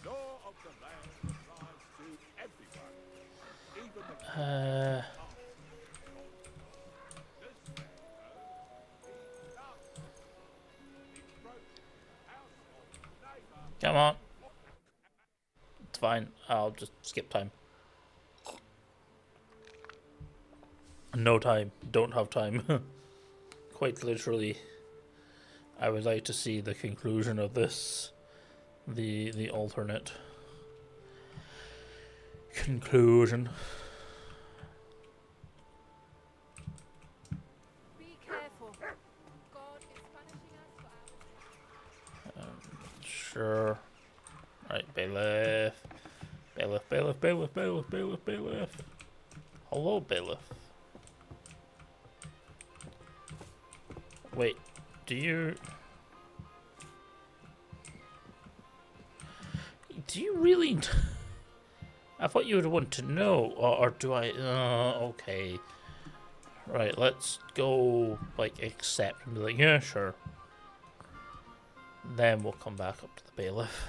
The law of the land applies to everyone. Even the Come on. It's fine. I'll just skip time. No time. Don't have time. Quite literally. I would like to see the conclusion of this, the alternate conclusion. Be careful. God is punishing us for Sure. Right, bailiff. Bailiff, bailiff, bailiff, bailiff, bailiff, bailiff. Hello, bailiff. Wait, do you really? I thought you would want to know, or do I? Okay. Right, let's go, like, accept and be like, yeah, sure. Then we'll come back up to the bailiff.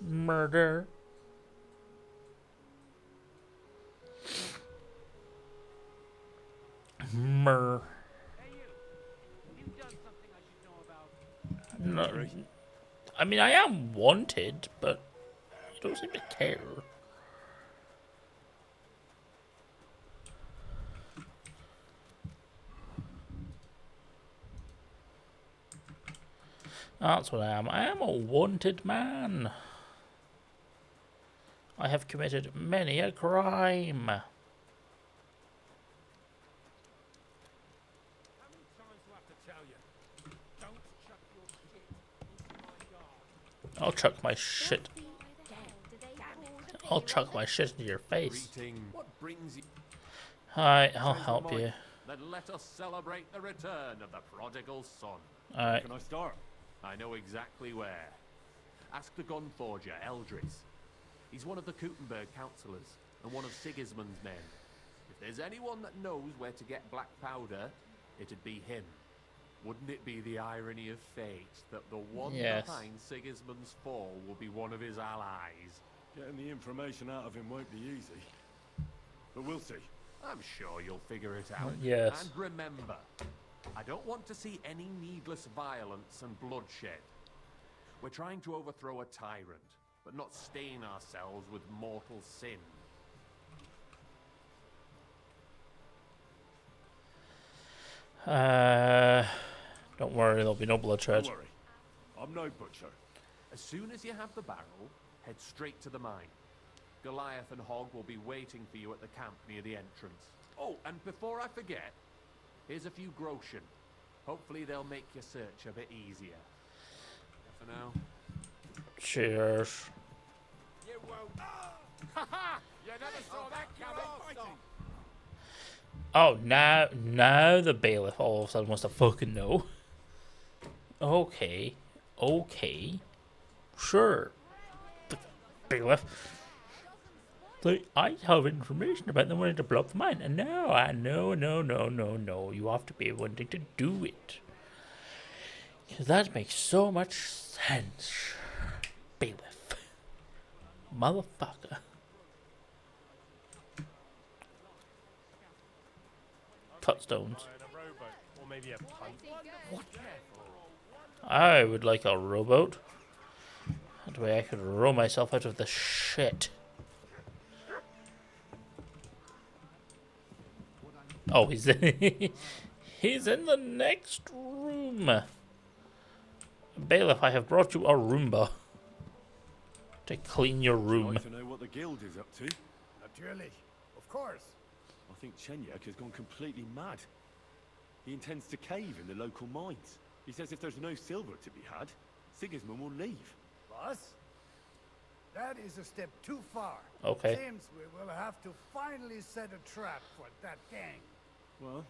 Murder. No, I mean, I am wanted, but you don't seem to care. That's what I am. I am a wanted man. I have committed many a crime. I'll chuck my shit. I'll chuck my shit into your face. What brings you? Hi, I'll help you. Then let us celebrate the return of the prodigal son. Alright. Can I start? I know exactly where. Ask the gun forger, Eldris. He's one of the Kuttenberg councillors and one of Sigismund's men. If there's anyone that knows where to get black powder, it'd be him. Wouldn't it be the irony of fate that the one behind Sigismund's fall will be one of his allies? Getting the information out of him won't be easy. But we'll see. I'm sure you'll figure it out. Yes. And remember, I don't want to see any needless violence and bloodshed. We're trying to overthrow a tyrant, but not stain ourselves with mortal sin. Don't worry, there'll be no bloodshed. Don't worry, I'm no butcher. As soon as you have the barrel, head straight to the mine. Goliath and Hogg will be waiting for you at the camp near the entrance. Oh, and before I forget, here's a few groschen. Hopefully they'll make your search a bit easier. For now. Cheers. You won't. You never saw that coming. Oh, now the bailiff all of a sudden wants to fucking know. Okay. Sure. The bailiff. Like, I have information about them wanting to blow up the mine. And no. You have to be wanting to do it. Because that makes so much sense. Bailiff. Motherfucker. Cut stones. I would like a rowboat. That way I could row myself out of the shit. Oh, he's he's in the next room. Bailiff, I have brought you a Roomba to clean your room. I'd like to know what the guild is up to. Naturally, of course. I think Chenyek has gone completely mad. He intends to cave in the local mines. He says if there's no silver to be had, Sigismund will leave. Boss? That is a step too far. Okay. Seems we will have to finally set a trap for that gang. Well,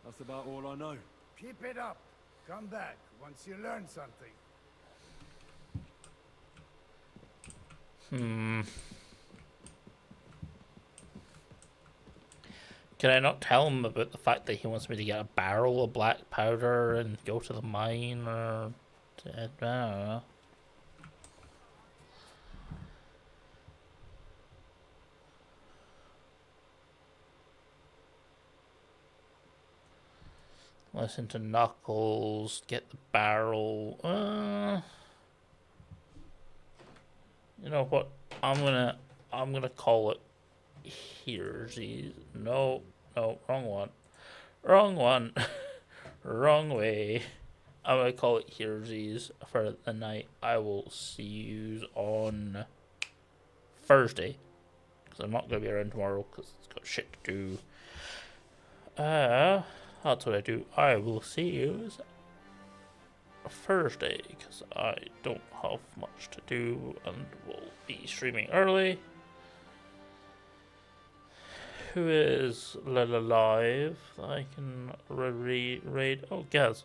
that's about all I know. Keep it up. Come back once you learn something. Can I not tell him about the fact that he wants me to get a barrel of black powder and go to the mine, or I don't know. Listen to Knuckles. Get the barrel. You know what? I'm gonna call it Here's no, wrong one. Wrong one. Wrong way. I'm gonna call it Here's for the night. I will see you on Thursday. Because I'm not gonna be around tomorrow because it's got shit to do. That's what I do. I will see you Thursday because I don't have much to do and will be streaming early. Who is live? I can raid. Oh, Gaz.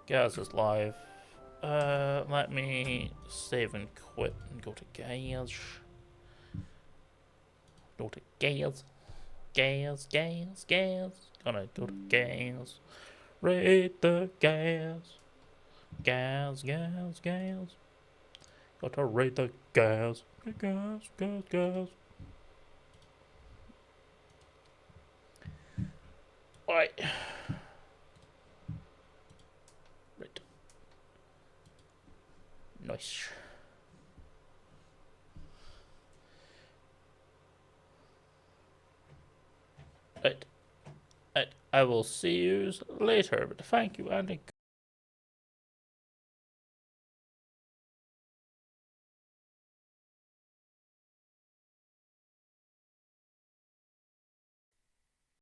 Gaz is live. Let me save and quit and go to Gaz. Go to Gaz. Gaz. Gonna go to Gaz. Raid the Gaz. Gaz. Gotta raid the Gaz. Gaz. Right. Nice. Right. I will see you later, but thank you and